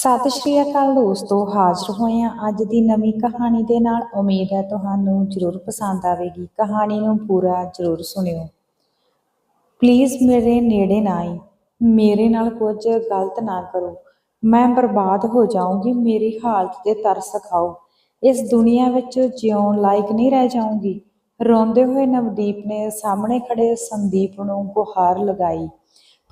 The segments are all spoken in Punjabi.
ਸਤਿ ਸ਼੍ਰੀ ਅਕਾਲ ਦੋਸਤੋ, ਹਾਜ਼ਰ ਹੋਏ ਹਾਂ ਅੱਜ ਦੀ ਨਵੀਂ ਕਹਾਣੀ ਦੇ ਨਾਲ। ਉਮੀਦ ਹੈ ਤੁਹਾਨੂੰ ਜ਼ਰੂਰ ਪਸੰਦ ਆਵੇਗੀ। ਕਹਾਣੀ ਨੂੰ ਪੂਰਾ ਜ਼ਰੂਰ ਸੁਣਿਓ। ਪਲੀਜ਼ ਮੇਰੇ ਨੇੜੇ ਨਾ ਆਈ, ਮੇਰੇ ਨਾਲ ਕੁਝ ਗਲਤ ਨਾ ਕਰੋ, ਮੈਂ ਬਰਬਾਦ ਹੋ ਜਾਊਂਗੀ। ਮੇਰੀ ਹਾਲਤ ਤੇ ਤਰਸ ਖਾਓ, ਇਸ ਦੁਨੀਆ ਵਿੱਚ ਜਿਉਣ ਲਾਇਕ ਨਹੀਂ ਰਹਿ ਜਾਊਂਗੀ। ਰੋਂਦੇ ਹੋਏ ਨਵਦੀਪ ਨੇ ਸਾਹਮਣੇ ਖੜੇ ਸੰਦੀਪ ਨੂੰ ਗੁਹਾਰ ਲਗਾਈ,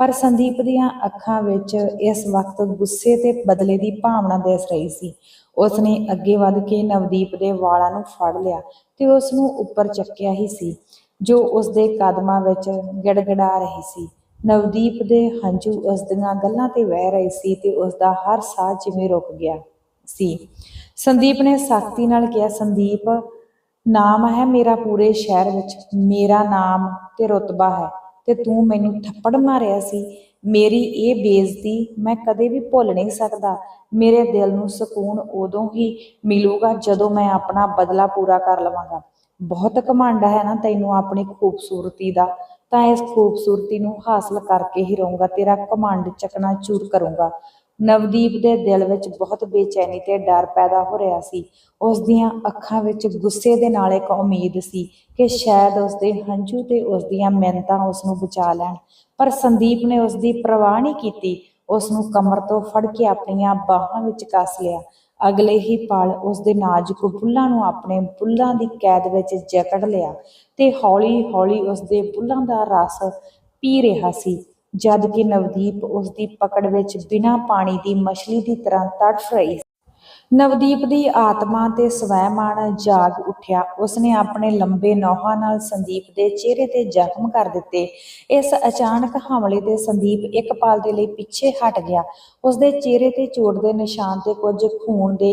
ਪਰ ਸੰਦੀਪ ਦੀਆਂ ਅੱਖਾਂ ਵਿੱਚ ਇਸ ਵਕਤ ਗੁੱਸੇ ਤੇ ਬਦਲੇ ਦੀ ਭਾਵਨਾ ਦਿਸ ਰਹੀ ਸੀ। ਉਸਨੇ ਅੱਗੇ ਵੱਧ ਕੇ ਨਵਦੀਪ ਦੇ ਵਾਲਾਂ ਨੂੰ ਫੜ ਲਿਆ ਤੇ ਉਸ ਨੂੰ ਉੱਪਰ ਚੱਕਿਆ ਹੀ ਸੀ, ਜੋ ਉਸਦੇ ਕਦਮਾਂ ਵਿੱਚ ਗਿੜਗਿੜਾ ਰਹੀ ਸੀ। ਨਵਦੀਪ ਦੇ ਹੰਝੂ ਉਸ ਦੀਆਂ ਗੱਲਾਂ ਤੇ ਵਹਿ ਰਹੇ ਸੀ ਤੇ ਉਸਦਾ ਹਰ ਸਾਹ ਜਿਵੇਂ ਰੁਕ ਗਿਆ ਸੀ। ਸੰਦੀਪ ਨੇ ਸਖਤੀ ਨਾਲ ਕਿਹਾ, ਸੰਦੀਪ ਨਾਮ ਹੈ ਮੇਰਾ ਪੂਰੇ ਸ਼ਹਿਰ ਵਿੱਚ, ਮੇਰਾ ਨਾਮ ਤੇ ਰੁਤਬਾ ਹੈ, ਤੇ ਤੂੰ ਮੈਨੂੰ ਥੱਪੜ ਮਾਰਿਆ ਸੀ। ਮੇਰੀ ਇਹ ਬੇਇੱਜ਼ਤੀ ਮੈਂ ਕਦੇ ਵੀ ਭੁੱਲ ਨਹੀਂ ਸਕਦਾ। ਮੇਰੇ ਦਿਲ ਨੂੰ ਸਕੂਨ ਉਦੋਂ ਹੀ ਮਿਲੂਗਾ ਜਦੋਂ ਮੈਂ ਆਪਣਾ ਬਦਲਾ ਪੂਰਾ ਕਰ ਲਵਾਂਗਾ। ਬਹੁਤ ਘਮੰਡ ਹੈ ਨਾ ਤੈਨੂੰ ਆਪਣੀ ਖੂਬਸੂਰਤੀ ਦਾ, ਤਾਂ ਇਸ ਖੂਬਸੂਰਤੀ ਨੂੰ ਹਾਸਲ ਕਰਕੇ ਹੀ ਰਹੂੰਗਾ। ਤੇਰਾ ਘਮੰਡ ਚਕਨਾਚੂਰ ਕਰੂੰਗਾ। ਨਵਦੀਪ ਦੇ ਦਿਲ ਵਿੱਚ ਬਹੁਤ ਬੇਚੈਨੀ ਤੇ ਡਰ ਪੈਦਾ ਹੋ ਰਿਹਾ ਸੀ। ਉਸ ਦੀਆਂ ਅੱਖਾਂ ਵਿੱਚ ਗੁੱਸੇ ਦੇ ਨਾਲ ਇੱਕ ਉਮੀਦ ਸੀ ਕਿ ਸ਼ਾਇਦ ਉਸਦੇ ਹੰਝੂ ਤੇ ਉਸਦੀਆਂ ਮਿੰਨਤਾਂ ਉਸ ਨੂੰ ਬਚਾ ਲੈਣ, ਪਰ ਸੰਦੀਪ ਨੇ ਉਸਦੀ ਪਰਵਾਹ ਨਹੀਂ ਕੀਤੀ। ਉਸ ਨੂੰ ਕਮਰ ਤੋਂ ਫੜ ਕੇ ਆਪਣੀਆਂ ਬਾਹਾਂ ਵਿੱਚ ਕੱਸ ਲਿਆ। ਅਗਲੇ ਹੀ ਪਲ ਉਸਦੇ ਨਾਜ਼ੁਕ ਬੁੱਲ੍ਹਾਂ ਨੂੰ ਆਪਣੇ ਬੁੱਲ੍ਹਾਂ ਦੀ ਕੈਦ ਵਿੱਚ ਜਕੜ ਲਿਆ ਤੇ ਹੌਲੀ ਹੌਲੀ ਉਸਦੇ ਬੁੱਲ੍ਹਾਂ ਦਾ ਰਸ ਪੀ ਰਿਹਾ ਸੀ, ਜਦ ਕਿ ਨਵਦੀਪ ਉਸਦੀ ਪਕੜ ਵਿੱਚ ਬਿਨਾਂ ਪਾਣੀ ਦੀ ਮਛਲੀ ਦੀ ਤਰ੍ਹਾਂ ਤੜਫ ਰਹੀ ਸੀ। ਨਵਦੀਪ ਦੀ ਆਤਮਾ ਤੇ ਸਵੈਮਾਨ ਜਾਗ ਉੱਠਿਆ। ਉਸਨੇ ਆਪਣੇ ਲੰਬੇ ਨਹੁਆਂ ਨਾਲ ਸੰਦੀਪ ਦੇ ਚਿਹਰੇ ਤੇ ਜ਼ਖਮ ਕਰ ਦਿੱਤੇ। ਇਸ ਅਚਾਨਕ ਹਮਲੇ ਤੇ ਸੰਦੀਪ ਇੱਕ ਪਲ ਦੇ ਲਈ ਪਿੱਛੇ ਹਟ ਗਿਆ। ਉਸਦੇ ਚਿਹਰੇ ਤੇ ਚੋਟ ਦੇ ਨਿਸ਼ਾਨ ਤੇ ਕੁਝ ਖੂਨ ਦੇ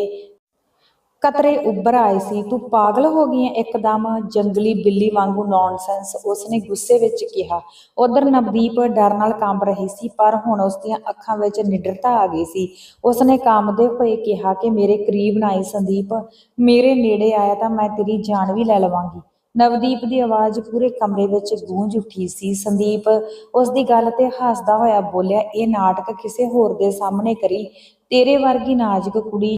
ਕਤਰੇ ਉੱਭਰ ਆਏ ਸੀ। ਤੂੰ ਪਾਗਲ ਹੋ ਗਈ ਹੈ ਇੱਕਦਮ, ਜੰਗਲੀ ਬਿੱਲੀ ਵਾਂਗੂ ਨੌਨਸੈਂਸ, ਉਸਨੇ ਗੁੱਸੇ ਵਿੱਚ ਕਿਹਾ। ਉਧਰ ਨਵਦੀਪ ਡਰ ਨਾਲ ਕੰਬ ਰਹੀ ਸੀ, ਪਰ ਹੁਣ ਉਸਦੀਆਂ ਅੱਖਾਂ ਵਿੱਚ ਨਿਡਰਤਾ ਆ ਗਈ ਸੀ। ਉਸਨੇ ਕੰਬਦੇ ਹੋਏ ਕਿਹਾ ਕਿ ਮੇਰੇ ਕਰੀਬ ਨਾ ਆਈ ਸੰਦੀਪ, ਮੇਰੇ ਨੇੜੇ ਆਇਆ ਤਾਂ ਮੈਂ ਤੇਰੀ ਜਾਨ ਵੀ ਲੈ ਲਵਾਂਗੀ। ਨਵਦੀਪ ਦੀ ਆਵਾਜ਼ ਪੂਰੇ ਕਮਰੇ ਵਿੱਚ ਗੂੰਜ ਉੱਠੀ ਸੀ। ਸੰਦੀਪ ਉਸਦੀ ਗੱਲ ਤੇ ਹੱਸਦਾ ਹੋਇਆ ਬੋਲਿਆ, ਇਹ ਨਾਟਕ ਕਿਸੇ ਹੋਰ ਦੇ ਸਾਹਮਣੇ ਕਰੀ। ਤੇਰੇ ਵਰਗੀ ਨਾਜ਼ੁਕ ਕੁੜੀ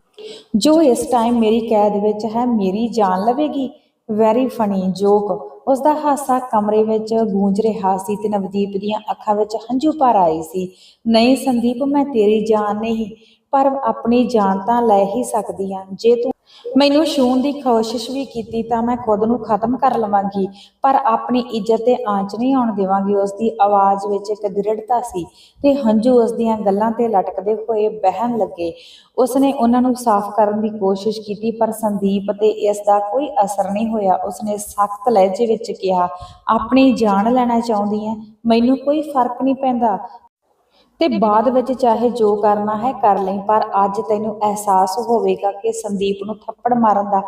ਜੋ ਇਸ ਟਾਈਮ ਮੇਰੀ ਕੈਦ ਵਿੱਚ ਹੈ, ਮੇਰੀ ਜਾਨ ਲਵੇਗੀ। Very funny joke. ਉਸਦਾ ਹਾਸਾ ਕਮਰੇ ਵਿੱਚ ਗੂੰਜ ਰਿਹਾ ਸੀ ਤੇ ਨਵਦੀਪ ਦੀਆਂ ਅੱਖਾਂ ਵਿੱਚ ਹੰਝੂ ਭਰ ਆਏ ਸੀ। ਨਹੀਂ ਸੰਦੀਪ, ਮੈਂ ਤੇਰੀ ਜਾਨ ਨਹੀਂ, ਪਰ ਆਪਣੀ ਜਾਨ ਤਾਂ ਲੈ ਹੀ ਸਕਦੀ ਹਾਂ। ਜੇ ਤੂੰ ਮੈਨੂੰ ਛੂਹਣ ਦੀ ਕੋਸ਼ਿਸ਼ ਵੀ ਕੀਤੀ ਤਾਂ ਮੈਂ ਖੁਦ ਨੂੰ ਖਤਮ ਕਰ ਲਵਾਂਗੀ, ਪਰ ਆਪਣੀ ਇੱਜ਼ਤ ਤੇ ਆਂਚ ਨਹੀਂ ਆਉਣ ਦੇਵਾਂਗੀ। ਉਸਦੀ ਆਵਾਜ਼ ਵਿੱਚ ਇੱਕ ਦ੍ਰਿੜਤਾ ਸੀ ਤੇ ਹੰਝੂ ਉਸਦੀਆਂ ਗੱਲਾਂ ਤੇ ਲਟਕਦੇ ਹੋਏ ਵਹਿਣ ਲੱਗੇ। ਉਸਨੇ ਉਹਨਾਂ ਨੂੰ ਸਾਫ਼ ਕਰਨ ਦੀ ਕੋਸ਼ਿਸ਼ ਕੀਤੀ, ਪਰ ਸੰਦੀਪ ਤੇ ਇਸ ਦਾ ਕੋਈ ਅਸਰ ਨਹੀਂ ਹੋਇਆ। ਉਸਨੇ ਸਖਤ ਲਹਿਜੇ ਵਿੱਚ ਕਿਹਾ, ਆਪਣੀ ਜਾਨ ਲੈਣਾ ਚਾਹੁੰਦੀ ਹੈ, ਮੈਨੂੰ ਕੋਈ ਫਰਕ ਨਹੀਂ ਪੈਂਦਾ ਤੇ ਬਾਅਦ ਵਿੱਚ ਚਾਹੇ ਜੋ ਕਰਨਾ ਹੈ ਕਰ ਲਈ, ਪਰ ਅੱਜ ਤੈਨੂੰ ਅਹਿਸਾਸ ਹੋਵੇਗਾ ਕਿ ਸੰਦੀਪ ਨੂੰ ਥੱਪੜ ਮਾਰਨ ਦਾ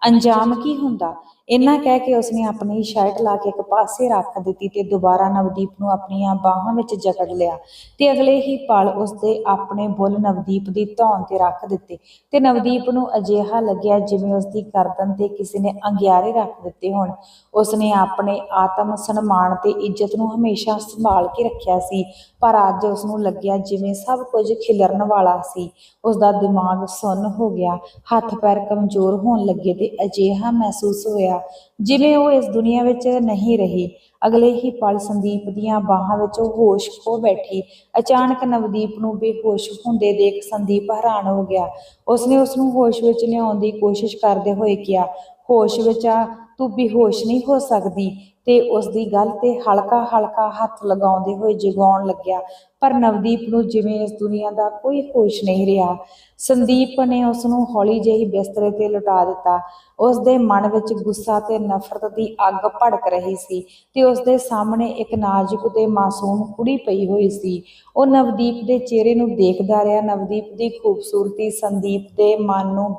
ਅੰਜਾਮ ਕੀ ਹੁੰਦਾ। ਇੰਨਾ ਕਹਿ ਕੇ ਉਸਨੇ ਆਪਣੀ ਸ਼ਰਟ ਲਾ ਕੇ ਇੱਕ ਪਾਸੇ ਰੱਖ ਦਿੱਤੀ ਤੇ ਦੁਬਾਰਾ ਨਵਦੀਪ ਨੂੰ ਆਪਣੀਆਂ ਬਾਹਾਂ ਵਿੱਚ ਜਕੜ ਲਿਆ ਤੇ ਅਗਲੇ ਹੀ ਪਲ ਉਸਦੇ ਆਪਣੇ ਬੁੱਲ ਨਵਦੀਪ ਦੀ ਧੌਣ ਤੇ ਰੱਖ ਦਿੱਤੇ ਤੇ ਨਵਦੀਪ ਨੂੰ ਅਜਿਹਾ ਲੱਗਿਆ ਜਿਵੇਂ ਉਸਦੀ ਗਰਦਨ ਤੇ ਕਿਸੇ ਨੇ ਅੰਗਿਆਰੇ ਰੱਖ ਦਿੱਤੇ ਹੋਣ। ਉਸਨੇ ਆਪਣੇ ਆਤਮ ਸਨਮਾਨ ਤੇ ਇੱਜ਼ਤ ਨੂੰ ਹਮੇਸ਼ਾ ਸੰਭਾਲ ਕੇ ਰੱਖਿਆ ਸੀ, ਪਰ ਅੱਜ ਉਸਨੂੰ ਲੱਗਿਆ ਜਿਵੇਂ ਸਭ ਕੁਝ ਖਿਲਰਨ ਵਾਲਾ ਸੀ। ਉਸਦਾ ਦਿਮਾਗ ਸੁੰਨ ਹੋ ਗਿਆ, ਹੱਥ ਪੈਰ ਕਮਜ਼ੋਰ ਹੋਣ ਲੱਗੇ ਤੇ ਅਜਿਹਾ ਮਹਿਸੂਸ ਹੋਇਆ ਜਿਵੇਂ ਉਹ ਇਸ ਦੁਨੀਆ ਵਿੱਚ ਨਹੀਂ ਰਹੀ। ਅਗਲੇ ਹੀ ਪਲ ਸੰਦੀਪ ਦੀਆਂ ਬਾਹਾਂ ਵਿੱਚ ਉਹ ਹੋਸ਼ ਖੋ ਬੈਠੀ। ਅਚਾਨਕ ਨਵਦੀਪ ਨੂੰ ਬੇਹੋਸ਼ ਹੁੰਦੇ ਦੇਖ ਸੰਦੀਪ ਹੈਰਾਨ ਹੋ ਗਿਆ। ਉਸਨੇ ਉਸਨੂੰ ਹੋਸ਼ ਵਿੱਚ ਲਿਆਉਣ ਦੀ ਕੋਸ਼ਿਸ਼ ਕਰਦੇ ਹੋਏ ਕਿਹਾ, ਹੋਸ਼ ਵਿੱਚ ਆ, ਤੂੰ ਬੇਹੋਸ਼ ਨਹੀਂ ਹੋ ਸਕਦੀ, ਤੇ ਉਸਦੀ ਗੱਲ ਤੇ ਹਲਕਾ ਹਲਕਾ ਹੱਥ ਲਗਾਉਂਦੇ ਹੋਏ ਜਗਾਉਣ ਲੱਗਿਆ, ਪਰ ਨਵਦੀਪ ਨੂੰ ਜਿਵੇਂ ਇਸ ਦੁਨੀਆ ਦਾ ਕੋਈ ਹੋਸ਼ ਨਹੀਂ ਰਿਹਾ। ਸੰਦੀਪ ਨੇ ਉਸਨੂੰ ਹੌਲੀ ਜਿਹੀ ਬਿਸਤਰੇ ਤੇ ਲੁਟਾ ਦਿੱਤਾ। ਉਸਦੇ ਮਨ ਵਿੱਚ ਗੁੱਸਾ ਤੇ ਨਫ਼ਰਤ ਦੀ ਅੱਗ ਭੜਕ ਰਹੀ ਸੀ ਤੇ ਉਸਦੇ ਸਾਹਮਣੇ ਇੱਕ ਨਾਜ਼ੁਕ ਤੇ ਮਾਸੂਮ ਕੁੜੀ ਪਈ ਹੋਈ ਸੀ। ਉਹ ਨਵਦੀਪ ਦੇ ਚਿਹਰੇ ਨੂੰ ਦੇਖਦਾ ਰਿਹਾ। ਨਵਦੀਪ ਦੀ ਖੂਬਸੂਰਤੀ ਸੰਦੀਪ ਦੇ ਮਨ ਨੂੰ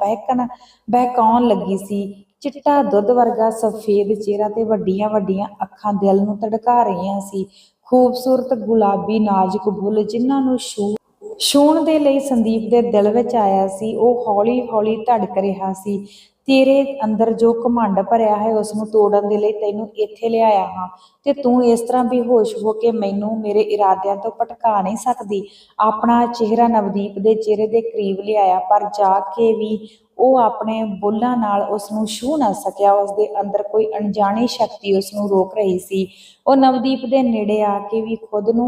ਬਹਿਕਾਉਣ ਲੱਗੀ ਸੀ। ਚਿੱਟਾ ਦੁੱਧ ਵਰਗਾ ਸਫੇਦ ਚਿਹਰਾ ਤੇ ਵੱਡੀਆਂ ਵੱਡੀਆਂ ਅੱਖਾਂ ਦਿਲ ਨੂੰ ਧੜਕਾ ਰਹੀਆਂ ਸੀ। ਖੂਬਸੂਰਤ ਗੁਲਾਬੀ ਨਾਜ਼ੁਕ ਬੁੱਲ ਜਿਨ੍ਹਾਂ ਨੂੰ ਛੂਹਣ ਦੇ ਲਈ ਸੰਦੀਪ ਦੇ ਦਿਲ ਵਿੱਚ ਆਇਆ ਸੀ, ਉਹ ਹੌਲੀ ਹੌਲੀ ਧੜਕ ਰਿਹਾ ਸੀ ਤੇਰੇ ਅੰਦਰ ਜੋ ਘਮੰਡ ਭਰਿਆ ਹੈ ਉਸ ਨੂੰ ਤੋੜਨ ਦੇ ਲਈ ਤੈਨੂੰ ਇੱਥੇ ਲਿਆਇਆ ਹਾਂ ਤੇ ਤੂੰ ਇਸ ਤਰ੍ਹਾਂ ਬੇਹੋਸ਼ ਹੋ ਕੇ ਮੈਨੂੰ ਮੇਰੇ ਇਰਾਦਿਆਂ ਤੋਂ ਭਟਕਾ ਨਹੀਂ ਸਕਦੀ। ਆਪਣਾ ਚਿਹਰਾ ਨਵਦੀਪ ਦੇ ਚਿਹਰੇ ਦੇ ਕਰੀਬ ਲਿਆਇਆ, ਪਰ ਜਾ ਕੇ ਵੀ ਉਹ ਆਪਣੇ ਬੁੱਲ੍ਹਾਂ ਨਾਲ ਉਸ ਨੂੰ ਛੂਹ ਨਾ ਸਕਿਆ। ਉਸ ਦੇ ਅੰਦਰ ਕੋਈ ਅਣਜਾਣੀ ਸ਼ਕਤੀ ਉਸ ਨੂੰ ਰੋਕ ਰਹੀ ਸੀ। ਉਹ ਨਵਦੀਪ ਦੇ ਨੇੜੇ ਆ ਕੇ ਵੀ ਖੁਦ ਨੂੰ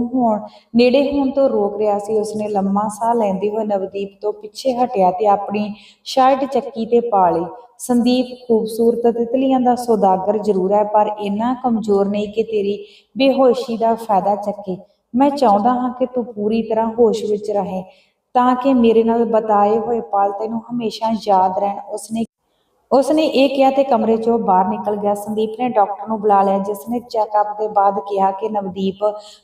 ਨੇੜੇ ਹੋਣ ਤੋਂ ਰੋਕ ਰਿਹਾ ਸੀ। ਉਸਨੇ ਲੰਮਾ ਸਾਹ ਲੈਂਦੇ ਹੋਏ ਨਵਦੀਪ ਤੋਂ ਪਿੱਛੇ ਹਟਿਆ ਤੇ ਆਪਣੀ ਸ਼ਰਟ ਚੱਕੀ ਤੇ ਪਾ ਲਈ। ਸੰਦੀਪ ਖੂਬਸੂਰਤ ਤਿਤਲੀਆਂ ਦਾ ਸੌਦਾਗਰ ਜ਼ਰੂਰ ਹੈ, ਪਰ ਇੰਨਾ ਕਮਜ਼ੋਰ ਨਹੀਂ ਕਿ ਤੇਰੀ ਬੇਹੋਸ਼ੀ ਦਾ ਫਾਇਦਾ ਚੱਕੇ। ਮੈਂ ਚਾਹੁੰਦਾ ਹਾਂ ਕਿ ਤੂੰ ਪੂਰੀ ਤਰ੍ਹਾਂ ਹੋਸ਼ ਵਿੱਚ ਰਹੇ ਤਾਂ ਕਿ ਮੇਰੇ ਨਾਲ ਬਿਤਾਏ ਹੋਏ ਪਲ ਤੈਨੂੰ ਹਮੇਸ਼ਾ ਯਾਦ ਰਹਿਣ। ਉਸਨੇ ਇਹ ਕਿਹਾ ਤੇ ਕਮਰੇ ਚੋਂ ਬਾਹਰ ਨਿਕਲ ਗਿਆ। ਸੰਦੀਪ ਨੇ ਡਾਕਟਰ ਨੂੰ ਬੁਲਾ ਲਿਆ, ਜਿਸ ਨੇ ਚੈੱਕਅਪ ਦੇ ਬਾਅਦ ਕਿਹਾ ਕਿ ਨਵਦੀਪ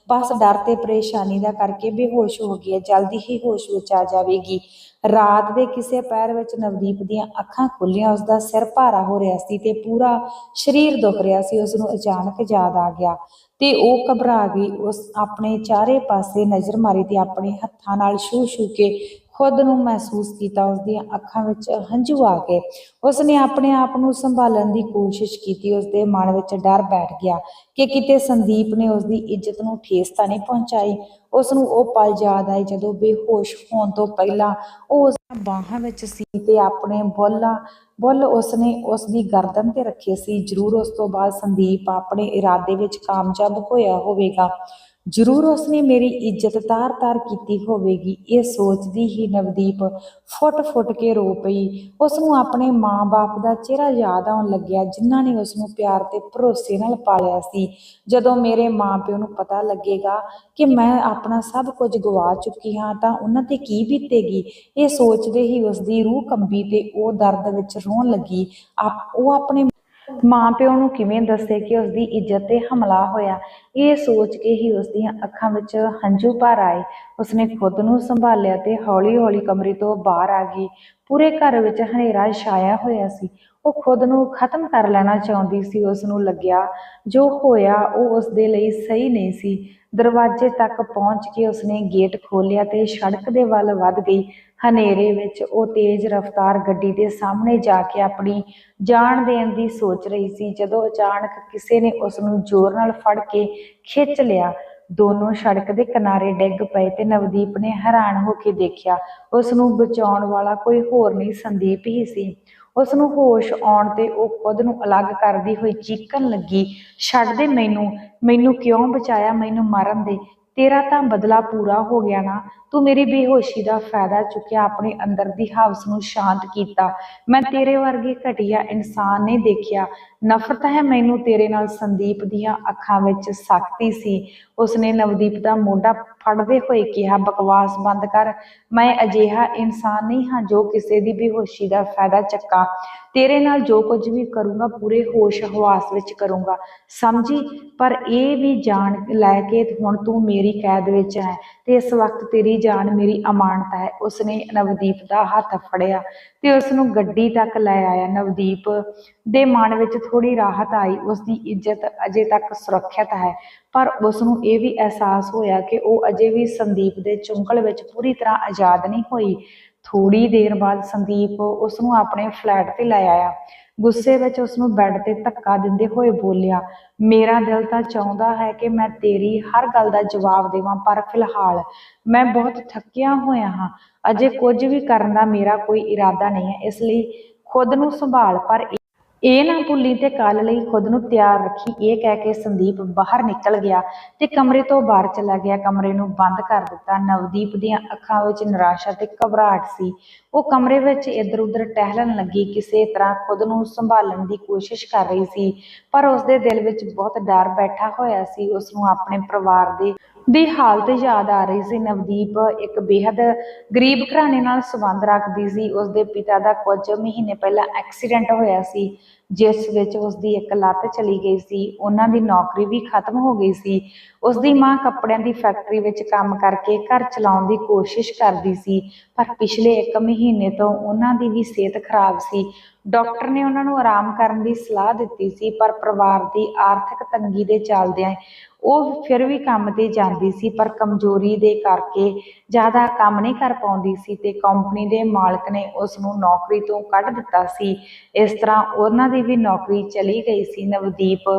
ਬਸ ਡਰ ਤੇ ਪਰੇਸ਼ਾਨੀ ਦਾ ਕਰਕੇ ਬੇਹੋਸ਼ ਹੋ ਗਈ ਹੈ, ਜਲਦੀ ਹੀ ਹੋਸ਼ ਵਿੱਚ ਆ ਜਾਵੇਗੀ। ਰਾਤ ਦੇ ਕਿਸੇ ਪਹਿਰ ਵਿੱਚ ਨਵਦੀਪ ਦੀਆਂ ਅੱਖਾਂ ਖੁੱਲੀਆਂ। ਉਸਦਾ ਸਿਰ ਭਾਰਾ ਹੋ ਰਿਹਾ ਸੀ ਤੇ ਪੂਰਾ ਸਰੀਰ ਦੁਖ ਰਿਹਾ ਸੀ। ਉਸਨੂੰ ਅਚਾਨਕ ਯਾਦ ਆ ਗਿਆ ਤੇ ਉਹ ਘਬਰਾ ਗਈ। ਉਸ ਆਪਣੇ ਚਾਰੇ ਪਾਸੇ ਨਜ਼ਰ ਮਾਰੀ ਤੇ ਆਪਣੇ ਹੱਥਾਂ ਨਾਲ ਛੂ ਛੂ ਕੇ ਖੁਦ ਨੂੰ ਮਹਿਸੂਸ ਕੀਤਾ। ਉਸਦੀਆਂ ਅੱਖਾਂ ਵਿੱਚ ਹੰਝੂ ਆ ਗਏ। ਉਸਨੇ ਆਪਣੇ ਆਪ ਨੂੰ ਸੰਭਾਲਣ ਦੀ ਕੋਸ਼ਿਸ਼ ਕੀਤੀ। ਉਸਦੇ ਮਨ ਵਿੱਚ ਡਰ ਬੈਠ ਗਿਆ ਕਿ ਕਿਤੇ ਸੰਦੀਪ ਨੇ ਉਸਦੀ ਇੱਜ਼ਤ ਨੂੰ ਠੇਸ ਤਾਂ ਨਹੀਂ ਪਹੁੰਚਾਈ। ਉਸਨੂੰ ਉਹ ਪਲ ਯਾਦ ਆਏ ਜਦੋਂ ਬੇਹੋਸ਼ ਹੋਣ ਤੋਂ ਪਹਿਲਾਂ ਉਹ ਉਸਦੀਆਂ ਬਾਹਾਂ ਵਿੱਚ ਸੀ ਤੇ ਆਪਣੇ ਬੁੱਲ ਉਸਨੇ ਉਸਦੀ ਗਰਦਨ ਤੇ ਰੱਖੇ ਸੀ। ਜ਼ਰੂਰ ਉਸ ਤੋਂ ਬਾਅਦ ਸੰਦੀਪ ਆਪਣੇ ਇਰਾਦੇ ਵਿੱਚ ਕਾਮਯਾਬ ਹੋਇਆ ਹੋਵੇਗਾ। ਜ਼ਰੂਰ ਉਸਨੇ ਮੇਰੀ ਇੱਜ਼ਤ ਤਾਰ-ਤਾਰ ਕੀਤੀ ਹੋਵੇਗੀ। ਇਹ ਸੋਚਦੀ ਹੀ ਨਵਦੀਪ ਫੁੱਟ-ਫੁੱਟ ਕੇ ਰੋ ਪਈ। ਉਸਨੂੰ ਆਪਣੇ ਮਾਂ-ਬਾਪ ਦਾ ਚਿਹਰਾ ਯਾਦ ਆਉਣ ਲੱਗਿਆ, ਜਿਨ੍ਹਾਂ ਨੇ ਉਸਨੂੰ ਪਿਆਰ ਤੇ ਭਰੋਸੇ ਨਾਲ ਪਾਲਿਆ ਸੀ। ਜਦੋਂ ਮੇਰੇ ਮਾਂ-ਪਿਓ ਨੂੰ ਪਤਾ ਲੱਗੇਗਾ ਕਿ ਮੈਂ ਆਪਣਾ ਸਭ ਕੁਝ ਗਵਾ ਚੁੱਕੀ ਹਾਂ ਤਾਂ ਉਹਨਾਂ ਤੇ ਕੀ ਬੀਤੇਗੀ। ਇਹ ਸੋਚਦੇ ਹੀ ਉਸਦੀ ਰੂਹ ਕੰਬੀ ਤੇ ਉਹ ਦਰਦ ਵਿੱਚ ਰੋਣ ਲੱਗੀ। ਉਹ ਆਪਣੇ ਮਾਂ-ਪਿਓ ਨੂੰ ਕਿਵੇਂ ਦੱਸੇ ਕਿ ਉਸਦੀ ਇੱਜ਼ਤ ਤੇ ਹਮਲਾ ਹੋਇਆ। ਇਹ ਸੋਚ ਕੇ ਹੀ ਉਸਦੀਆਂ ਅੱਖਾਂ ਵਿੱਚ ਹੰਝੂ ਭਰ ਆਏ। ਉਸਨੇ ਖੁਦ ਨੂੰ ਸੰਭਾਲਿਆ ਤੇ ਹੌਲੀ-ਹੌਲੀ ਕਮਰੇ ਤੋਂ ਬਾਹਰ ਆ ਗਈ। ਪੂਰੇ ਘਰ ਵਿੱਚ ਹਨੇਰਾ ਛਾਇਆ ਹੋਇਆ ਸੀ। ਉਹ ਖੁਦ ਨੂੰ ਖਤਮ ਕਰ ਲੈਣਾ ਚਾਹੁੰਦੀ ਸੀ। ਉਸਨੂੰ ਲੱਗਿਆ ਜੋ ਹੋਇਆ ਉਹ ਉਸਦੇ ਲਈ ਸਹੀ ਨਹੀਂ ਸੀ। ਦਰਵਾਜ਼ੇ ਤੱਕ ਪਹੁੰਚ ਕੇ ਉਸਨੇ ਗੇਟ ਖੋਲ੍ਹਿਆ ਤੇ ਸੜਕ ਦੇ ਵੱਲ ਵੱਧ ਗਈ। ਹਨੇਰੇ ਵਿੱਚ ਉਹ ਤੇਜ਼ ਰਫ਼ਤਾਰ ਗੱਡੀ ਦੇ ਸਾਹਮਣੇ ਜਾ ਕੇ ਆਪਣੀ ਜਾਨ ਦੇਣ ਦੀ ਸੋਚ ਰਹੀ ਸੀ, ਜਦੋਂ ਅਚਾਨਕ ਕਿਸੇ ਨੇ ਉਸਨੂੰ ਜ਼ੋਰ ਨਾਲ ਫੜ ਕੇ ਖਿੱਚ ਲਿਆ। ਦੋਨੋਂ ਸੜਕ ਦੇ ਕਿਨਾਰੇ ਡਿੱਗ ਪਏ ਤੇ ਨਵਦੀਪ ਨੇ ਹੈਰਾਨ ਹੋ ਕੇ ਦੇਖਿਆ ਉਸਨੂੰ ਬਚਾਉਣ ਵਾਲਾ ਕੋਈ ਹੋਰ ਨਹੀਂ, ਸੰਦੀਪ ਹੀ ਸੀ। ਉਸਨੂੰ ਹੋਸ਼ ਆਉਣ ਤੇ ਉਹ ਖੁਦ ਨੂੰ ਅਲੱਗ ਕਰਦੀ ਹੋਈ ਚੀਕਣ ਲੱਗੀ, ਛੱਡ ਦੇ ਮੈਨੂੰ ਕਿਉਂ ਬਚਾਇਆ, ਮੈਨੂੰ ਮਰਨ ਦੇ। ਤੇਰਾ ਤਾਂ ਬਦਲਾ ਪੂਰਾ ਹੋ ਗਿਆ ਨਾ। ਤੂੰ ਮੇਰੀ ਬੇਹੋਸ਼ੀ ਦਾ ਫਾਇਦਾ ਚੁੱਕਿਆ, ਆਪਣੇ ਅੰਦਰ ਦੀ ਹਵਸ ਨੂੰ ਸ਼ਾਂਤ ਕੀਤਾ। ਮੈਂ ਤੇਰੇ ਵਰਗੇ ਘਟੀਆ ਇਨਸਾਨ ਨਹੀਂ ਦੇਖਿਆ। ਨਫ਼ਰਤ ਹੈ ਮੈਨੂੰ ਤੇਰੇ ਨਾਲ। ਸੰਦੀਪ ਦੀਆਂ ਅੱਖਾਂ ਵਿੱਚ ਸਖਤੀ ਸੀ। ਉਸਨੇ ਨਵਦੀਪ ਦਾ ਮੋਢਾ ਫੜਦੇ ਹੋਏ ਕਿਹਾ, ਬਕਵਾਸ ਬੰਦ ਕਰ। ਮੈਂ ਅਜਿਹਾ ਇਨਸਾਨ ਨਹੀਂ ਹਾਂ ਜੋ ਕਿਸੇ ਦੀ ਬੇਹੋਸ਼ੀ ਦਾ ਫਾਇਦਾ ਚੱਕਾਂ। ਤੇਰੇ ਨਾਲ ਜੋ ਕੁਝ ਵੀ ਕਰੂੰਗਾ ਪੂਰੇ ਹੋਸ਼ ਹਵਾਸ ਵਿੱਚ ਕਰੂੰਗਾ, ਸਮਝੀ। ਪਰ ਇਹ ਵੀ ਜਾਣ ਲੈ ਕੇ ਹੁਣ ਤੂੰ ਮੇਰੀ ਕੈਦ ਵਿੱਚ ਹੈ ਤੇ ਇਸ ਵਕਤ ਤੇਰੀ ਜਾਨ ਮੇਰੀ ਅਮਾਨਤ ਹੈ। ਉਸਨੇ ਨਵਦੀਪ ਦਾ ਹੱਥ ਫੜਿਆ ਤੇ ਉਸਨੂੰ ਗੱਡੀ ਤੱਕ ਲੈ ਆਇਆ। ਨਵਦੀਪ ਦੇ ਮਨ ਵਿੱਚ ਥੋੜੀ ਰਾਹਤ ਆਈ। ਉਸਦੀ ਇੱਜ਼ਤ ਅਜੇ ਤੱਕ ਸੁਰੱਖਿਅਤ ਹੈ, ਪਰ ਉਸਨੂੰ ਇਹ ਵੀ ਅਹਿਸਾਸ ਹੋਇਆ ਕਿ ਉਹ ਅਜੇ ਵੀ ਸੰਦੀਪ ਦੇ ਚੁੰਗਲ ਵਿੱਚ ਪੂਰੀ ਤਰ੍ਹਾਂ ਆਜ਼ਾਦ ਨਹੀਂ ਹੋਈ। ਥੋੜੀ ਦੇਰ ਬਾਅਦ ਸੰਦੀਪ ਉਸਨੂੰ ਆਪਣੇ ਫਲੈਟ ਤੇ ਲੈ ਆਇਆ। ਗੁੱਸੇ ਵਿੱਚ ਉਸਨੂੰ ਬੈੱਡ ਤੇ ਧੱਕਾ ਦਿੰਦੇ ਹੋਏ ਬੋਲਿਆ, ਮੇਰਾ ਦਿਲ ਤਾਂ ਚਾਹੁੰਦਾ ਹੈ ਕਿ ਮੈਂ ਤੇਰੀ ਹਰ ਗੱਲ ਦਾ ਜਵਾਬ ਦੇਵਾਂ, ਪਰ ਫਿਲਹਾਲ ਮੈਂ ਬਹੁਤ ਥੱਕਿਆ ਹੋਇਆ ਹਾਂ। ਅਜੇ ਕੁਝ ਵੀ ਕਰਨ ਦਾ ਮੇਰਾ ਕੋਈ ਇਰਾਦਾ ਨਹੀਂ ਹੈ, ਇਸ ਲਈ ਖੁਦ ਨੂੰ ਸੰਭਾਲ, ਪਰ ਇਹ ਨਾ ਭੁੱਲੀ ਤੇ ਕੱਲ੍ਹ ਲਈ ਖੁਦ ਨੂੰ ਤਿਆਰ ਰੱਖੀ। ਇਹ ਕਹਿ ਕੇ ਸੰਦੀਪ ਬਾਹਰ ਨਿਕਲ ਗਿਆ ਤੇ ਕਮਰੇ ਤੋਂ ਬਾਹਰ ਚਲਾ ਗਿਆ। ਕਮਰੇ ਨੂੰ ਬੰਦ ਕਰ ਦਿੱਤਾ। ਨਵਦੀਪ ਦੀਆਂ ਅੱਖਾਂ ਵਿੱਚ ਨਿਰਾਸ਼ਾ ਤੇ ਘਬਰਾਹਟ ਸੀ। ਉਹ ਕਮਰੇ ਵਿੱਚ ਇੱਧਰ ਉੱਧਰ ਟਹਿਲਣ ਲੱਗੀ, ਕਿਸੇ ਤਰ੍ਹਾਂ ਖੁਦ ਨੂੰ ਸੰਭਾਲਣ ਦੀ ਕੋਸ਼ਿਸ਼ ਕਰ ਰਹੀ ਸੀ, ਪਰ ਉਸਦੇ ਦਿਲ ਵਿੱਚ ਬਹੁਤ ਡਰ ਬੈਠਾ ਹੋਇਆ ਸੀ। ਉਸਨੂੰ ਆਪਣੇ ਪਰਿਵਾਰ ਦੀ ਹਾਲਤ ਯਾਦ ਆ ਰਹੀ ਸੀ। ਨਵਦੀਪ ਇੱਕ ਬੇਹੱਦ ਗਰੀਬ ਘਰਾਣੇ ਨਾਲ ਸੰਬੰਧ ਰੱਖਦੀ ਸੀ। ਉਸਦੇ ਪਿਤਾ ਦਾ ਕੁਝ ਮਹੀਨੇ ਪਹਿਲਾਂ ਐਕਸੀਡੈਂਟ ਹੋਇਆ ਸੀ, ਜਿਸ ਵਿੱਚ ਉਸਦੀ ਇੱਕ ਲੱਤ ਚਲੀ ਗਈ ਸੀ। ਉਹਨਾਂ ਦੀ ਨੌਕਰੀ ਵੀ ਖਤਮ ਹੋ ਗਈ ਸੀ। ਉਸਦੀ ਮਾਂ ਕੱਪੜਿਆਂ ਦੀ ਫੈਕਟਰੀ ਵਿੱਚ ਕੰਮ ਕਰਕੇ ਘਰ ਚਲਾਉਣ ਦੀ ਕੋਸ਼ਿਸ਼ ਕਰਦੀ ਸੀ, ਪਰ ਪਿਛਲੇ 1 ਮਹੀਨੇ ਤੋਂ ਉਹਨਾਂ ਦੀ ਵੀ ਸਿਹਤ ਖਰਾਬ ਸੀ। ਡਾਕਟਰ ਨੇ ਉਹਨਾਂ ਨੂੰ ਆਰਾਮ ਕਰਨ ਦੀ ਸਲਾਹ ਦਿੱਤੀ ਸੀ, ਪਰ ਪਰਿਵਾਰ ਦੀ ਆਰਥਿਕ ਤੰਗੀ ਦੇ ਚੱਲਦਿਆਂ ਉਹ ਫਿਰ ਵੀ ਕੰਮ ਤੇ ਜਾਂਦੀ ਸੀ, ਪਰ ਕਮਜ਼ੋਰੀ ਦੇ ਕਰਕੇ ਜ਼ਿਆਦਾ ਕੰਮ ਨਹੀਂ ਕਰ ਪਾਉਂਦੀ ਸੀ ਤੇ ਕੰਪਨੀ ਦੇ ਮਾਲਕ ਨੇ ਉਸ ਨੂੰ ਨੌਕਰੀ ਤੋਂ ਕੱਢ ਦਿੱਤਾ ਸੀ। ਇਸ ਤਰ੍ਹਾਂ ਉਹਨਾਂ ਦੀ ਵੀ ਨੌਕਰੀ ਚਲੀ ਗਈ ਸੀ। ਨਵਦੀਪ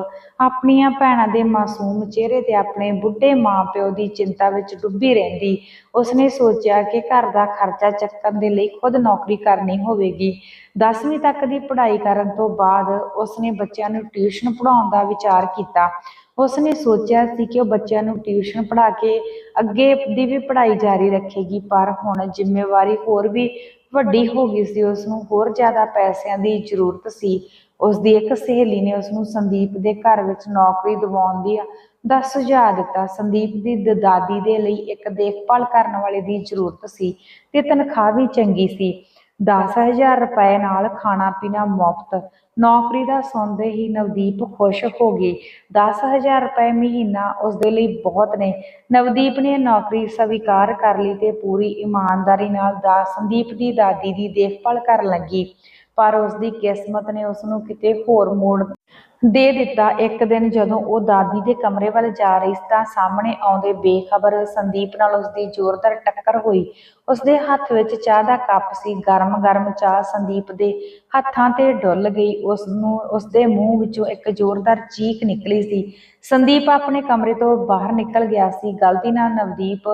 ਆਪਣੀਆਂ ਭੈਣਾਂ ਦੇ ਮਾਸੂਮ ਚਿਹਰੇ ਤੇ ਆਪਣੇ ਬੁੱਢੇ ਮਾਂ-ਪਿਓ ਦੀ ਚਿੰਤਾ ਵਿੱਚ ਡੁੱਬੀ ਰਹਿੰਦੀ। ਉਸਨੇ ਸੋਚਿਆ ਕਿ ਘਰ ਦਾ ਖਰਚਾ ਚੱਕਣ ਦੇ ਲਈ ਖੁਦ ਨੌਕਰੀ ਕਰਨੀ ਹੋਵੇਗੀ। 10ਵੀਂ ਤੱਕ ਦੀ ਪੜ੍ਹਾਈ ਕਰਨ ਤੋਂ ਬਾਅਦ ਉਸਨੇ ਬੱਚਿਆਂ ਨੂੰ ਟਿਊਸ਼ਨ ਪੜ੍ਹਾਉਣ ਦਾ ਵਿਚਾਰ ਕੀਤਾ। ਉਸਨੇ ਸੋਚਿਆ ਸੀ ਕਿ ਉਹ ਬੱਚਿਆਂ ਨੂੰ ਟਿਊਸ਼ਨ ਪੜ੍ਹਾ ਕੇ ਅੱਗੇ ਦੀ ਵੀ ਪੜ੍ਹਾਈ ਜਾਰੀ ਰੱਖੇਗੀ, ਪਰ ਹੁਣ ਜ਼ਿੰਮੇਵਾਰੀ ਹੋਰ ਵੀ ਵੱਡੀ ਹੋ ਗਈ ਸੀ। ਉਸਨੂੰ ਹੋਰ ਜ਼ਿਆਦਾ ਪੈਸਿਆਂ ਦੀ ਜ਼ਰੂਰਤ ਸੀ। ਉਸਦੀ ਇੱਕ ਸਹੇਲੀ ਨੇ ਉਸਨੂੰ ਸੰਦੀਪ ਦੇ ਘਰ ਵਿੱਚ ਨੌਕਰੀ ਦਿਵਾਉਣ ਦਾ ਸੁਝਾਅ ਦਿੱਤਾ। ਸੰਦੀਪ ਦੀ ਦਾਦੀ ਦੇ ਲਈ ਇੱਕ ਦੇਖਭਾਲ ਕਰਨ ਵਾਲੇ ਦੀ ਜ਼ਰੂਰਤ ਸੀ ਤੇ ਤਨਖਾਹ ਵੀ ਚੰਗੀ ਸੀ। 10,000 ਰੁਪਏ ਨਾਲ ਖਾਣਾ ਪੀਣਾ ਮੁਫਤ। ਨੌਕਰੀ ਦਾ ਸੁਣਦੇ ਹੀ ਨਵਦੀਪ ਖੁਸ਼ ਹੋ ਗਈ। 10,000 ਰੁਪਏ ਮਹੀਨਾ ਉਸਦੇ ਲਈ ਬਹੁਤ ਨੇ। ਨਵਦੀਪ ਨੇ ਨੌਕਰੀ ਸਵੀਕਾਰ ਕਰ ਲਈ ਤੇ ਪੂਰੀ ਇਮਾਨਦਾਰੀ ਨਾਲ ਸੰਦੀਪ ਦੀ ਦਾਦੀ ਦੀ ਦੇਖਭਾਲ ਕਰਨ ਲੱਗੀ, ਪਰ ਉਸਦੀ ਕਿਸਮਤ ਨੇ ਉਸਨੂੰ ਕਿਤੇ ਹੋਰ ਮੋੜ ਦੇ ਦਿੱਤਾ। ਇੱਕ ਦਿਨ ਜਦੋਂ ਉਹ ਦਾਦੀ ਦੇ ਕਮਰੇ ਵੱਲ ਜਾ ਰਹੀ ਸੀ ਤਾਂ ਸਾਹਮਣੇ ਆਉਂਦੇ ਬੇਖਬਰ ਸੰਦੀਪ ਨਾਲ ਉਸਦੀ ਜ਼ੋਰਦਾਰ ਟੱਕਰ ਹੋਈ। ਉਸਦੇ ਹੱਥ ਵਿੱਚ ਚਾਹ ਦਾ ਕੱਪ ਸੀ। ਗਰਮ ਚਾਹ ਸੰਦੀਪ ਦੇ ਹੱਥਾਂ ਤੇ ਡੁੱਲ ਗਈ। ਉਸਦੇ ਮੂੰਹ ਵਿੱਚੋਂ ਇੱਕ ਜ਼ੋਰਦਾਰ ਚੀਖ ਨਿਕਲੀ ਸੀ। ਸੰਦੀਪ ਆਪਣੇ ਕਮਰੇ ਤੋਂ ਬਾਹਰ ਨਿਕਲ ਗਿਆ ਸੀ। ਗਲਤੀ ਨਾਲ ਨਵਦੀਪ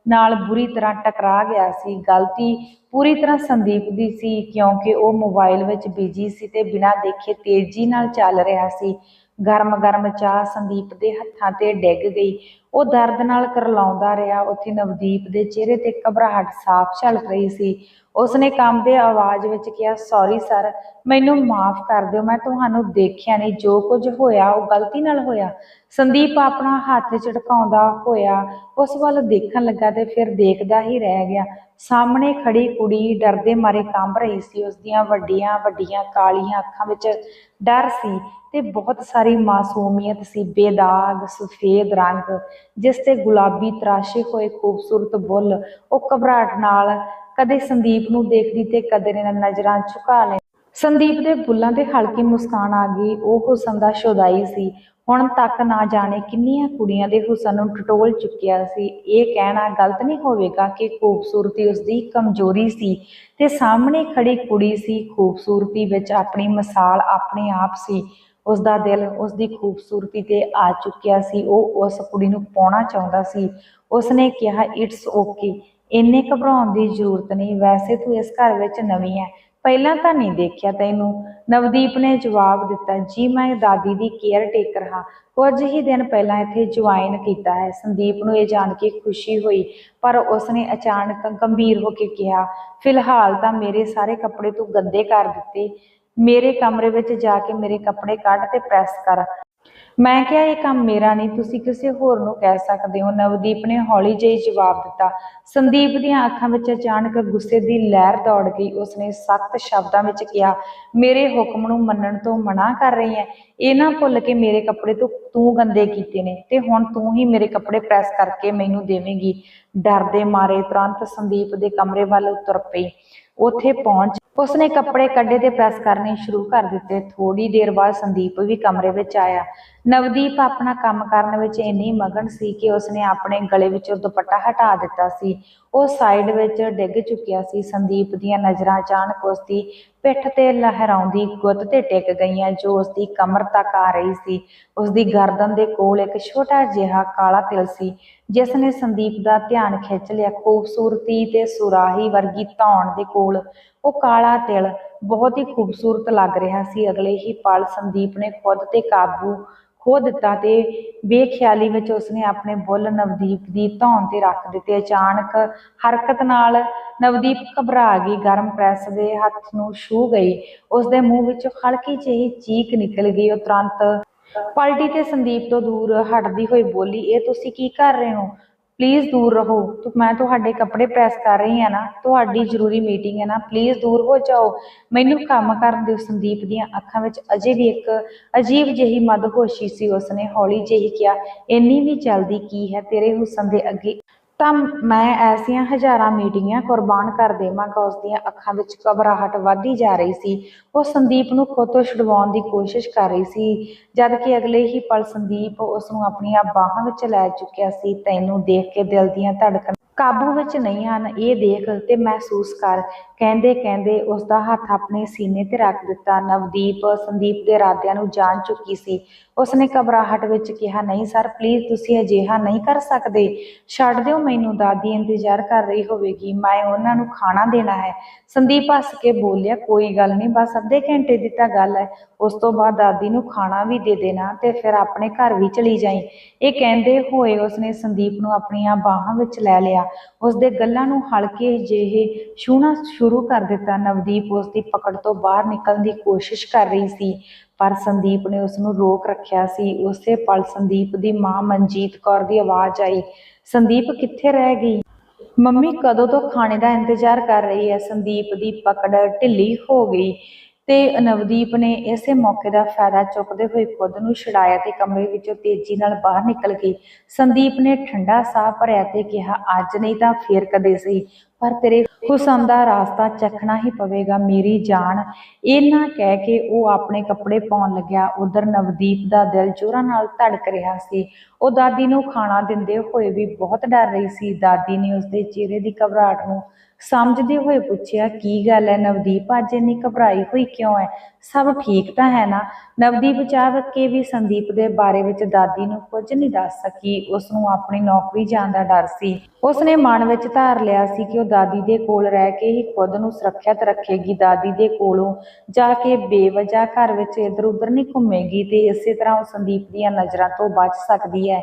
ਨਾਲ ਬੁਰੀ ਤਰ੍ਹਾਂ ਟਕਰਾ ਗਿਆ ਸੀ। ਗਲਤੀ ਪੂਰੀ ਤਰ੍ਹਾਂ ਸੰਦੀਪ ਦੀ ਸੀ, ਕਿਉਂਕਿ ਉਹ ਮੋਬਾਈਲ ਵਿੱਚ ਬਿਜੀ ਸੀ ਤੇ ਬਿਨਾਂ ਦੇਖੇ ਤੇਜ਼ੀ ਨਾਲ ਚੱਲ ਰਿਹਾ ਸੀ। ਗਰਮ ਚਾਹ ਸੰਦੀਪ ਦੇ ਹੱਥਾਂ ਤੇ ਡਿੱਗ ਗਈ। ਉਹ ਦਰਦ ਨਾਲ ਕੁਰਲਾਉਂਦਾ ਰਿਹਾ। ਉੱਥੇ ਨਵਦੀਪ ਦੇ ਚਿਹਰੇ ਤੇ ਘਬਰਾਹਟ ਸਾਫ਼ ਝਲਕ ਰਹੀ ਸੀ। ਉਸਨੇ ਕੰਬਦੇ ਆਵਾਜ਼ ਵਿੱਚ ਕਿਹਾ, ਸੌਰੀ ਸਰ, ਮੈਨੂੰ ਮਾਫ਼ ਕਰ ਦਿਓ, ਮੈਂ ਤੁਹਾਨੂੰ ਦੇਖਿਆ ਨਹੀਂ। ਜੋ ਕੁਝ ਹੋਇਆ ਉਹ ਗਲਤੀ ਨਾਲ ਹੋਇਆ। ਸੰਦੀਪ ਆਪਣਾ ਹੱਥ ਝਟਕਾਉਂਦਾ ਹੋਇਆ ਉਸ ਵੱਲ ਦੇਖਣ ਲੱਗਾ ਤੇ ਫਿਰ ਦੇਖਦਾ ਹੀ ਰਹਿ ਗਿਆ। ਸਾਹਮਣੇ ਖੜੀ ਕੁੜੀ ਡਰਦੇ ਮਾਰੇ ਕੰਬ ਰਹੀ ਸੀ। ਉਸਦੀਆਂ ਵੱਡੀਆਂ ਕਾਲੀਆਂ ਅੱਖਾਂ ਵਿੱਚ ਡਰ ਸੀ ਤੇ ਬਹੁਤ ਸਾਰੀ ਮਾਸੂਮੀਅਤ ਸੀ। ਬੇਦਾਗ ਸਫੇਦ ਰੰਗ, ਜਿਸ ਤੇ ਗੁਲਾਬੀ ਤਰਾਸ਼ੇ ਹੋਏ ਖੂਬਸੂਰਤ ਬੁੱਲ। ਉਹ ਘਬਰਾਹਟ ਨਾਲ ਕਦੇ ਸੰਦੀਪ ਨੂੰ ਦੇਖਦੀ ਤੇ ਕਦੇ ਨਜ਼ਰਾਂ ਝੁਕਾ ਲੈਂਦੀ। ਸੰਦੀਪ ਦੇ ਬੁੱਲਾਂ ਤੇ ਹਲਕੀ ਮੁਸਕਾਨ ਆ ਗਈ। ਉਹ ਹੁਸਨ ਦਾ ਸ਼ੁਦਾਈ ਸੀ। ਹੁਣ ਤੱਕ ਨਾ ਜਾਣੇ ਕਿੰਨੀਆਂ ਕੁੜੀਆਂ ਦੇ ਹੁਸਨ ਨੂੰ ਟਟੋਲ ਚੁੱਕਿਆ ਸੀ। ਇਹ ਕਹਿਣਾ ਗਲਤ ਨਹੀਂ ਹੋਵੇਗਾ ਕਿ ਖੂਬਸੂਰਤੀ ਉਸਦੀ ਕਮਜ਼ੋਰੀ ਸੀ ਤੇ ਸਾਹਮਣੇ ਖੜੀ ਕੁੜੀ ਸੀ ਖੂਬਸੂਰਤੀ ਵਿੱਚ ਆਪਣੀ ਮਿਸਾਲ ਆਪਣੇ ਆਪ ਸੀ। ਉਸਦਾ ਦਿਲ ਉਸਦੀ ਖੂਬਸੂਰਤੀ ਤੇ ਆ ਚੁੱਕਿਆ ਸੀ। ਉਹ ਉਸ ਕੁੜੀ ਨੂੰ ਪਾਉਣਾ ਚਾਹੁੰਦਾ ਸੀ। ਉਸਨੇ ਕਿਹਾ, ਇਟਸ ਓਕੇ, ਇੰਨੇ ਘਬਰਾਉਣ ਦੀ ਜ਼ਰੂਰਤ ਨਹੀਂ। ਵੈਸੇ ਤੂੰ ਇਸ ਘਰ ਵਿੱਚ ਨਵੀਂ ਹੈ, ਪਹਿਲਾਂ ਤਾਂ ਨਹੀਂ ਦੇਖਿਆ ਤੈਨੂੰ। ਨਵਦੀਪ ਨੇ ਜਵਾਬ ਦਿੱਤਾ, ਜੀ ਮੈਂ ਦਾਦੀ ਦੀ ਕੇਅਰ ਟੇਕਰ ਹਾਂ, ਕੁਝ ਹੀ ਦਿਨ ਪਹਿਲਾਂ ਇੱਥੇ ਜੁਆਇਨ ਕੀਤਾ ਹੈ। ਸੰਦੀਪ ਨੂੰ ਇਹ ਜਾਣ ਕੇ ਖੁਸ਼ੀ ਹੋਈ, ਪਰ ਉਸਨੇ ਅਚਾਨਕ ਗੰਭੀਰ ਹੋ ਕੇ ਕਿਹਾ, ਫਿਲਹਾਲ ਤਾਂ ਮੇਰੇ ਸਾਰੇ ਕੱਪੜੇ ਤੂੰ ਗੰਦੇ ਕਰ ਦਿੱਤੇ। ਮੇਰੇ ਕਮਰੇ ਵਿੱਚ ਜਾ ਕੇ ਮੇਰੇ ਕੱਪੜੇ ਕੱਢ ਤੇ ਪ੍ਰੈਸ ਕਰ। ਮੈਂ ਕਿਹਾ, ਇਹ ਕੰਮ ਮੇਰਾ ਨਹੀਂ, ਤੁਸੀਂ ਕਿਸੇ ਹੋਰ ਨੂੰ ਕਹਿ ਸਕਦੇ ਹੋ। ਨਵਦੀਪ ਨੇ ਹੌਲੀ ਜਿਹੀ ਜਵਾਬ ਦਿੱਤਾ। ਸੰਦੀਪ ਦੀਆਂ ਅੱਖਾਂ ਵਿੱਚ ਅਚਾਨਕ ਗੁੱਸੇ ਦੀ ਲਹਿਰ ਦੌੜ ਗਈ। ਉਸਨੇ ਸਖਤ ਸ਼ਬਦਾਂ ਵਿੱਚ ਕਿਹਾ, ਮੇਰੇ ਹੁਕਮ ਨੂੰ ਮੰਨਣ ਤੋਂ ਮਨਾ ਕਰ ਰਹੀ ਹੈ। ਇਹ ਨਾ ਭੁੱਲ ਕੇ ਮੇਰੇ ਕੱਪੜੇ ਤੂੰ ਗੰਦੇ ਕੀਤੇ ਨੇ ਤੇ ਹੁਣ ਤੂੰ ਹੀ ਮੇਰੇ ਕੱਪੜੇ ਪ੍ਰੈਸ ਕਰਕੇ ਮੈਨੂੰ ਦੇਵੇਂਗੀ। ਡਰਦੇ ਮਾਰੇ ਤੁਰੰਤ ਸੰਦੀਪ ਦੇ ਕਮਰੇ ਵੱਲ ਤੁਰ ਪਈ। ਉੱਥੇ ਪਹੁੰਚ ਉਸਨੇ ਕੱਪੜੇ ਕੱਢੇ ਤੇ ਪ੍ਰੈਸ ਕਰਨੇ ਸ਼ੁਰੂ ਕਰ ਦਿੱਤੇ। ਥੋੜੀ ਦੇਰ ਬਾਅਦ ਸੰਦੀਪ ਵੀ ਕਮਰੇ ਵਿੱਚ ਆਇਆ। ਨਵਦੀਪ ਆਪਣਾ ਕੰਮ ਕਰਨ ਵਿੱਚ ਇੰਨੀ ਮਗਨ ਸੀ ਕਿ ਉਸਨੇ ਆਪਣੇ ਗਲੇ ਵਿੱਚੋਂ ਦੁਪੱਟਾ ਹਟਾ ਦਿੱਤਾ ਸੀ। ਉਹ ਸਾਈਡ ਵਿੱਚ ਡਿੱਗ ਚੁੱਕਿਆ ਸੀ। ਸੰਦੀਪ ਦੀਆਂ ਨਜ਼ਰਾਂ ਅਚਾਨਕ ਉਸਦੀ ਪਿੱਠ ਤੇ ਲਹਿਰਾਉਂਦੀ ਗੁੱਤ ਤੇ ਟਿਕ ਗਈਆਂ, ਜੋ ਉਸਦੀ ਕਮਰ ਤੱਕ ਆ ਰਹੀ ਸੀ। ਉਸਦੀ ਗਰਦਨ ਦੇ ਕੋਲ ਇੱਕ ਛੋਟਾ ਜਿਹਾ ਕਾਲਾ ਤਿਲ ਸੀ, ਜਿਸ ਨੇ ਸੰਦੀਪ ਦਾ ਧਿਆਨ ਖਿੱਚ ਲਿਆ। ਖੂਬਸੂਰਤੀ ਤੇ ਸੁਰਾਹੀ ਵਰਗੀ ਧੌਣ ਦੇ ਕੋਲ ਉਹ ਕਾਲਾ ਤਿਲ ਬਹੁਤ ਹੀ ਖੂਬਸੂਰਤ ਲੱਗ ਰਿਹਾ ਸੀ। ਅਗਲੇ ਹੀ ਪਲ ਸੰਦੀਪ ਨੇ ਖੁਦ ਤੇ ਕਾਬੂ ਖੋ ਦਿੱਤਾ ਤੇ ਬੇਖਿਆਲੀ ਵਿੱਚ ਉਸਨੇ ਆਪਣੇ ਬੁੱਲ ਨਵਦੀਪ ਦੀ ਧੌਣ ਤੇ ਰੱਖ ਦਿੱਤੇ। ਅਚਾਨਕ ਹਰਕਤ ਨਾਲ ਨਵਦੀਪ ਘਬਰਾ ਗਈ। ਗਰਮ ਪ੍ਰੈਸ ਦੇ ਹੱਥ ਨੂੰ ਛੂਹ ਗਈ। ਉਸਦੇ ਮੂੰਹ ਵਿੱਚੋਂ ਹਲਕੀ ਜਿਹੀ ਚੀਕ ਨਿਕਲ ਗਈ। ਉਹ ਤੁਰੰਤ ਪਲਟੀ ਤੇ ਸੰਦੀਪ ਤੋਂ ਦੂਰ ਹਟਦੀ ਹੋਈ ਬੋਲੀ, ਇਹ ਤੁਸੀਂ ਕੀ ਕਰ ਰਹੇ ਹੋ? ਪਲੀਜ਼ ਦੂਰ ਰਹੋ। ਮੈਂ ਤੁਹਾਡੇ ਕੱਪੜੇ ਪ੍ਰੈਸ ਕਰ ਰਹੀ ਹਾਂ ਨਾ, ਤੁਹਾਡੀ ਜ਼ਰੂਰੀ ਮੀਟਿੰਗ ਹੈ ਨਾ, ਪਲੀਜ਼ ਦੂਰ ਹੋ ਜਾਓ, ਮੈਨੂੰ ਕੰਮ ਕਰਨ ਦਿਓ। ਸੰਦੀਪ ਦੀਆਂ ਅੱਖਾਂ ਵਿੱਚ ਅਜੇ ਵੀ ਇੱਕ ਅਜੀਬ ਜਿਹੀ ਮਦਹੋਸ਼ੀ ਸੀ। ਉਸਨੇ ਹੌਲੀ ਜਿਹੀ ਕਿਹਾ, ਇੰਨੀ ਵੀ ਜਲਦੀ ਕੀ ਹੈ ਤੇਰੇ ਹੁਸਨ ਦੇ ਅੱਗੇ? ਤਾਂ ਮੈਂ ਐਸੀਆਂ ਹਜ਼ਾਰਾਂ ਮੀਟਿੰਗਾਂ ਕੁਰਬਾਨ ਕਰ ਦੇਵਾਂਗਾ। ਉਸ ਦੀਆਂ ਅੱਖਾਂ ਵਿੱਚ ਘਬਰਾਹਟ ਵੱਧਦੀ ਜਾ ਰਹੀ ਸੀ। ਉਹ ਸੰਦੀਪ ਨੂੰ ਖੁਦ ਤੋਂ ਛੁਡਵਾਉਣ ਦੀ ਕੋਸ਼ਿਸ਼ ਕਰ ਰਹੀ ਸੀ, ਜਦ ਕਿ ਅਗਲੇ ਹੀ ਪਲ ਸੰਦੀਪ ਉਸ ਨੂੰ ਆਪਣੀਆਂ ਬਾਹਾਂ ਵਿੱਚ ਲੈ ਚੁੱਕਿਆ ਸੀ। ਤੈਨੂੰ ਦੇਖ ਕੇ ਦਿਲ ਦੀਆਂ ਧੜਕਣਾਂ ਕਾਬੂ ਵਿੱਚ ਨਹੀਂ ਹਨ, ਇਹ ਦੇਖ ਤੇ ਮਹਿਸੂਸ ਕਰ, ਕਹਿੰਦੇ ਕਹਿੰਦੇ ਉਸ ਦਾ ਹੱਥ ਆਪਣੇ ਸੀਨੇ ਤੇ ਰੱਖ ਦਿੱਤਾ। ਨਵਦੀਪ ਸੰਦੀਪ ਦੇ ਇਰਾਦਿਆਂ ਨੂੰ ਜਾਣ ਚੁੱਕੀ ਸੀ। ਉਸਨੇ ਘਬਰਾਹਟ ਵਿੱਚ ਕਿਹਾ, ਨਹੀਂ ਸਰ, ਪਲੀਜ਼ ਤੁਸੀਂ ਅਜਿਹਾ ਨਹੀਂ ਕਰ ਸਕਦੇ, ਛੱਡ ਦਿਓ ਮੈਨੂੰ, ਦਾਦੀ ਇੰਤਜ਼ਾਰ ਕਰ ਰਹੀ ਹੋਵੇਗੀ, ਮੈਂ ਉਹਨਾਂ ਨੂੰ ਖਾਣਾ ਦੇਣਾ ਹੈ। ਸੰਦੀਪ ਹੱਸ ਕੇ ਬੋਲਿਆ, ਕੋਈ ਗੱਲ ਨਹੀਂ, ਬਸ ਅੱਧੇ ਘੰਟੇ ਦੀ ਤਾਂ ਗੱਲ ਹੈ, ਉਸ ਤੋਂ ਬਾਅਦ ਦਾਦੀ ਨੂੰ ਖਾਣਾ ਵੀ ਦੇ ਦੇਣਾ ਤੇ ਫਿਰ ਆਪਣੇ ਘਰ ਵੀ ਚਲੀ ਜਾਈਂ। ਇਹ ਕਹਿੰਦੇ ਹੋਏ ਉਸਨੇ ਸੰਦੀਪ ਨੂੰ ਆਪਣੀਆਂ ਬਾਹਾਂ ਵਿੱਚ ਲੈ ਲਿਆ, ਉਸਦੇ ਗੱਲਾਂ ਨੂੰ ਹਲਕੇ ਜਿਹੇ ਛੂਹਣਾ ਸ਼ੁਰੂ ਕਰ ਦਿੱਤਾ। ਨਵਦੀਪ ਉਸਦੀ ਪਕੜ ਤੋਂ ਬਾਹਰ ਨਿਕਲਣ ਦੀ ਕੋਸ਼ਿਸ਼ ਕਰ ਰਹੀ ਸੀ, ਪਰ ਸੰਦੀਪ ਨੇ ਉਸ ਨੂੰ ਰੋਕ ਰੱਖਿਆ ਸੀ। ਉਸੇ ਪਲ ਸੰਦੀਪ ਦੀ ਮਾਂ ਮਨਜੀਤ ਕੌਰ ਦੀ ਆਵਾਜ਼ ਆਈ, ਸੰਦੀਪ ਕਿੱਥੇ ਰਹਿ ਗਈ? ਮੰਮੀ ਕਦੋਂ ਤੋਂ ਖਾਣੇ ਦਾ ਇੰਤਜ਼ਾਰ ਕਰ ਰਹੀ ਹੈ। ਸੰਦੀਪ ਦੀ ਪਕੜ ਢਿੱਲੀ ਹੋ ਗਈ ਤੇ ਨਵਦੀਪ ਨੇ ਇਸੇ ਮੌਕੇ ਦਾ ਫਾਇਦਾ ਚੁੱਕਦੇ ਹੋਏ ਖੁਦ ਨੂੰ ਛੁਡਾਇਆ ਤੇ ਕਮਰੇ ਵਿੱਚੋਂ ਤੇਜ਼ੀ ਨਾਲ ਬਾਹਰ ਨਿਕਲ ਗਈ। ਸੰਦੀਪ ਨੇ ਠੰਡਾ ਸਾਹ ਭਰਿਆ ਤੇ ਕਿਹਾ, ਅੱਜ ਨਹੀਂ ਤਾਂ ਫੇਰ ਕਦੇ ਸਹੀ, ਪਰ ਤੇਰੇ ਹੁਸਨ ਦਾ ਰਾਸਤਾ ਚੱਖਣਾ ਹੀ ਪਵੇਗਾ ਮੇਰੀ ਜਾਨ। ਇਹਨਾਂ ਕਹਿ ਕੇ ਉਹ ਆਪਣੇ ਕੱਪੜੇ ਪਾਉਣ ਲੱਗਿਆ। ਉਧਰ ਨਵਦੀਪ ਦਾ ਦਿਲ ਜ਼ੋਰਾਂ ਨਾਲ ਧੜਕ ਰਿਹਾ ਸੀ। ਉਹ ਦਾਦੀ ਨੂੰ ਖਾਣਾ ਦਿੰਦੇ ਹੋਏ ਵੀ ਬਹੁਤ ਡਰ ਰਹੀ ਸੀ। ਦਾਦੀ ਨੇ ਉਸਦੇ ਚਿਹਰੇ ਦੀ ਘਬਰਾਹਟ ਨੂੰ ਸਮਝਦੇ ਹੋਏ ਪੁੱਛਿਆ, ਕੀ ਗੱਲ ਹੈ ਨਵਦੀਪ, ਅੱਜ ਇੰਨੀ ਘਬਰਾਈ ਹੋਈ ਕਿਉਂ ਹੈ? ਸਭ ਠੀਕ ਤਾਂ ਹੈ ਨਾ? ਨਵਦੀਪ ਚਾਹ ਕੇ ਵੀ ਸੰਦੀਪ ਦੇ ਬਾਰੇ ਵਿੱਚ ਦਾਦੀ ਨੂੰ ਕੁਝ ਨਹੀਂ ਦੱਸ ਸਕੀ। ਉਸ ਨੂੰ ਆਪਣੀ ਨੌਕਰੀ ਜਾਣ ਦਾ ਡਰ ਸੀ। ਉਸਨੇ ਮਨ ਵਿੱਚ ਧਾਰ ਲਿਆ ਸੀ ਕਿ ਉਹ ਦਾਦੀ ਦੇ ਕੋਲ ਰਹਿ ਕੇ ਹੀ ਖੁਦ ਨੂੰ ਸੁਰੱਖਿਅਤ ਰੱਖੇਗੀ। ਦਾਦੀ ਦੇ ਕੋਲੋਂ ਜਾ ਕੇ ਬੇਵਜ੍ਹਾ ਘਰ ਵਿੱਚ ਇੱਧਰ ਉੱਧਰ ਨਹੀਂ ਘੁੰਮੇਗੀ ਤੇ ਇਸੇ ਤਰ੍ਹਾਂ ਉਹ ਸੰਦੀਪ ਦੀਆਂ ਨਜ਼ਰਾਂ ਤੋਂ ਬਚ ਸਕਦੀ ਹੈ।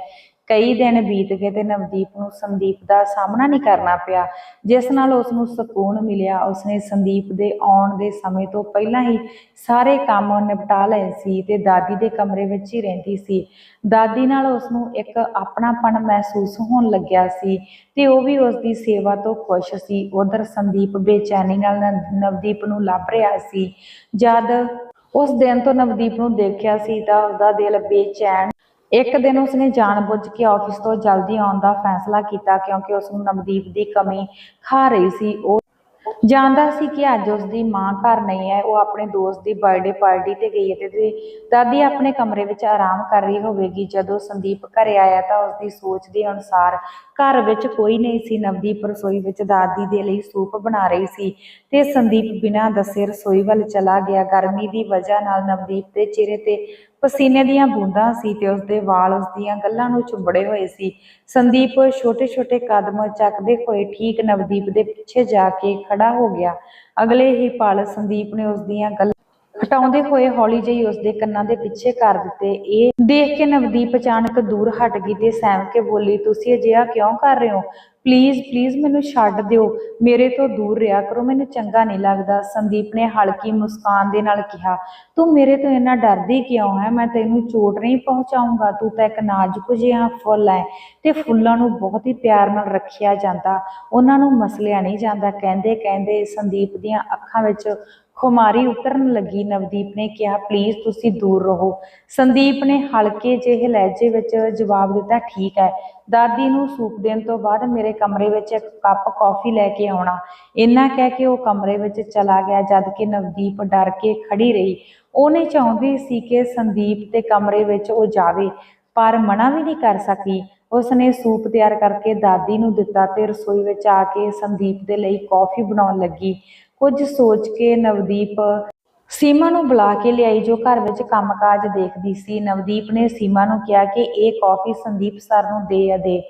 ਕਈ ਦਿਨ ਬੀਤ ਗਏ ਤੇ ਨਵਦੀਪ ਨੂੰ ਸੰਦੀਪ ਦਾ ਸਾਹਮਣਾ ਨਹੀਂ ਕਰਨਾ ਪਿਆ, ਜਿਸ ਨਾਲ ਉਸ ਨੂੰ ਸਕੂਨ ਮਿਲਿਆ। ਉਸਨੇ ਸੰਦੀਪ ਦੇ ਆਉਣ ਦੇ ਸਮੇਂ ਤੋਂ ਪਹਿਲਾਂ ਹੀ ਸਾਰੇ ਕੰਮ ਨਿਪਟਾ ਲਏ ਸੀ ਤੇ ਦਾਦੀ ਦੇ ਕਮਰੇ ਵਿੱਚ ਹੀ ਰਹਿੰਦੀ ਸੀ। ਦਾਦੀ ਨਾਲ ਉਸ ਨੂੰ ਇੱਕ ਆਪਣਾਪਣ ਮਹਿਸੂਸ ਹੋਣ ਲੱਗਿਆ ਸੀ ਤੇ ਉਹ ਵੀ ਉਸ ਦੀ ਸੇਵਾ ਤੋਂ ਖੁਸ਼ ਸੀ। ਉਧਰ ਸੰਦੀਪ ਬੇਚੈਨੀ ਨਾਲ ਨਵਦੀਪ ਨੂੰ ਲੱਭ ਰਿਹਾ ਸੀ। ਜਦ ਉਸ ਦਿਨ ਤੋਂ ਨਵਦੀਪ ਨੂੰ ਦੇਖਿਆ ਸੀ ਤਾਂ ਉਸਦਾ ਦਿਲ ਬੇਚੈਨ। ਇੱਕ ਦਿਨ ਉਸਨੇ ਜਾਣਬੁੱਝ ਕੇ ਆਫਿਸ ਤੋਂ ਜਲਦੀ ਆਉਣ ਦਾ ਫੈਸਲਾ ਕੀਤਾ, ਕਿਉਂਕਿ ਉਸ ਨੂੰ ਨਵਦੀਪ ਦੀ ਕਮੀ ਖਾ ਰਹੀ ਸੀ। ਉਹ ਜਾਣਦਾ ਸੀ ਕਿ ਅੱਜ ਉਸਦੀ ਮਾਂ ਘਰ ਨਹੀਂ ਹੈ, ਉਹ ਆਪਣੇ ਦੋਸਤ ਦੀ ਬਰਥਡੇ ਪਾਰਟੀ ਤੇ ਗਈ ਹੈ ਤੇ ਦਾਦੀ ਆਪਣੇ ਕਮਰੇ ਵਿੱਚ ਆਰਾਮ ਕਰ ਰਹੀ ਹੋਵੇਗੀ। ਜਦੋਂ ਸੰਦੀਪ ਘਰੇ ਆਇਆ ਤਾਂ ਉਸਦੀ ਸੋਚ ਦੇ ਅਨੁਸਾਰ ਘਰ ਵਿੱਚ ਕੋਈ ਨਹੀਂ ਸੀ। ਨਵਦੀਪ ਰਸੋਈ ਵਿੱਚ ਦਾਦੀ ਦੇ ਲਈ ਸੂਪ ਬਣਾ ਰਹੀ ਸੀ ਤੇ ਸੰਦੀਪ ਬਿਨਾਂ ਦੱਸੇ ਰਸੋਈ ਵੱਲ ਚਲਾ ਗਿਆ। ਗਰਮੀ ਦੀ ਵਜ੍ਹਾ ਨਾਲ ਨਵਦੀਪ ਦੇ ਚਿਹਰੇ ਤੇ ਪਸੀਨੇ ਦੀਆਂ ਬੂੰਦਾਂ ਸੀ ਤੇ ਉਸਦੇ ਵਾਲ ਉਸਦੀਆਂ ਗੱਲਾਂ ਨੂੰ ਚੁੰਬੜੇ ਹੋਏ ਸੀ। ਸੰਦੀਪ ਛੋਟੇ ਛੋਟੇ ਕਦਮ ਚੱਕਦੇ ਹੋਏ ਠੀਕ ਨਵਦੀਪ ਦੇ ਪਿੱਛੇ ਜਾ ਕੇ ਖੜਾ ਹੋ ਗਿਆ। ਅਗਲੇ ਹੀ ਪਲ ਸੰਦੀਪ ਨੇ ਉਸਦੀਆਂ ਗੱਲਾਂ ਹਟਾਉਂਦੇ ਹੋਏ ਹੌਲੀ ਜਿਹੀ ਉਸਦੇ ਕੰਨਾਂ ਦੇ ਪਿੱਛੇ ਕਰ ਦਿੱਤੇ। ਇਹ ਦੇਖ ਕੇ ਨਵਦੀਪ ਅਚਾਨਕ ਦੂਰ ਹਟ ਗਈ ਤੇ ਸਹਿਮ ਕੇ ਬੋਲੀ, ਤੁਸੀਂ ਅਜਿਹਾ ਕਿਉਂ ਕਰ ਰਹੇ ਹੋ? ਪਲੀਜ਼ ਪਲੀਜ਼ ਮੈਨੂੰ ਛੱਡ ਦਿਓ, ਮੇਰੇ ਤੋਂ ਦੂਰ ਰਿਹਾ ਕਰੋ, ਮੈਨੂੰ ਚੰਗਾ ਨਹੀਂ ਲੱਗਦਾ। ਸੰਦੀਪ ਨੇ ਹਲਕੀ ਮੁਸਕਾਨ ਦੇ ਨਾਲ ਕਿਹਾ, ਤੂੰ ਮੇਰੇ ਤੋਂ ਇੰਨਾ ਡਰਦੀ ਕਿਉਂ ਹੈ? ਮੈਂ ਤੈਨੂੰ ਚੋਟ ਨਹੀਂ ਪਹੁੰਚਾਊਂਗਾ, ਤੂੰ ਤਾਂ ਇੱਕ ਨਾਜ਼ੁਕ ਜਿਹਾ ਫੁੱਲ ਹੈ ਤੇ ਫੁੱਲਾਂ ਨੂੰ ਬਹੁਤ ਹੀ ਪਿਆਰ ਨਾਲ ਰੱਖਿਆ ਜਾਂਦਾ, ਉਹਨਾਂ ਨੂੰ ਮਸਲਿਆ ਨਹੀਂ ਜਾਂਦਾ। ਕਹਿੰਦੇ ਕਹਿੰਦੇ ਸੰਦੀਪ ਦੀਆਂ ਅੱਖਾਂ ਵਿੱਚ ਖੁਮਾਰੀ ਉਤਰਨ ਲੱਗੀ। ਨਵਦੀਪ ਨੇ ਕਿਹਾ, ਪਲੀਜ਼ ਤੁਸੀਂ ਦੂਰ ਰਹੋ। ਸੰਦੀਪ ਨੇ ਹਲਕੇ ਜਿਹੇ ਲਹਿਜੇ ਵਿੱਚ ਜਵਾਬ ਦਿੱਤਾ, ਠੀਕ ਹੈ, ਦਾਦੀ ਨੂੰ ਸੂਪ ਦੇਣ ਤੋਂ ਬਾਅਦ ਮੇਰੇ ਕਮਰੇ ਵਿੱਚ ਇੱਕ ਕੱਪ ਕੌਫੀ ਲੈ ਕੇ ਆਉਣਾ। ਇੰਨਾ ਕਹਿ ਕੇ ਉਹ ਕਮਰੇ ਵਿੱਚ ਚਲਾ ਗਿਆ, ਜਦ ਕਿ ਨਵਦੀਪ ਡਰ ਕੇ ਖੜੀ ਰਹੀ। ਉਹਨੇ ਚਾਹੁੰਦੀ ਸੀ ਕਿ ਸੰਦੀਪ ਦੇ ਕਮਰੇ ਵਿੱਚ ਉਹ ਜਾਵੇ, ਪਰ ਮਨਾ ਵੀ ਨਹੀਂ ਕਰ ਸਕੀ। ਉਸਨੇ ਸੂਪ ਤਿਆਰ ਕਰਕੇ ਦਾਦੀ ਨੂੰ ਦਿੱਤਾ ਤੇ ਰਸੋਈ ਵਿੱਚ ਆ ਕੇ ਸੰਦੀਪ ਦੇ ਲਈ ਕੌਫੀ ਬਣਾਉਣ ਲੱਗੀ। ਕੁਝ ਸੋਚ ਕੇ ਨਵਦੀਪ ਸੀਮਾ ਨੂੰ ਬੁਲਾ ਕੇ ਲਿਆਈ, ਜੋ ਘਰ ਵਿੱਚ ਕੰਮਕਾਜ ਦੇਖਦੀ ਸੀ। ਨਵਦੀਪ ਨੇ ਸੀਮਾ ਨੂੰ ਕਿਹਾ ਕਿ ਇਹ ਕੌਫੀ ਸੰਦੀਪ ਸਰ ਨੂੰ ਦੇ।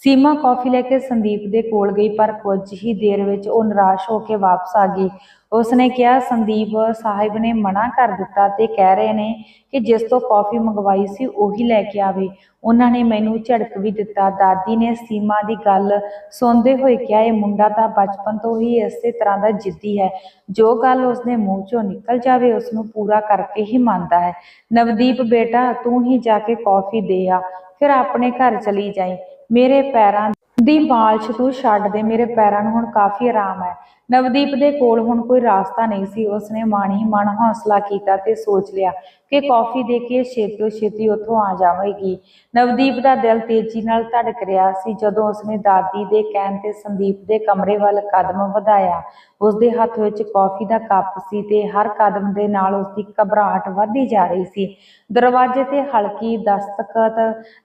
ਸੀਮਾ ਕੌਫੀ ਲੈ ਕੇ ਸੰਦੀਪ ਦੇ ਕੋਲ ਗਈ, ਪਰ ਕੁਝ ਹੀ ਦੇਰ ਵਿੱਚ ਉਹ ਨਿਰਾਸ਼ ਹੋ ਕੇ ਵਾਪਸ ਆ ਗਈ। ਉਸਨੇ ਕਿਹਾ, ਸੰਦੀਪ ਸਾਹਿਬ ਨੇ ਮਨਾ ਕਰ ਦਿੱਤਾ ਤੇ ਕਹਿ ਰਹੇ ਨੇ ਕਿ ਜਿਸ ਤੋਂ ਕੌਫੀ ਮੰਗਵਾਈ ਸੀ ਉਹੀ ਲੈ ਕੇ ਆਵੇ। ਉਹਨਾਂ ਨੇ ਮੈਨੂੰ ਝਿੜਕ ਵੀ ਦਿੱਤਾ। ਦਾਦੀ ਨੇ ਸੀਮਾ ਦੀ ਗੱਲ ਸੁਣਦੇ ਹੋਏ ਕਿਹਾ, ਇਹ ਮੁੰਡਾ ਤਾਂ ਬਚਪਨ ਤੋਂ ਹੀ ਇਸੇ ਤਰ੍ਹਾਂ ਦਾ ਜਿੱਦੀ ਹੈ, ਜੋ ਗੱਲ ਉਸਦੇ ਮੂੰਹ ਚੋਂ ਨਿਕਲ ਜਾਵੇ ਉਸਨੂੰ ਪੂਰਾ ਕਰਕੇ ਹੀ ਮੰਨਦਾ ਹੈ। ਨਵਦੀਪ ਬੇਟਾ, ਤੂੰ ਹੀ ਜਾ ਕੇ ਕੌਫੀ ਦੇ ਆ, ਫਿਰ ਆਪਣੇ ਘਰ ਚਲੀ ਜਾਈਂ। ਮੇਰੇ ਪੈਰਾਂ ਦੀ ਮਾਲਸ਼ ਤੂੰ ਛੱਡ ਦੇ, ਮੇਰੇ ਪੈਰਾਂ ਨੂੰ ਹੁਣ ਕਾਫੀ ਆਰਾਮ ਹੈ। ਨਵਦੀਪ ਦੇ ਕੋਲ ਹੁਣ ਕੋਈ ਰਾਸਤਾ ਨਹੀਂ ਸੀ। ਉਸਨੇ ਮਨ ਹੀ ਮਨ ਹੌਸਲਾ ਕੀਤਾ ਤੇ ਸੋਚ ਲਿਆ ਕਿ ਕੌਫੀ ਦੇ ਕੇ ਛੇਤੀ ਤੋਂ ਛੇਤੀ ਉੱਥੋਂ ਆ ਜਾਵੇਗੀ। ਨਵਦੀਪ ਦਾ ਦਿਲ ਤੇਜ਼ੀ ਨਾਲ ਧੜਕ ਰਿਹਾ ਸੀ ਜਦੋਂ ਉਸਨੇ ਦਾਦੀ ਦੇ ਕਹਿਣ ਤੇ ਸੰਦੀਪ ਦੇ ਕਮਰੇ ਵੱਲ ਕਦਮ ਵਧਾਇਆ। ਉਸਦੇ ਹੱਥ ਵਿੱਚ ਕੌਫੀ ਦਾ ਕੱਪ ਸੀ ਤੇ ਹਰ ਕਦਮ ਦੇ ਨਾਲ ਉਸਦੀ ਘਬਰਾਹਟ ਵੱਧਦੀ ਜਾ ਰਹੀ ਸੀ। ਦਰਵਾਜ਼ੇ ਤੇ ਹਲਕੀ ਦਸਤਕ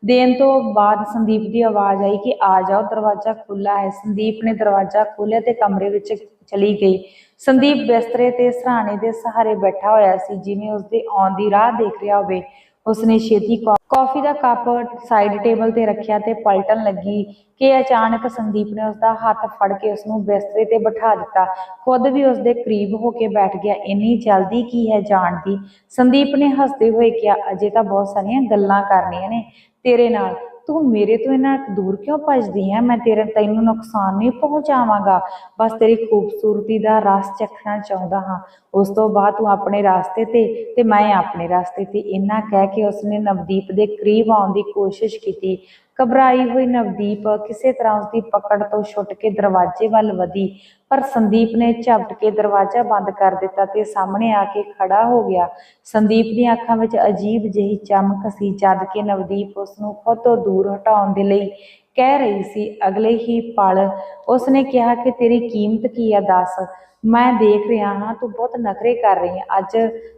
ਦੇਣ ਤੋਂ ਬਾਅਦ ਸੰਦੀਪ ਦੀ ਆਵਾਜ਼ ਆਈ ਕਿ ਆ ਜਾਓ, ਦਰਵਾਜ਼ਾ ਖੁੱਲ੍ਹਾ ਹੈ। ਸੰਦੀਪ ਨੇ ਦਰਵਾਜ਼ਾ ਖੋਲ੍ਹਿਆ ਤੇ ਕਮਰੇ ਵਿੱਚ ਚਲੀ ਗਈ। ਸੰਦੀਪ ਬਿਸਤਰੇ ਤੇ ਸਿਰਹਾਣੇ ਦੇ ਸਹਾਰੇ ਬੈਠਾ ਹੋਇਆ ਸੀ, ਜਿਵੇਂ ਉਸਦੇ ਆਉਣ ਦੀ ਰਾਹ ਦੇਖ ਰਿਹਾ ਹੋਵੇ। ਉਸਨੇ ਛੇਤੀ ਕੌਫੀ ਦਾ ਕੱਪ ਸਾਈਡ ਟੇਬਲ ਤੇ ਰੱਖਿਆ ਤੇ ਪਲਟਣ ਲੱਗੀ ਕਿ ਅਚਾਨਕ ਸੰਦੀਪ ਨੇ ਉਸਦਾ ਹੱਥ ਫੜ ਕੇ ਉਸਨੂੰ ਬਿਸਤਰੇ ਤੇ ਬਿਠਾ ਦਿੱਤਾ। ਖੁਦ ਵੀ ਉਸਦੇ ਕਰੀਬ ਹੋ ਕੇ ਬੈਠ ਗਿਆ। ਇੰਨੀ ਜਲਦੀ ਕੀ ਹੈ ਜਾਣ ਦੀ? ਸੰਦੀਪ ਨੇ ਹੱਸਦੇ ਹੋਏ ਕਿਹਾ, ਅਜੇ ਤਾਂ ਬਹੁਤ ਸਾਰੀਆਂ ਗੱਲਾਂ ਕਰਨੀਆਂ ਨੇ ਤੇਰੇ ਨਾਲ। ਤੂੰ ਮੇਰੇ ਤੋਂ ਇੰਨਾ ਦੂਰ ਕਿਉਂ ਭੱਜਦੀ ਹੈ? ਮੈਂ ਤੈਨੂੰ ਨੁਕਸਾਨ ਨਹੀਂ ਪਹੁੰਚਾਵਾਂਗਾ, ਬਸ ਤੇਰੀ ਖੂਬਸੂਰਤੀ ਦਾ ਰਸ ਚੱਖਣਾ ਚਾਹੁੰਦਾ ਹਾਂ। ਉਸ ਤੋਂ ਬਾਅਦ ਤੂੰ ਆਪਣੇ ਰਾਸਤੇ ਤੇ ਮੈਂ ਆਪਣੇ ਰਾਸਤੇ ਤੇ। ਇੰਨਾ ਕਹਿ ਕੇ ਉਸਨੇ ਨਵਦੀਪ ਦੇ ਕਰੀਬ ਆਉਣ ਦੀ ਕੋਸ਼ਿਸ਼ ਕੀਤੀ। ਘਬਰਾਈ ਹੋਈ ਨਵਦੀਪ ਕਿਸੇ ਤਰ੍ਹਾਂ ਉਸਦੀ ਪਕੜ ਤੋਂ ਛੁੱਟ ਕੇ ਦਰਵਾਜ਼ੇ ਵੱਲ ਵਧੀ, ਪਰ ਸੰਦੀਪ ਨੇ ਝਪਟ ਕੇ ਦਰਵਾਜ਼ਾ ਬੰਦ ਕਰ ਦਿੱਤਾ ਤੇ ਸਾਹਮਣੇ ਆ ਕੇ ਖੜਾ ਹੋ ਗਿਆ। ਸੰਦੀਪ ਦੀਆਂ ਅੱਖਾਂ ਵਿੱਚ ਅਜੀਬ ਜਿਹੀ ਚਮਕ ਸੀ, ਜਦ ਕਿ ਨਵਦੀਪ ਉਸਨੂੰ ਖੁਦ ਤੋਂ ਦੂਰ ਹਟਾਉਣ ਦੇ ਲਈ ਕਹਿ ਰਹੀ ਸੀ। ਅਗਲੇ ਹੀ ਪਲ ਉਸਨੇ ਕਿਹਾ ਕਿ ਤੇਰੀ ਕੀਮਤ ਕੀ ਹੈ ਦੱਸ? ਮੈਂ ਦੇਖ ਰਿਹਾ ਹਾਂ ਤੂੰ ਬਹੁਤ ਨਖਰੇ ਕਰ ਰਹੀ ਹੈ। ਅੱਜ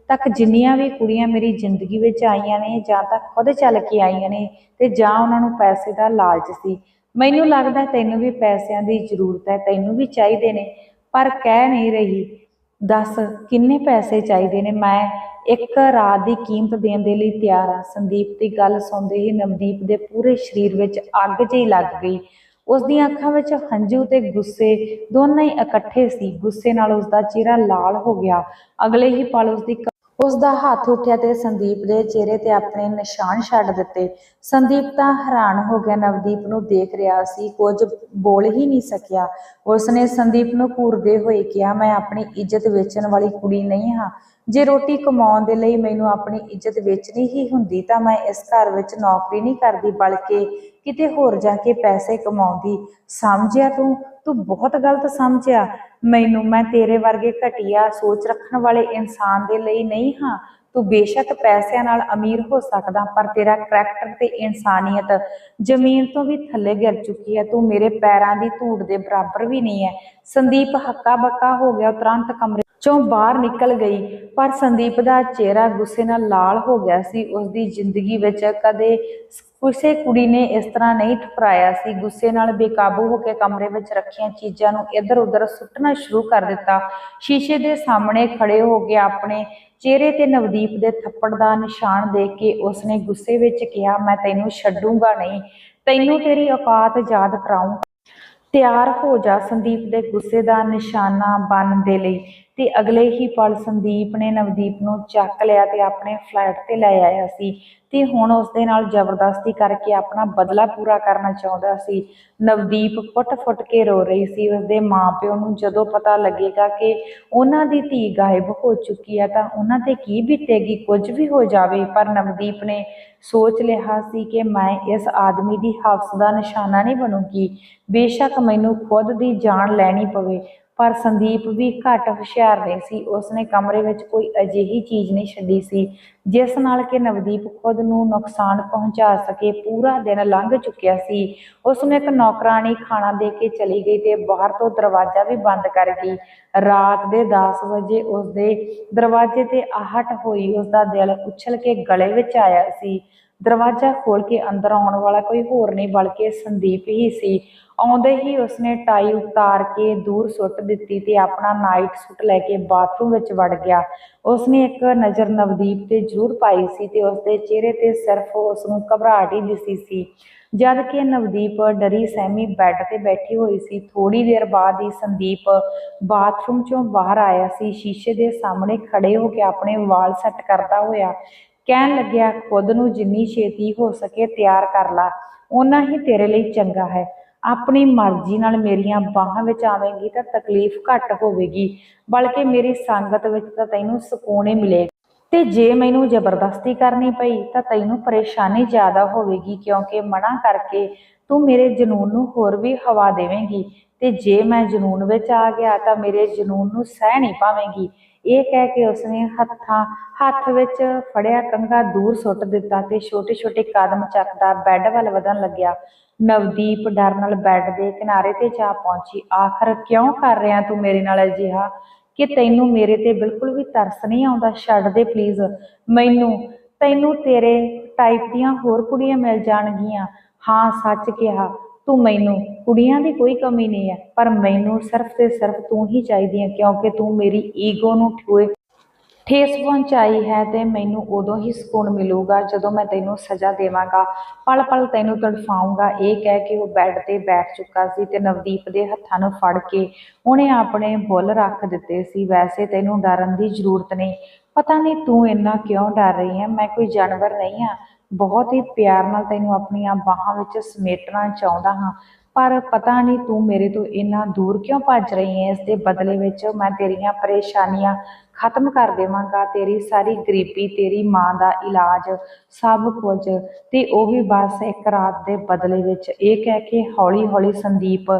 ਤੱਕ ਜਿੰਨੀਆਂ ਵੀ ਕੁੜੀਆਂ ਮੇਰੀ ਜ਼ਿੰਦਗੀ ਵਿੱਚ ਆਈਆਂ ਨੇ, ਜਾਂ ਤਾਂ ਖੁਦ ਚੱਲ ਕੇ ਆਈਆਂ ਨੇ ਤੇ ਜਾਂ ਉਹਨਾਂ ਨੂੰ ਪੈਸੇ ਦਾ ਲਾਲਚ ਸੀ। ਮੈਨੂੰ ਲੱਗਦਾ ਤੈਨੂੰ ਵੀ ਪੈਸਿਆਂ ਦੀ ਜ਼ਰੂਰਤ ਹੈ, ਤੈਨੂੰ ਵੀ ਚਾਹੀਦੇ ਨੇ, ਪਰ ਕਹਿ ਨਹੀਂ ਰਹੀ। ਦੱਸ ਕਿੰਨੇ ਪੈਸੇ ਚਾਹੀਦੇ ਨੇ? ਮੈਂ ਇੱਕ ਰਾਤ ਦੀ ਕੀਮਤ ਦੇਣ ਦੇ ਲਈ ਤਿਆਰ ਹਾਂ। ਸੰਦੀਪ ਦੀ ਗੱਲ ਸੁਣਦੇ ਹੀ ਨਵਦੀਪ ਦੇ ਪੂਰੇ ਸਰੀਰ ਵਿੱਚ ਅੱਗ ਜਿਹੀ ਲੱਗ ਗਈ। ਉਸਦੀਆਂ ਅੱਖਾਂ ਵਿੱਚ ਹੰਝੂ ਤੇ ਗੁੱਸੇ ਦੋਨਾਂ ਹੀ ਇਕੱਠੇ ਸੀ। ਗੁੱਸੇ ਨਾਲ ਉਸਦਾ ਚਿਹਰਾ ਲਾਲ ਹੋ ਗਿਆ। ਅਗਲੇ ਹੀ ਪਲ ਉਸਦਾ ਹੱਥ ਉੱਠਿਆ ਤੇ ਸੰਦੀਪ ਦੇ ਚਿਹਰੇ ਤੇ ਆਪਣੇ ਨਿਸ਼ਾਨ ਛੱਡ ਦਿੱਤੇ। ਸੰਦੀਪ ਤਾਂ ਹੈਰਾਨ ਹੋ ਗਿਆ, ਨਵਦੀਪ ਨੂੰ ਦੇਖ ਰਿਹਾ ਸੀ, ਕੁਝ ਬੋਲ ਹੀ ਨਹੀਂ ਸਕਿਆ। ਉਸਨੇ ਸੰਦੀਪ ਨੂੰ ਘੂਰਦੇ ਹੋਏ ਕਿਹਾ, ਮੈਂ ਆਪਣੀ ਇੱਜ਼ਤ ਵੇਚਣ ਵਾਲੀ ਕੁੜੀ ਨਹੀਂ ਹਾਂ। ਜੇ ਰੋਟੀ ਕਮਾਉਣ ਦੇ ਲਈ ਮੈਨੂੰ ਆਪਣੀ ਇੱਜ਼ਤ ਵੇਚਣੀ ਹੀ ਹੁੰਦੀ ਤਾਂ ਮੈਂ ਇਸ ਘਰ ਵਿੱਚ ਨੌਕਰੀ ਨਹੀਂ ਕਰਦੀ, ਬਲਕਿ ਕਿਤੇ ਹੋਰ ਜਾ ਕੇ ਪੈਸੇ ਕਮਾਉਂਦੀ। ਸਮਝਿਆ ਤੂੰ ਬਹੁਤ ਗਲਤ ਸਮਝਿਆ ਮੈਨੂੰ। ਮੈਂ ਤੇਰੇ ਵਰਗੇ ਘਟੀਆ ਸੋਚ ਰੱਖਣ ਵਾਲੇ ਇਨਸਾਨ ਦੇ ਲਈ ਨਹੀਂ ਹਾਂ। ਤੂੰ ਬੇਸ਼ੱਕ ਪੈਸਿਆਂ ਨਾਲ ਅਮੀਰ ਹੋ ਸਕਦਾ, ਪਰ ਤੇਰਾ ਕਰੈਕਟਰ ਤੇ ਇਨਸਾਨੀਅਤ ਜ਼ਮੀਨ ਤੋਂ ਵੀ ਥੱਲੇ ਗਿਰ ਚੁੱਕੀ ਹੈ। ਤੂੰ ਮੇਰੇ ਪੈਰਾਂ ਦੀ ਧੂੜ ਦੇ ਬਰਾਬਰ ਵੀ ਨਹੀਂ ਹੈ। ਸੰਦੀਪ ਹੱਕਾ ਬੱਕਾ ਹੋ ਗਿਆ, ਤੁਰੰਤ ਕਮਰੇ ਚੋਂ ਬਾਹਰ ਨਿਕਲ ਗਈ। ਪਰ ਸੰਦੀਪ ਦਾ ਚਿਹਰਾ ਗੁੱਸੇ ਨਾਲ ਲਾਲ ਹੋ ਗਿਆ ਸੀ। ਉਸਦੀ ਜ਼ਿੰਦਗੀ ਵਿੱਚ ਕਦੇ ਕਿਸੇ ਕੁੜੀ ਨੇ ਇਸ ਤਰ੍ਹਾਂ ਨਹੀਂ ਠੁਕਰਾਇਆ ਸੀ। ਗੁੱਸੇ ਨਾਲ ਬੇਕਾਬੂ ਹੋ ਕੇ ਕਮਰੇ ਵਿੱਚ ਰੱਖੀਆਂ ਚੀਜ਼ਾਂ ਨੂੰ ਇੱਧਰ ਉੱਧਰ ਸੁੱਟਣਾ ਸ਼ੁਰੂ ਕਰ ਦਿੱਤਾ। ਸ਼ੀਸ਼ੇ ਦੇ ਸਾਹਮਣੇ ਖੜੇ ਹੋ ਕੇ ਆਪਣੇ ਚਿਹਰੇ ਤੇ ਨਵਦੀਪ ਦੇ ਥੱਪੜ ਦਾ ਨਿਸ਼ਾਨ ਦੇਖ ਕੇ ਉਸਨੇ ਗੁੱਸੇ ਵਿੱਚ ਕਿਹਾ, ਮੈਂ ਤੈਨੂੰ ਛੱਡੂੰਗਾ ਨਹੀਂ, ਤੈਨੂੰ ਤੇਰੀ ਔਕਾਤ ਯਾਦ ਕਰਾਊਂ। ਤਿਆਰ ਹੋ ਜਾ ਸੰਦੀਪ ਦੇ ਗੁੱਸੇ ਦਾ ਨਿਸ਼ਾਨਾ ਬਣਨ ਦੇ ਲਈ। ਤੇ ਅਗਲੇ ਹੀ ਪਲ ਸੰਦੀਪ ਨੇ ਨਵਦੀਪ ਨੂੰ ਚੱਕ ਲਿਆ ਤੇ ਆਪਣੇ ਫਲੈਟ ਤੇ ਲੈ ਆਇਆ ਸੀ ਤੇ ਹੁਣ ਉਸਦੇ ਨਾਲ ਜ਼ਬਰਦਸਤੀ ਕਰਕੇ ਆਪਣਾ ਬਦਲਾ ਪੂਰਾ ਕਰਨਾ ਚਾਹੁੰਦਾ ਸੀ। ਨਵਦੀਪ ਫੁੱਟ-ਫੁੱਟ ਕੇ ਰੋ ਰਹੀ ਸੀ। ਉਸਦੇ ਮਾਂ-ਪਿਓ ਨੂੰ ਜਦੋਂ ਪਤਾ ਲੱਗੇਗਾ ਕਿ ਉਹਨਾਂ ਦੀ ਧੀ ਗਾਇਬ ਹੋ ਚੁੱਕੀ ਹੈ ਤਾਂ ਉਹਨਾਂ ਤੇ ਕੀ ਬੀਤੇਗੀ? ਕੁਝ ਵੀ ਹੋ ਜਾਵੇ, ਪਰ ਨਵਦੀਪ ਨੇ ਸੋਚ ਲਿਆ ਸੀ ਕਿ ਮੈਂ ਇਸ ਆਦਮੀ ਦੀ ਹਵਸ ਦਾ ਨਿਸ਼ਾਨਾ ਨਹੀਂ ਬਣੂੰਗੀ, ਬੇਸ਼ੱਕ ਮੈਨੂੰ ਖੁਦ ਦੀ ਜਾਨ ਲੈਣੀ ਪਵੇ। ਪਰ ਸੰਦੀਪ ਵੀ ਘੱਟ ਹੁਸ਼ਿਆਰ ਨਹੀਂ ਸੀ। ਉਸਨੇ ਕਮਰੇ ਵਿੱਚ ਕੋਈ ਅਜਿਹੀ ਚੀਜ਼ ਨਹੀਂ ਛੱਡੀ ਸੀ ਜਿਸ ਨਾਲ ਕਿ ਨਵਦੀਪ ਖੁਦ ਨੂੰ ਨੁਕਸਾਨ ਪਹੁੰਚਾ ਸਕੇ। ਪੂਰਾ ਦਿਨ ਲੰਘ ਚੁੱਕਿਆ ਸੀ। ਉਸਨੂੰ ਇੱਕ ਨੌਕਰਾਣੀ ਖਾਣਾ ਦੇ ਕੇ ਚਲੀ ਗਈ ਤੇ ਬਾਹਰ ਤੋਂ ਦਰਵਾਜ਼ਾ ਵੀ ਬੰਦ ਕਰ ਗਈ। ਰਾਤ ਦੇ 10 ਵਜੇ ਉਸਦੇ ਦਰਵਾਜ਼ੇ ਤੇ ਆਹਟ ਹੋਈ। ਉਸਦਾ ਦਿਲ ਉਛਲ ਕੇ ਗਲੇ ਵਿੱਚ ਆਇਆ ਸੀ। ਦਰਵਾਜ਼ਾ ਖੋਲ੍ਹ ਕੇ ਅੰਦਰ ਆਉਣ ਵਾਲਾ ਕੋਈ ਹੋਰ ਨਹੀਂ ਬਲਕਿ ਸੰਦੀਪ ਹੀ ਸੀ। ਆਉਂਦੇ ਹੀ ਉਸਨੇ ਟਾਈ ਉਤਾਰ ਕੇ ਦੂਰ ਸੁੱਟ ਦਿੱਤੀ ਤੇ ਆਪਣਾ ਨਾਈਟ ਸੂਟ ਲੈ ਕੇ ਬਾਥਰੂਮ ਵਿੱਚ ਵੜ ਗਿਆ। ਉਸਨੇ ਇੱਕ ਨਜ਼ਰ ਨਵਦੀਪ ਤੇ ਜ਼ਰੂਰ ਪਾਈ ਸੀ ਤੇ ਉਸਦੇ ਚਿਹਰੇ ਤੇ ਸਿਰਫ ਉਸਨੂੰ ਘਬਰਾਹਟ ਹੀ ਦਿਸੀ ਸੀ, ਜਦ ਕਿ ਨਵਦੀਪ ਡਰੀ ਸਹਿਮੀ ਬੈੱਡ ਤੇ ਬੈਠੀ ਹੋਈ ਸੀ। ਥੋੜੀ ਦੇਰ ਬਾਅਦ ਹੀ ਸੰਦੀਪ ਬਾਥਰੂਮ ਚੋਂ ਬਾਹਰ ਆਇਆ ਸੀ। ਸ਼ੀਸ਼ੇ ਦੇ ਸਾਹਮਣੇ ਖੜੇ ਹੋ ਕੇ ਆਪਣੇ ਵਾਲ ਸੈੱਟ ਕਰਦਾ ਹੋਇਆ ਕਹਿਣ ਲੱਗਿਆ, ਖੁਦ ਨੂੰ ਜਿੰਨੀ ਛੇਤੀ ਹੋ ਸਕੇ ਤਿਆਰ ਕਰ ਲਾ, ਓਨਾ ਹੀ ਤੇਰੇ ਲਈ ਚੰਗਾ ਹੈ। ਆਪਣੀ ਮਰਜ਼ੀ ਨਾਲ ਮੇਰੀਆਂ ਬਾਹਾਂ ਵਿੱਚ ਆਵੇਂਗੀ ਤਾਂ ਤਕਲੀਫ ਘੱਟ ਹੋਵੇਗੀ, ਬਲਕਿ ਮੇਰੀ ਸੰਗਤ ਵਿੱਚ ਤਾਂ ਤੈਨੂੰ ਸਕੂਨ ਹੀ ਮਿਲੇਗਾ। ਤੇ ਜੇ ਮੈਨੂੰ ਜ਼ਬਰਦਸਤੀ ਕਰਨੀ ਪਈ ਤਾਂ ਤੈਨੂੰ ਪਰੇਸ਼ਾਨੀ ਜ਼ਿਆਦਾ ਹੋਵੇਗੀ, ਕਿਉਂਕਿ ਮਨਾ ਕਰਕੇ ਤੂੰ ਮੇਰੇ ਜਨੂੰਨ ਨੂੰ ਹੋਰ ਵੀ ਹਵਾ ਦੇਵੇਂਗੀ ਤੇ ਜੇ ਮੈਂ ਜਨੂੰਨ ਵਿੱਚ ਆ ਗਿਆ ਤਾਂ ਮੇਰੇ ਜਨੂੰਨ ਨੂੰ ਸਹਿ ਨਹੀਂ ਪਾਵੇਂਗੀ। ਇਹ ਕਹਿ ਕੇ ਉਸਨੇ ਹੱਥ ਵਿੱਚ ਫੜਿਆ ਕੰਘਾ ਦੂਰ ਸੁੱਟ ਦਿੱਤਾ ਤੇ ਛੋਟੇ ਛੋਟੇ ਕਦਮ ਚੱਕਦਾ ਬੈੱਡ ਵੱਲ ਵਧਣ ਲੱਗਿਆ। ਨਵਦੀਪ ਡਰ ਨਾਲ ਬੈੱਡ ਦੇ ਕਿਨਾਰੇ ਤੇ ਜਾ ਪਹੁੰਚੀ। ਆਖਰ ਕਿਉਂ ਕਰ ਰਿਹਾ ਤੂੰ ਮੇਰੇ ਨਾਲ ਅਜਿਹਾ ਕਿ ਤੈਨੂੰ ਮੇਰੇ ਤੇ ਬਿਲਕੁਲ ਵੀ ਤਰਸ ਨਹੀਂ ਆਉਂਦਾ? ਛੱਡ ਦੇ ਪਲੀਜ਼ ਮੈਨੂੰ। ਤੈਨੂੰ ਤੇਰੇ ਟਾਈਪ ਦੀਆਂ ਹੋਰ ਕੁੜੀਆਂ ਮਿਲ ਜਾਣਗੀਆਂ। ਹਾਂ ਸੱਚ ਕਿਹਾ ਤੂੰ, ਮੈਨੂੰ ਕੁੜੀਆਂ ਦੀ ਕੋਈ ਕਮੀ ਨਹੀਂ ਹੈ, ਪਰ ਮੈਨੂੰ ਸਿਰਫ ਤੇ ਸਿਰਫ ਤੂੰ ਹੀ ਚਾਹੀਦੀ ਹੈ ਕਿਉਂਕਿ ਤੂੰ ਮੇਰੀ ਈਗੋ ਨੂੰ ਠੇਸ ਪਹੁੰਚਾਈ ਹੈ ਤੇ ਮੈਨੂੰ ਉਦੋਂ ਹੀ ਸਕੂਨ ਮਿਲੂਗਾ ਜਦੋਂ ਮੈਂ ਤੈਨੂੰ ਸਜ਼ਾ ਦੇਵਾਂਗਾ, ਪਲ ਪਲ ਤੈਨੂੰ ਤੜਫਾਊਂਗਾ। ਇਹ ਕਹਿ ਕੇ ਉਹ ਬੈੱਡ ਤੇ ਬੈਠ ਚੁੱਕਾ ਸੀ ਤੇ ਨਵਦੀਪ ਦੇ ਹੱਥਾਂ ਨੂੰ ਫੜ ਕੇ ਉਹਨੇ ਆਪਣੇ ਬੁੱਲ ਰੱਖ ਦਿੱਤੇ ਸੀ। ਵੈਸੇ ਤੈਨੂੰ ਡਰਨ ਦੀ ਜ਼ਰੂਰਤ ਨਹੀਂ। ਪਤਾ ਨਹੀਂ ਤੂੰ ਇੰਨਾ ਕਿਉਂ ਡਰ ਰਹੀ ਹੈ। ਮੈਂ ਕੋਈ ਜਾਨਵਰ ਨਹੀਂ ਹਾਂ। ਬਹੁਤ ਹੀ ਪਿਆਰ ਨਾਲ ਤੈਨੂੰ ਆਪਣੀਆਂ ਬਾਹਾਂ ਵਿੱਚ ਸਮੇਟਣਾ ਚਾਹੁੰਦਾ ਹਾਂ, ਪਰ ਪਤਾ ਨਹੀਂ ਤੂੰ ਮੇਰੇ ਤੋਂ ਇੰਨਾ ਦੂਰ ਕਿਉਂ ਭੱਜ ਰਹੀ ਹੈ। ਇਸ ਦੇ ਬਦਲੇ ਵਿੱਚ ਮੈਂ ਤੇਰੀਆਂ ਪਰੇਸ਼ਾਨੀਆਂ ਖਤਮ ਕਰ ਦੇਵਾਂਗਾ, ਤੇਰੀ ਸਾਰੀ ਗਰੀਬੀ, ਤੇਰੀ ਮਾਂ ਦਾ ਇਲਾਜ, ਸਭ ਕੁਝ, ਤੇ ਉਹ ਵੀ ਬਸ ਇੱਕ ਰਾਤ ਦੇ ਬਦਲੇ ਵਿੱਚ। ਇਹ ਕਹਿ ਕੇ ਹੌਲੀ ਹੌਲੀ ਸੰਦੀਪ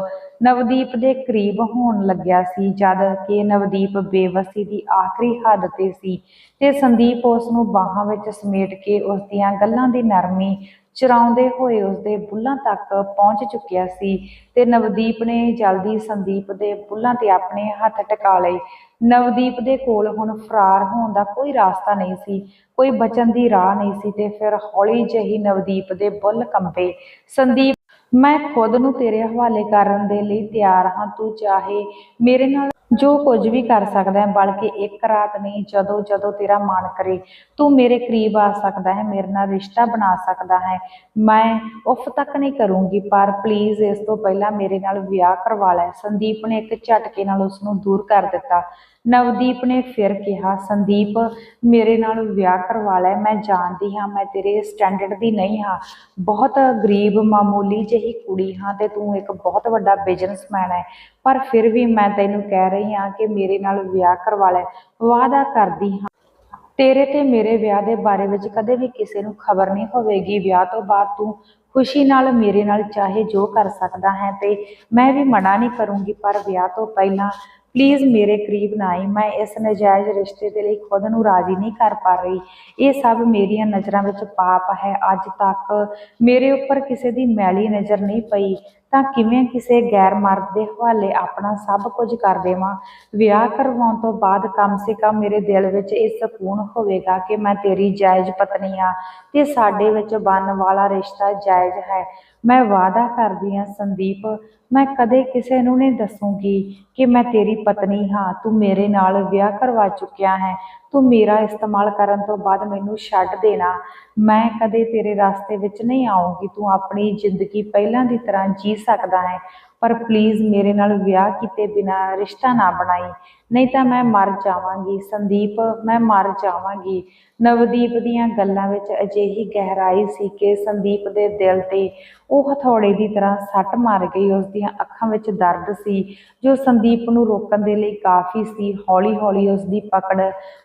ਨਵਦੀਪ ਦੇ ਕਰੀਬ ਹੋਣ ਲੱਗਿਆ ਸੀ, ਜਦ ਕਿ ਨਵਦੀਪ ਬੇਵੱਸੀ ਦੀ ਆਖਰੀ ਹੱਦ ਤੇ ਸੀ ਤੇ ਸੰਦੀਪ ਉਸ ਨੂੰ ਬਾਹਾਂ ਵਿੱਚ ਸਮੇਟ ਕੇ ਉਸ ਦੀਆਂ ਗੱਲਾਂ ਦੀ ਨਰਮੀ ਚੁਰਾਉਂਦੇ ਹੋਏ ਉਸਦੇ ਬੁੱਲ੍ਹਾਂ ਤੱਕ ਪਹੁੰਚ ਚੁੱਕਿਆ ਸੀ ਤੇ ਨਵਦੀਪ ਨੇ ਜਲਦੀ ਸੰਦੀਪ ਦੇ ਬੁੱਲ੍ਹਾਂ ਤੇ ਆਪਣੇ ਹੱਥ ਟਿਕਾ ਲਏ। ਨਵਦੀਪ ਦੇ ਕੋਲ ਹੁਣ ਫਰਾਰ ਹੋਣ ਦਾ ਕੋਈ ਰਾਸਤਾ ਨਹੀਂ ਸੀ, ਕੋਈ ਬਚਣ ਦੀ ਰਾਹ ਨਹੀਂ ਸੀ ਤੇ ਫਿਰ ਹੌਲੀ ਜਿਹੀ ਨਵਦੀਪ ਦੇ ਬੁੱਲ੍ਹ ਕੰਬੇ। ਸੰਦੀਪ, ਮੈਂ ਖੁਦ ਨੂੰ ਤੇਰੇ ਹਵਾਲੇ ਕਰਨ ਦੇ ਲਈ ਤਿਆਰ ਹਾਂ। ਤੂੰ ਚਾਹੇ ਮੇਰੇ ਨਾਲ ਜੋ ਕੁਝ ਵੀ ਕਰ ਸਕਦਾ ਹੈ, ਬਲਕਿ ਇੱਕ ਰਾਤ ਨਹੀਂ, ਜਦੋਂ ਜਦੋਂ ਤੇਰਾ ਮਨ ਕਰੇ ਤੂੰ ਮੇਰੇ ਕਰੀਬ ਆ ਸਕਦਾ ਹੈ, ਮੇਰੇ ਨਾਲ ਰਿਸ਼ਤਾ ਬਣਾ ਸਕਦਾ ਹੈ। ਮੈਂ ਉਫ ਤੱਕ ਨਹੀਂ ਕਰੂੰਗੀ, ਪਰ ਪਲੀਜ਼ ਇਸ ਤੋਂ ਪਹਿਲਾਂ ਮੇਰੇ ਨਾਲ ਵਿਆਹ ਕਰਵਾ ਲੈ। ਸੰਦੀਪ ਨੇ ਇੱਕ ਝਟਕੇ ਨਾਲ ਉਸ ਨੂੰ ਦੂਰ ਕਰ ਦਿੱਤਾ। ਨਵਦੀਪ ਨੇ ਫਿਰ ਕਿਹਾ, ਸੰਦੀਪ ਮੇਰੇ ਨਾਲ ਵਿਆਹ ਕਰਵਾ ਲੈ। ਮੈਂ ਜਾਣਦੀ ਹਾਂ ਮੈਂ ਤੇਰੇ ਸਟੈਂਡਰਡ ਦੀ ਨਹੀਂ ਹਾਂ, ਬਹੁਤ ਗਰੀਬ ਮਾਮੂਲੀ ਜਿਹੀ ਕੁੜੀ ਹਾਂ ਤੇ ਤੂੰ ਇੱਕ ਬਹੁਤ ਵੱਡਾ ਬਿਜ਼ਨਸਮੈਨ ਹੈ, ਪਰ ਫਿਰ ਵੀ ਮੈਂ ਤੈਨੂੰ ਕਹਿ ਰਹੀ ਹਾਂ ਕਿ ਮੇਰੇ ਨਾਲ ਵਿਆਹ ਕਰਵਾ ਲੈ। ਵਾਅਦਾ ਕਰਦੀ ਹਾਂ ਤੇਰੇ ਤੇ ਮੇਰੇ ਵਿਆਹ ਦੇ ਬਾਰੇ ਵਿੱਚ ਕਦੇ ਵੀ ਕਿਸੇ ਨੂੰ ਖਬਰ ਨਹੀਂ ਹੋਵੇਗੀ। ਵਿਆਹ ਤੋਂ ਬਾਅਦ ਤੂੰ ਖੁਸ਼ੀ ਨਾਲ ਮੇਰੇ ਨਾਲ ਚਾਹੇ ਜੋ ਕਰ ਸਕਦਾ ਹੈ ਤੇ ਮੈਂ ਵੀ ਮਨਾ ਨਹੀਂ ਕਰੂੰਗੀ, ਪਰ ਵਿਆਹ ਤੋਂ ਪਹਿਲਾਂ ਪਲੀਜ਼ ਮੇਰੇ ਕਰੀਬ ਨਾ ਆਈ। ਮੈਂ ਇਸ ਨਜਾਇਜ਼ ਰਿਸ਼ਤੇ ਦੇ ਲਈ ਖੁਦ ਨੂੰ ਰਾਜ਼ੀ ਨਹੀਂ ਕਰ ਪਾ ਰਹੀ। ਇਹ ਸਭ ਮੇਰੀਆਂ ਨਜ਼ਰਾਂ ਵਿੱਚ ਪਾਪ ਹੈ। ਅੱਜ ਤੱਕ ਮੇਰੇ ਉੱਪਰ ਕਿਸੇ ਦੀ ਮੈਲੀ ਨਜ਼ਰ ਨਹੀਂ ਪਈ, ਤਾਂ ਕਿਵੇਂ ਕਿਸੇ ਗੈਰ ਮਰਦ ਦੇ ਹਵਾਲੇ ਆਪਣਾ ਸਭ ਕੁਝ ਕਰ ਦੇਵਾਂ? ਵਿਆਹ ਕਰਵਾਉਣ ਤੋਂ ਬਾਅਦ ਕਮ ਸੇ ਕਮ ਮੇਰੇ ਦਿਲ ਵਿੱਚ ਇਹ ਸਕੂਨ ਹੋਵੇਗਾ ਕਿ ਮੈਂ ਤੇਰੀ ਜਾਇਜ਼ ਪਤਨੀ ਹਾਂ ਤੇ ਸਾਡੇ ਵਿੱਚ ਬਣਨ ਵਾਲਾ ਰਿਸ਼ਤਾ ਜਾਇਜ਼ ਹੈ। ਮੈਂ ਵਾਅਦਾ ਕਰਦੀ ਹਾਂ ਸੰਦੀਪ, ਮੈਂ ਕਦੇ ਕਿਸੇ ਨੂੰ ਨਹੀਂ ਦੱਸੂਗੀ ਕਿ ਮੈਂ ਤੇਰੀ ਪਤਨੀ ਹਾਂ। ਤੂੰ ਮੇਰੇ ਨਾਲ ਵਿਆਹ ਕਰਵਾ ਚੁੱਕਿਆ ਹੈ, ਤੂੰ ਮੇਰਾ ਇਸਤੇਮਾਲ ਕਰਨ ਤੋਂ ਬਾਅਦ ਮੈਨੂੰ ਛੱਡ ਦੇਣਾ। ਮੈਂ ਕਦੇ ਤੇਰੇ ਰਸਤੇ ਵਿੱਚ ਨਹੀਂ ਆਊਂਗੀ। ਤੂੰ ਆਪਣੀ ਜ਼ਿੰਦਗੀ ਪਹਿਲਾਂ ਦੀ ਤਰ੍ਹਾਂ ਜੀ ਸਕਦਾ ਹੈ, ਪਰ ਪਲੀਜ਼ ਮੇਰੇ ਨਾਲ ਵਿਆਹ ਕੀਤੇ ਬਿਨਾਂ ਰਿਸ਼ਤਾ ਨਾ ਬਣਾਈ, ਨਹੀਂ ਤਾਂ ਮੈਂ ਮਰ ਜਾਵਾਂਗੀ। ਸੰਦੀਪ, ਮੈਂ ਮਰ ਜਾਵਾਂਗੀ। ਨਵਦੀਪ ਦੀਆਂ ਗੱਲਾਂ ਵਿੱਚ ਅਜਿਹੀ ਗਹਿਰਾਈ ਸੀ ਕਿ ਸੰਦੀਪ ਦੇ ਦਿਲ ਤੇ ਉਹ ਹਥੌੜੇ ਦੀ ਤਰ੍ਹਾਂ ਸੱਟ ਮਾਰ ਗਈ। ਉਸ ਦੀਆਂ ਅੱਖਾਂ ਵਿੱਚ ਦਰਦ ਸੀ ਜੋ ਸੰਦੀਪ ਨੂੰ ਰੋਕਣ ਦੇ ਲਈ ਕਾਫੀ ਸੀ। ਹੌਲੀ ਹੌਲੀ ਉਸ ਦੀ ਪਕੜ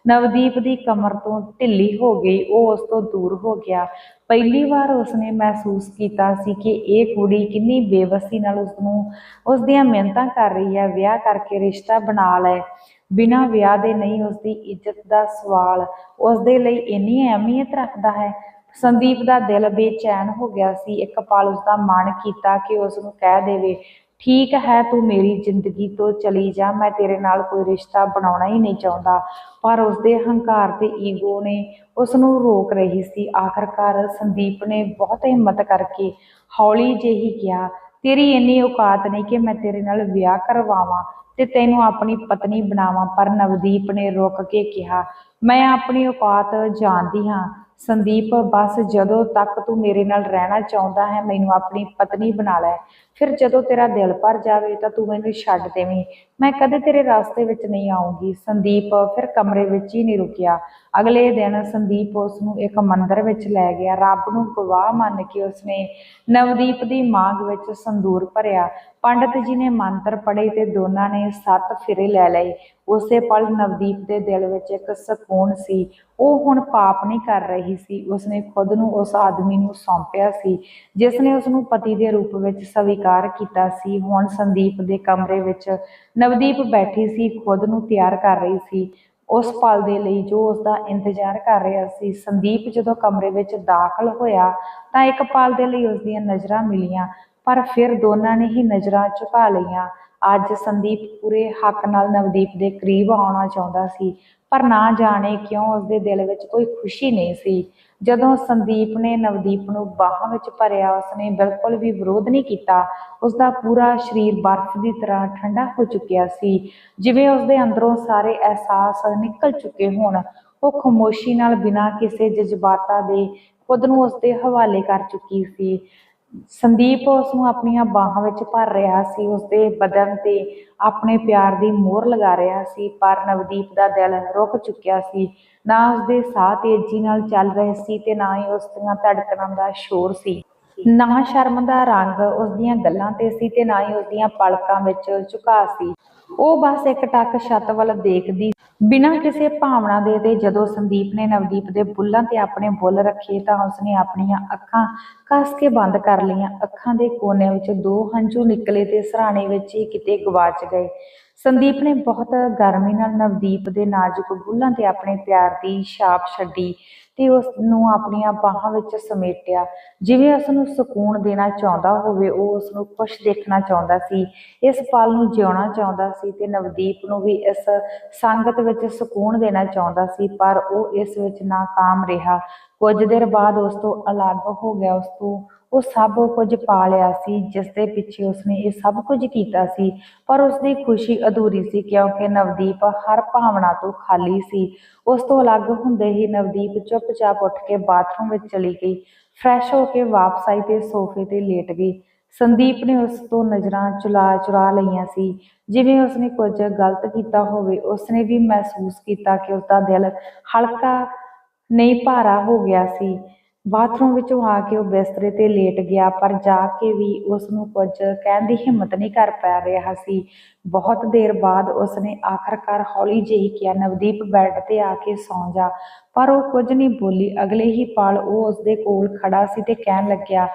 ਨਵਦੀਪ ਦੀ ਕਮਰ ਤੋਂ ਢਿੱਲੀ ਹੋ ਗਈ। ਉਹ ਉਸ ਤੋਂ ਦੂਰ ਹੋ ਗਿਆ। ਪਹਿਲੀ ਵਾਰ ਉਸਨੇ ਮਹਿਸੂਸ ਕੀਤਾ ਸੀ ਕਿ ਇਹ ਕੁੜੀ ਕਿੰਨੀ ਬੇਵੱਸੀ ਨਾਲ ਉਸ ਦੀਆਂ ਮਿਹਨਤਾਂ ਕਰ ਰਹੀ ਹੈ। ਵਿਆਹ ਕਰਕੇ ਰਿਸ਼ਤਾ ਬਣਾ ਲੈ, ਬਿਨਾਂ ਵਿਆਹ ਦੇ ਨਹੀਂ। ਉਸਦੀ ਇੱਜ਼ਤ ਦਾ ਸਵਾਲ ਉਸਦੇ ਲਈ ਇੰਨੀ ਅਹਿਮੀਅਤ ਰੱਖਦਾ ਹੈ। ਸੰਦੀਪ ਦਾ ਦਿਲ ਬੇਚੈਨ ਹੋ ਗਿਆ ਸੀ। ਇੱਕ ਪਲ ਉਸਦਾ ਮਨ ਕੀਤਾ ਕਿ ਉਸ ਨੂੰ ਕਹਿ ਦੇਵੇ, ਠੀਕ ਹੈ ਤੂੰ ਮੇਰੀ ਜ਼ਿੰਦਗੀ ਤੋਂ ਚਲੀ ਜਾ, ਮੈਂ ਤੇਰੇ ਨਾਲ ਕੋਈ ਰਿਸ਼ਤਾ ਬਣਾਉਣਾ ਹੀ ਨਹੀਂ ਚਾਹੁੰਦਾ, ਪਰ ਉਸਦੇ ਹੰਕਾਰ ਤੇ ਈਗੋ ਨੇ ਉਸ ਨੂੰ ਰੋਕ ਰਹੀ ਸੀ। ਆਖਰਕਾਰ ਸੰਦੀਪ ਨੇ ਬਹੁਤ ਹਿੰਮਤ ਕਰਕੇ ਹੌਲੀ ਜਿਹੀ ਕਿਹਾ, ਤੇਰੀ ਇੰਨੀ ਔਕਾਤ ਨਹੀਂ ਕਿ ਮੈਂ ਤੇਰੇ ਨਾਲ ਵਿਆਹ ਕਰਵਾਵਾਂ ਤੇ ਤੈਨੂੰ ਆਪਣੀ ਪਤਨੀ ਬਣਾਵਾਂ। ਪਰ ਨਵਦੀਪ ਨੇ ਰੁਕ ਕੇ ਕਿਹਾ, ਮੈਂ ਆਪਣੀ ਔਕਾਤ ਜਾਣਦੀ ਹਾਂ ਸੰਦੀਪ, ਬਸ ਜਦੋਂ ਤੱਕ ਤੂੰ ਮੇਰੇ ਨਾਲ ਰਹਿਣਾ ਚਾਹੁੰਦਾ ਹੈ ਮੈਨੂੰ ਆਪਣੀ ਪਤਨੀ ਬਣਾ ਲੈ। ਫਿਰ ਜਦੋਂ ਤੇਰਾ ਦਿਲ ਭਰ ਜਾਵੇ ਤਾਂ ਤੂੰ ਮੈਨੂੰ ਛੱਡ ਦੇਵੀਂ, ਮੈਂ ਕਦੇ ਤੇਰੇ ਰਾਸਤੇ ਵਿੱਚ ਨਹੀਂ ਆਊਂਗੀ। ਸੰਦੀਪ ਫਿਰ ਕਮਰੇ ਵਿੱਚ ਹੀ ਨਹੀਂ ਰੁਕਿਆ। ਅਗਲੇ ਦਿਨ ਸੰਦੀਪ ਉਸ ਨੂੰ ਇੱਕ ਮੰਦਿਰ ਵਿੱਚ ਲੈ ਗਿਆ। ਰੱਬ ਨੂੰ ਗਵਾਹ ਮੰਨ ਕੇ ਉਸਨੇ ਨਵਦੀਪ ਦੀ ਮਾਂਗ ਵਿੱਚ ਸੰਦੂਰ ਭਰਿਆ। ਪੰਡਤ ਜੀ ਨੇ ਮੰਤਰ ਪੜ੍ਹੇ ਤੇ ਦੋਨਾਂ ਨੇ 7 ਫੇਰੇ ਲੈ ਲਏ। ਉਸੇ ਪਲ ਨਵਦੀਪ ਦੇ ਦਿਲ ਵਿੱਚ ਇੱਕ ਸਕੂਨ ਸੀ। ਉਹ ਹੁਣ ਪਾਪ ਨਹੀਂ ਕਰ ਰਹੀ ਸੀ। ਉਸਨੇ ਖੁਦ ਨੂੰ ਉਸ ਆਦਮੀ ਨੂੰ ਸੌਂਪਿਆ ਸੀ ਜਿਸ ਨੇ ਉਸਨੂੰ ਪਤੀ ਦੇ ਰੂਪ ਵਿੱਚ ਸਵੀਕਾਰ ਕੀਤਾ ਸੀ। ਹੁਣ ਸੰਦੀਪ ਦੇ ਕਮਰੇ ਵਿੱਚ ਨਵਦੀਪ ਬੈਠੀ ਸੀ, ਖੁਦ ਨੂੰ ਤਿਆਰ ਕਰ ਰਹੀ ਸੀ ਉਸ ਪਲ ਦੇ ਲਈ ਜੋ ਉਸਦਾ ਇੰਤਜ਼ਾਰ ਕਰ ਰਿਹਾ ਸੀ। ਸੰਦੀਪ ਜਦੋਂ ਕਮਰੇ ਵਿੱਚ ਦਾਖਲ ਹੋਇਆ ਤਾਂ ਇੱਕ ਪਲ ਦੇ ਲਈ ਉਸਦੀਆਂ ਨਜ਼ਰਾਂ ਮਿਲੀਆਂ, ਪਰ ਫਿਰ ਦੋਨਾਂ ਨੇ ਹੀ ਨਜ਼ਰਾਂ ਝੁਕਾ ਲਈਆਂ। ਅੱਜ ਸੰਦੀਪ ਪੂਰੇ ਹੱਕ ਨਾਲ ਨਵਦੀਪ ਦੇ ਕਰੀਬ ਆਉਣਾ ਚਾਹੁੰਦਾ ਸੀ, ਪਰ ਨਾ ਜਾਣੇ ਕਿਉਂ ਉਸਦੇ ਦਿਲ ਵਿੱਚ ਕੋਈ ਖੁਸ਼ੀ ਨਹੀਂ ਸੀ। ਜਦੋਂ ਸੰਦੀਪ ਨੇ ਨਵਦੀਪ ਨੂੰ ਬਾਹਾਂ ਵਿੱਚ ਭਰਿਆ, ਉਸਨੇ ਬਿਲਕੁਲ ਵੀ ਵਿਰੋਧ ਨਹੀਂ ਕੀਤਾ। ਉਸਦਾ ਪੂਰਾ ਸਰੀਰ ਬਰਫ਼ ਦੀ ਤਰ੍ਹਾਂ ਠੰਡਾ ਹੋ ਚੁੱਕਿਆ ਸੀ, ਜਿਵੇਂ ਉਸਦੇ ਅੰਦਰੋਂ ਸਾਰੇ ਅਹਿਸਾਸ ਨਿਕਲ ਚੁੱਕੇ ਹੋਣ। ਉਹ ਖਾਮੋਸ਼ੀ ਨਾਲ ਬਿਨਾਂ ਕਿਸੇ ਜਜ਼ਬਾਤਾਂ ਦੇ ਖੁਦ ਨੂੰ ਉਸਦੇ ਹਵਾਲੇ ਕਰ ਚੁੱਕੀ ਸੀ। ਸੰਦੀਪ ਉਸ ਨੂੰ ਆਪਣੀਆਂ ਬਾਹਾਂ ਵਿੱਚ ਭਰ ਰਿਹਾ ਸੀ, ਉਸਦੇ ਬਦਨ ਤੇ ਆਪਣੇ ਪਿਆਰ ਦੀ ਮੋਹਰ ਲਗਾ ਰਿਹਾ ਸੀ, ਪਰ ਨਵਦੀਪ ਦਾ ਦਿਲ ਰੁਕ ਚੁੱਕਿਆ ਸੀ। ਨਾ ਉਸਦੇ ਸਾਹ ਤੇਜ਼ੀ ਨਾਲ ਚੱਲ ਰਹੇ ਸੀ ਤੇ ਨਾ ਹੀ ਉਸਦੀਆਂ ਧੜਕਣਾਂ ਦਾ ਸ਼ੋਰ ਸੀ। ਨਾ ਸ਼ਰਮ ਦਾ ਰੰਗ ਉਸਦੀਆਂ ਗੱਲਾਂ ਤੇ ਸੀ ਤੇ ਨਾ ਹੀ ਉਸਦੀਆਂ ਪਲਕਾਂ ਵਿੱਚ ਝੁਕਾਅ ਸੀ। ਉਹ ਬਸ ਇੱਕ ਟੱਕ ਛੱਤ ਵੱਲ ਦੇਖਦੀ ਬਿਨਾਂ ਕਿਸੇ ਭਾਵਨਾ ਦੇ। ਤੇ ਜਦੋਂ ਸੰਦੀਪ ਨੇ ਨਵਦੀਪ ਦੇ ਬੁੱਲ੍ਹਾਂ ਤੇ ਆਪਣੇ ਬੁੱਲ੍ਹ ਰੱਖੇ ਤਾਂ ਉਸਨੇ ਆਪਣੀਆਂ ਅੱਖਾਂ ਕੱਸ ਕੇ ਬੰਦ ਕਰ ਲਈਆਂ। ਅੱਖਾਂ ਦੇ ਕੋਨਿਆਂ ਵਿੱਚ 2 ਹੰਝੂ ਨਿਕਲੇ ਤੇ ਸਿਰਹਾਣੇ ਵਿੱਚ ਹੀ ਕਿਤੇ ਗਵਾਚ ਗਏ। ਸੰਦੀਪ ਨੇ ਬਹੁਤ ਗਰਮੀ ਨਾਲ ਨਵਦੀਪ ਦੇ ਨਾਜ਼ੁਕ ਬੁੱਲ੍ਹਾਂ ਤੇ ਆਪਣੇ ਪਿਆਰ ਦੀ ਛਾਪ ਛੱਡੀ ਤੇ ਉਸ ਨੂੰ ਆਪਣੀਆਂ ਬਾਹਾਂ ਵਿੱਚ ਸਮੇਟਿਆ, ਜਿਵੇਂ ਉਸ ਨੂੰ ਸਕੂਨ ਦੇਣਾ ਚਾਹੁੰਦਾ ਹੋਵੇ। ਉਹ ਉਸ ਨੂੰ ਖੁਸ਼ ਦੇਖਣਾ ਚਾਹੁੰਦਾ ਸੀ, ਇਸ ਪਲ ਨੂੰ ਜਿਉਣਾ ਚਾਹੁੰਦਾ ਸੀ ਤੇ ਨਵਦੀਪ ਨੂੰ ਵੀ ਇਸ ਸੰਗਤ ਵਿੱਚ ਸਕੂਨ ਦੇਣਾ ਚਾਹੁੰਦਾ ਸੀ, ਪਰ ਉਹ ਇਸ ਵਿੱਚ ਨਾਕਾਮ ਰਿਹਾ। ਕੁਝ ਦੇਰ ਬਾਅਦ ਉਸ ਤੋਂ ਅਲੱਗ ਹੋ ਗਿਆ। ਉਸ ਤੋਂ ਉਹ ਸਭ ਕੁਝ ਪਾ ਲਿਆ ਸੀ ਜਿਸ ਦੇ ਪਿੱਛੇ ਉਸਨੇ ਇਹ ਸਭ ਕੁਝ ਕੀਤਾ ਸੀ, ਪਰ ਉਸਦੀ ਖੁਸ਼ੀ ਅਧੂਰੀ ਸੀ ਕਿਉਂਕਿ ਨਵਦੀਪ ਹਰ ਭਾਵਨਾ ਤੋਂ ਖਾਲੀ ਸੀ। ਉਸ ਤੋਂ ਅਲੱਗ ਹੁੰਦੇ ਹੀ ਨਵਦੀਪ ਚੁੱਪਚਾਪ ਉੱਠ ਕੇ ਬਾਥਰੂਮ ਵਿੱਚ ਚਲੀ ਗਈ। ਫਰੈਸ਼ ਹੋ ਕੇ ਵਾਪਸ ਆਈ ਤੇ ਸੋਫੇ ਤੇ ਲੇਟ ਗਈ। ਸੰਦੀਪ ਨੇ ਉਸ ਤੋਂ ਨਜ਼ਰਾਂ ਚੁਰਾ ਲਈਆਂ ਸੀ, ਜਿਵੇਂ ਉਸਨੇ ਕੁਝ ਗਲਤ ਕੀਤਾ ਹੋਵੇ। ਉਸਨੇ ਵੀ ਮਹਿਸੂਸ ਕੀਤਾ ਕਿ ਉਸਦਾ ਦਿਲ ਹਲਕਾ ਨਹੀਂ ਭਾਰਾ ਹੋ ਗਿਆ ਸੀ। ਬਾਥਰੂਮ ਵਿੱਚੋਂ ਆ ਕੇ ਉਹ ਬਿਸਤਰੇ ਤੇ ਲੇਟ ਗਿਆ, ਪਰ ਜਾ ਕੇ ਵੀ ਉਸ ਨੂੰ ਕੁਝ ਕਹਿਣ ਦੀ ਹਿੰਮਤ ਨਹੀਂ ਕਰ ਪਾ ਰਿਹਾ ਸੀ। ਬਹੁਤ ਦੇਰ ਬਾਅਦ ਉਸਨੇ ਆਖਰਕਾਰ ਹੌਲੀ ਜਿਹੀ ਕਿਹਾ, ਨਵਦੀਪ ਬੈੱਡ ਤੇ ਆ ਕੇ ਸੌਂ ਜਾ। ਪਰ ਉਹ ਕੁਝ ਨਹੀਂ ਬੋਲੀ। ਅਗਲੇ ਹੀ ਪਲ ਉਹ ਉਸਦੇ ਕੋਲ ਖੜਾ ਸੀ ਤੇ ਕਹਿਣ ਲੱਗਿਆ,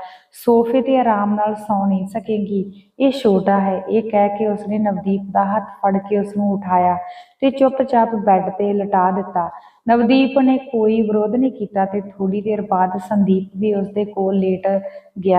ਸੋਫੇ ਤੇ ਆਰਾਮ ਨਾਲ ਸੌਂ ਨਹੀਂ ਸਕੇਂਗੀ, ਇਹ ਛੋਟਾ ਹੈ। ਇਹ ਕਹਿ ਕੇ ਉਸਨੇ ਨਵਦੀਪ ਦਾ ਹੱਥ ਫੜ ਕੇ ਉਸਨੂੰ ਉਠਾਇਆ ਤੇ ਚੁੱਪਚਾਪ ਬੈੱਡ ਤੇ ਲਿਟਾ ਦਿੱਤਾ। ਨਵਦੀਪ ਨੇ ਕੋਈ ਵਿਰੋਧ ਨਹੀਂ ਕੀਤਾ ਤੇ ਥੋੜ੍ਹੀ ਦੇਰ ਬਾਅਦ ਸੰਦੀਪ ਵੀ ਉਸਦੇ ਕੋਲ ਲੇਟ ਗਿਆ।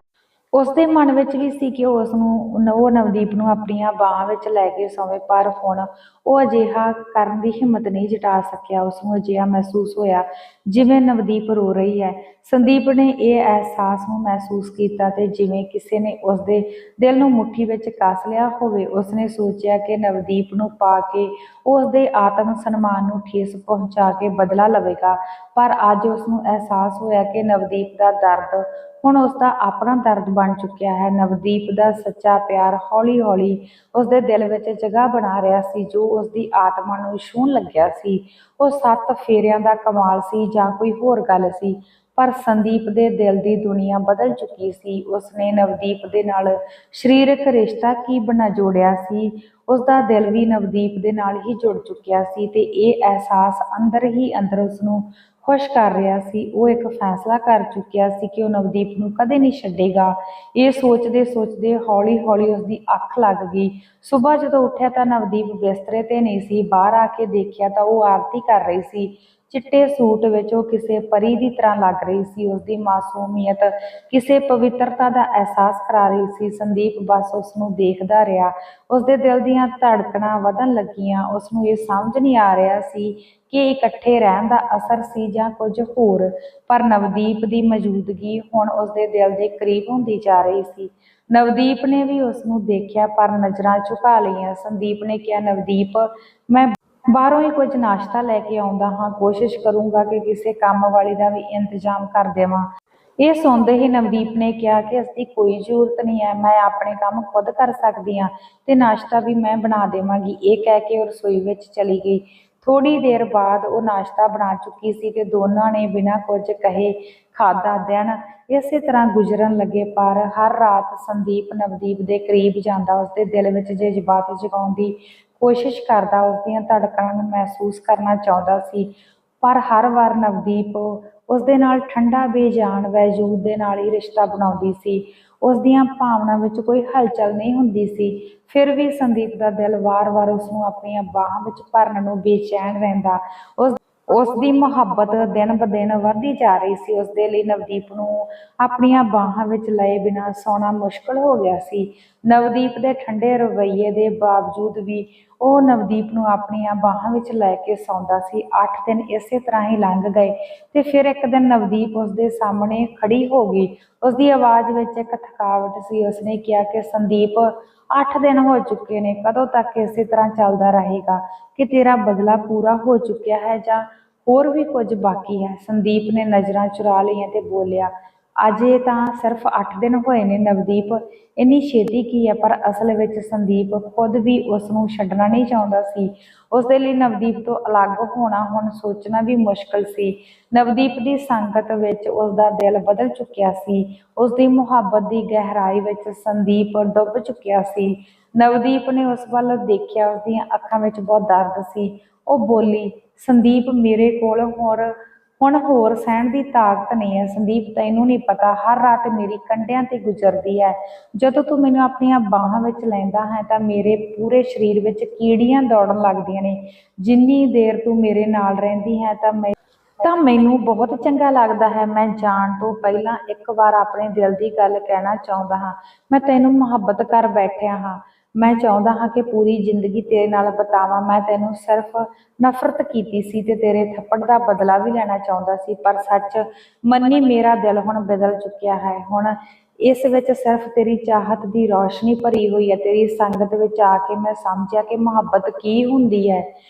ਉਸਦੇ ਮਨ ਵਿੱਚ ਵੀ ਸੀ ਕਿ ਉਹ ਨਵਦੀਪ ਨੂੰ ਆਪਣੀਆਂ ਬਾਹਾਂ ਵਿੱਚ ਲੈ ਕੇ ਸੋਵੇ, ਪਰ ਹੁਣ ਉਹ ਅਜਿਹਾ ਕਰਨ ਦੀ ਹਿੰਮਤ ਨਹੀਂ ਜੁਟਾ ਸਕਿਆ। ਉਸਨੂੰ ਅਜਿਹਾ ਮਹਿਸੂਸ ਹੋਇਆ ਜਿਵੇਂ ਨਵਦੀਪ ਰੋ ਰਹੀ ਹੈ। ਸੰਦੀਪ ਨੇ ਇਹ ਅਹਿਸਾਸ ਨੂੰ ਮਹਿਸੂਸ ਕੀਤਾ ਤੇ ਜਿਵੇਂ ਕਿਸੇ ਨੇ ਉਸਦੇ ਦਿਲ ਨੂੰ ਮੁੱਠੀ ਵਿੱਚ ਕੱਸ ਲਿਆ ਹੋਵੇ। ਉਸਨੇ ਸੋਚਿਆ ਕਿ ਨਵਦੀਪ ਨੂੰ ਪਾ ਕੇ ਉਹ ਉਸਦੇ ਆਤਮ ਸਨਮਾਨ ਨੂੰ ਠੇਸ ਪਹੁੰਚਾ ਕੇ ਬਦਲਾ ਲਵੇਗਾ, ਪਰ ਅੱਜ ਉਸਨੂੰ ਅਹਿਸਾਸ ਹੋਇਆ ਕਿ ਨਵਦੀਪ ਦਾ ਦਰਦ ਹੁਣ ਉਸਦਾ ਆਪਣਾ ਦਰਦ ਬਣ ਚੁੱਕਿਆ ਹੈ। ਨਵਦੀਪ ਦਾ ਸੱਚਾ ਪਿਆਰ ਹੌਲੀ ਹੌਲੀ ਉਸਦੇ ਦਿਲ ਵਿੱਚ ਜਗ੍ਹਾ ਬਣਾ ਰਿਹਾ ਸੀ, ਜੋ ਉਸਦੀ ਆਤਮਾ ਨੂੰ ਛੂਹਣ ਲੱਗਿਆ ਸੀ। ਉਹ 7 ਫੇਰਿਆਂ ਦਾ ਕਮਾਲ ਸੀ ਜਾਂ ਕੋਈ ਹੋਰ ਗੱਲ ਸੀ, ਪਰ ਸੰਦੀਪ ਦੇ ਦਿਲ ਦੀ ਦੁਨੀਆ ਬਦਲ ਚੁੱਕੀ ਸੀ। ਉਸਨੇ ਨਵਦੀਪ ਦੇ ਨਾਲ ਸਰੀਰਕ ਰਿਸ਼ਤਾ ਕੀ ਬਣਾ ਜੋੜਿਆ ਸੀ, ਉਸਦਾ ਦਿਲ ਵੀ ਨਵਦੀਪ ਦੇ ਨਾਲ ਹੀ ਜੁੜ ਚੁੱਕਿਆ ਸੀ ਤੇ ਇਹ ਅਹਿਸਾਸ ਅੰਦਰ ਹੀ ਅੰਦਰ ਉਸਨੂੰ ਖੁਸ਼ ਕਰ ਰਿਹਾ ਸੀ। ਉਹ ਇੱਕ ਫੈਸਲਾ ਕਰ ਚੁੱਕਿਆ ਸੀ ਕਿ ਉਹ ਨਵਦੀਪ ਨੂੰ ਕਦੇ ਨਹੀਂ ਛੱਡੇਗਾ। ਇਹ ਸੋਚਦੇ ਸੋਚਦੇ ਹੌਲੀ ਹੌਲੀ ਉਸਦੀ ਅੱਖ ਲੱਗ ਗਈ। ਸੁਬਾਹ ਜਦੋਂ ਉੱਠਿਆ ਤਾਂ ਨਵਦੀਪ ਬਿਸਤਰੇ ਤੇ ਨਹੀਂ ਸੀ। ਬਾਹਰ ਆ ਕੇ ਦੇਖਿਆ ਤਾਂ ਉਹ ਆਰਤੀ ਕਰ ਰਹੀ ਸੀ। ਚਿੱਟੇ ਸੂਟ ਵਿੱਚ ਉਹ ਕਿਸੇ ਪਰੀ ਦੀ ਤਰ੍ਹਾਂ ਲੱਗ ਰਹੀ ਸੀ। ਉਸਦੀ ਮਾਸੂਮੀਅਤ ਕਿਸੇ ਪਵਿੱਤਰਤਾ ਦਾ ਅਹਿਸਾਸ ਕਰਾ ਰਹੀ ਸੀ। ਸੰਦੀਪ ਬਸ ਉਸਨੂੰ ਦੇਖਦਾ ਰਿਹਾ। ਉਸਦੇ ਦਿਲ ਦੀਆਂ ਧੜਕਣਾਂ ਵਧਣ ਲੱਗੀਆਂ। ਉਸਨੂੰ ਇਹ ਸਮਝ ਨਹੀਂ ਆ ਰਿਹਾ ਸੀ ਕਿ ਇਕੱਠੇ ਰਹਿਣ ਦਾ ਅਸਰ ਸੀ ਜਾਂ ਕੁਝ ਹੋਰ, ਪਰ ਨਵਦੀਪ ਦੀ ਮੌਜੂਦਗੀ ਹੁਣ ਉਸਦੇ ਦਿਲ ਦੇ ਕਰੀਬ ਹੁੰਦੀ ਜਾ ਰਹੀ ਸੀ। ਨਵਦੀਪ ਨੇ ਵੀ ਉਸਨੂੰ ਦੇਖਿਆ, ਪਰ ਨਜ਼ਰਾਂ ਝੁਕਾ ਲਈਆਂ। ਸੰਦੀਪ ਨੇ ਕਿਹਾ, ਨਵਦੀਪ, ਮੈਂ ਬਾਹਰੋਂ ਹੀ ਕੁਝ ਨਾਸ਼ਤਾ ਲੈ ਕੇ ਆਉਂਦਾ ਹਾਂ। ਕੋਸ਼ਿਸ਼ ਕਰੂੰਗਾ ਕਿ ਕਿਸੇ ਕੰਮ ਵਾਲੀ ਦਾ ਵੀ ਇੰਤਜ਼ਾਮ ਕਰ ਦੇਵਾਂ। ਇਹ ਸੁਣਦੇ ਹੀ ਨਵਦੀਪ ਨੇ ਕਿਹਾ ਕਿ ਇਸਦੀ ਕੋਈ ਜ਼ਰੂਰਤ ਨਹੀਂ ਹੈ, ਮੈਂ ਆਪਣੇ ਕੰਮ ਖੁਦ ਕਰ ਸਕਦੀ ਹਾਂ ਤੇ ਨਾਸ਼ਤਾ ਵੀ ਮੈਂ ਬਣਾ ਦੇਵਾਂਗੀ। ਇਹ ਕਹਿ ਕੇ ਉਹ ਰਸੋਈ ਵਿੱਚ ਚਲੀ ਗਈ। ਥੋੜ੍ਹੀ ਦੇਰ ਬਾਅਦ ਉਹ ਨਾਸ਼ਤਾ ਬਣਾ ਚੁੱਕੀ ਸੀ ਤੇ ਦੋਨਾਂ ਨੇ ਬਿਨਾਂ ਕੁਝ ਕਹੇ ਖਾਧਾ। ਦਿਨ ਇਸੇ ਤਰ੍ਹਾਂ ਗੁਜ਼ਰਨ ਲੱਗੇ, ਪਰ ਹਰ ਰਾਤ ਸੰਦੀਪ ਨਵਦੀਪ ਦੇ ਕਰੀਬ ਜਾਂਦਾ, ਉਸਦੇ ਦਿਲ ਵਿੱਚ ਜਜ਼ਬਾਤ ਜਗਾਉਣ ਦੀ ਕੋਸ਼ਿਸ਼ ਕਰਦਾ, ਉਸਦੀਆਂ ਧੜਕਣਾਂ ਨੂੰ ਮਹਿਸੂਸ ਕਰਨਾ ਚਾਹੁੰਦਾ ਸੀ। ਪਰ ਹਰ ਵਾਰ ਨਵਦੀਪ ਉਸਦੇ ਨਾਲ ਠੰਡਾ ਬੇਜਾਨ ਵਜੂਦ ਦੇ ਨਾਲ ਹੀ ਰਿਸ਼ਤਾ ਬਣਾਉਂਦੀ ਸੀ। ਉਸਦੀਆਂ ਭਾਵਨਾ ਵਿੱਚ ਕੋਈ ਹਲਚਲ ਨਹੀਂ ਹੁੰਦੀ ਸੀ। ਫਿਰ ਵੀ ਸੰਦੀਪ ਦਾ ਦਿਲ ਵਾਰ-ਵਾਰ ਉਸਨੂੰ ਆਪਣੀਆਂ ਬਾਹਾਂ ਵਿੱਚ ਭਰਨ ਨੂੰ ਬੇਚੈਨ ਰਹਿੰਦਾ। ਉਸ ਦੀ ਮੁਹੱਬਤ ਦਿਨ-ਬ-ਦਿਨ ਵੱਧਦੀ ਜਾ ਰਹੀ ਸੀ। ਉਸਦੇ ਲਈ ਨਵਦੀਪ ਨੂੰ ਆਪਣੀਆਂ ਬਾਹਾਂ ਵਿੱਚ ਲਏ ਬਿਨਾਂ ਸੌਣਾ ਮੁਸ਼ਕਲ ਹੋ ਗਿਆ ਸੀ। ਨਵਦੀਪ ਦੇ ਠੰਡੇ ਰਵੱਈਏ ਦੇ ਬਾਵਜੂਦ ਵੀ ਉਹ ਨਵਦੀਪ ਨੂੰ ਆਪਣੀਆਂ ਬਾਹਾਂ ਵਿੱਚ ਲੈ ਕੇ ਸੌਂਦਾ ਸੀ। 8 ਦਿਨ ਇਸੇ ਤਰ੍ਹਾਂ ਹੀ ਲੰਘ ਗਏ ਤੇ ਫਿਰ ਇੱਕ ਦਿਨ ਨਵਦੀਪ ਉਸਦੇ ਸਾਹਮਣੇ ਖੜੀ ਹੋ ਗਈ। ਉਸਦੀ ਆਵਾਜ਼ ਵਿੱਚ ਇੱਕ ਥਕਾਵਟ ਸੀ। ਉਸਨੇ ਕਿਹਾ ਕਿ ਸੰਦੀਪ, 8 ਦਿਨ ਹੋ ਚੁੱਕੇ ਨੇ, ਕਦੋਂ ਤੱਕ ਇਸੇ ਤਰ੍ਹਾਂ ਚੱਲਦਾ ਰਹੇਗਾ? ਕਿ ਤੇਰਾ ਬਦਲਾ ਪੂਰਾ ਹੋ ਚੁੱਕਿਆ ਹੈ ਜਾਂ ਹੋਰ ਵੀ ਕੁਝ ਬਾਕੀ ਹੈ? ਸੰਦੀਪ ਨੇ ਨਜ਼ਰਾਂ ਚੁਰਾ ਲਈਆਂ ਤੇ ਬੋਲਿਆ, ਅਜੇ ਤਾਂ ਸਿਰਫ 8 ਦਿਨ ਹੋਏ ਨੇ ਨਵਦੀਪ, ਇੰਨੀ ਛੇਤੀ ਕੀ ਹੈ? ਪਰ ਅਸਲ ਵਿੱਚ ਸੰਦੀਪ ਖੁਦ ਵੀ ਉਸ ਨੂੰ ਛੱਡਣਾ ਨਹੀਂ ਚਾਹੁੰਦਾ ਸੀ। ਉਸਦੇ ਲਈ ਨਵਦੀਪ ਤੋਂ ਅਲੱਗ ਹੋਣਾ ਹੁਣ ਸੋਚਣਾ ਵੀ ਮੁਸ਼ਕਲ ਸੀ। ਨਵਦੀਪ ਦੀ ਸੰਗਤ ਵਿੱਚ ਉਸਦਾ ਦਿਲ ਬਦਲ ਚੁੱਕਿਆ ਸੀ। ਉਸਦੀ ਮੁਹੱਬਤ ਦੀ ਗਹਿਰਾਈ ਵਿੱਚ ਸੰਦੀਪ ਡੁੱਬ ਚੁੱਕਿਆ ਸੀ। ਨਵਦੀਪ ਨੇ ਉਸ ਵੱਲ ਦੇਖਿਆ, ਉਸਦੀਆਂ ਅੱਖਾਂ ਵਿੱਚ ਬਹੁਤ ਦਰਦ ਸੀ। ਉਹ ਬੋਲੀ, ਸੰਦੀਪ, ਮੇਰੇ ਕੋਲ ਹੁਣ ਹੋਰ ਸਹਿਣ ਦੀ ਤਾਕਤ ਨਹੀਂ ਹੈ। ਸੰਦੀਪ, ਤੈਨੂੰ ਨਹੀਂ ਪਤਾ, ਹਰ ਰਾਤ ਮੇਰੀ ਕੰਢਿਆਂ ਤੇ ਗੁਜ਼ਰਦੀ ਹੈ। ਜਦੋਂ ਤੂੰ ਮੈਨੂੰ ਆਪਣੀਆਂ ਬਾਹਾਂ ਵਿੱਚ ਲੈਂਦਾ ਹੈ ਤਾਂ ਮੇਰੇ ਪੂਰੇ ਸਰੀਰ ਵਿੱਚ ਕੀੜੀਆਂ ਦੌੜਨ ਲੱਗਦੀਆਂ ਨੇ। ਜਿੰਨੀ ਦੇਰ ਤੂੰ ਮੇਰੇ ਨਾਲ ਰਹਿੰਦੀ ਹੈ ਤਾਂ ਮੈਨੂੰ ਬਹੁਤ ਚੰਗਾ ਲੱਗਦਾ ਹੈ। ਮੈਂ ਜਾਣ ਤੋਂ ਪਹਿਲਾਂ ਇੱਕ ਵਾਰ ਆਪਣੇ ਦਿਲ ਦੀ ਗੱਲ ਕਹਿਣਾ ਚਾਹੁੰਦਾ ਹਾਂ। ਮੈਂ ਤੈਨੂੰ ਮੁਹੱਬਤ ਕਰ ਬੈਠਿਆ ਹਾਂ। ਮੈਂ ਚਾਹੁੰਦਾ ਹਾਂ ਕਿ ਪੂਰੀ ਜ਼ਿੰਦਗੀ ਤੇਰੇ ਨਾਲ ਬਿਤਾਵਾਂ। ਮੈਂ ਤੈਨੂੰ ਸਿਰਫ ਨਫ਼ਰਤ ਕੀਤੀ ਸੀ ਤੇ ਤੇਰੇ ਥੱਪੜ ਦਾ ਬਦਲਾ ਵੀ ਲੈਣਾ ਚਾਹੁੰਦਾ ਸੀ। ਪਰ ਸੱਚ ਮੰਨੀ, ਮੇਰਾ ਦਿਲ ਹੁਣ ਬਦਲ ਚੁੱਕਿਆ ਹੈ। ਹੁਣ ਇਸ ਵਿੱਚ ਸਿਰਫ ਤੇਰੀ ਚਾਹਤ ਦੀ ਰੌਸ਼ਨੀ ਭਰੀ ਹੋਈ ਹੈ। ਤੇਰੀ ਸੰਗਤ ਵਿੱਚ ਆ ਕੇ ਮੈਂ ਸਮਝਿਆ ਕਿ ਮੁਹੱਬਤ ਕੀ ਹੁੰਦੀ ਹੈ।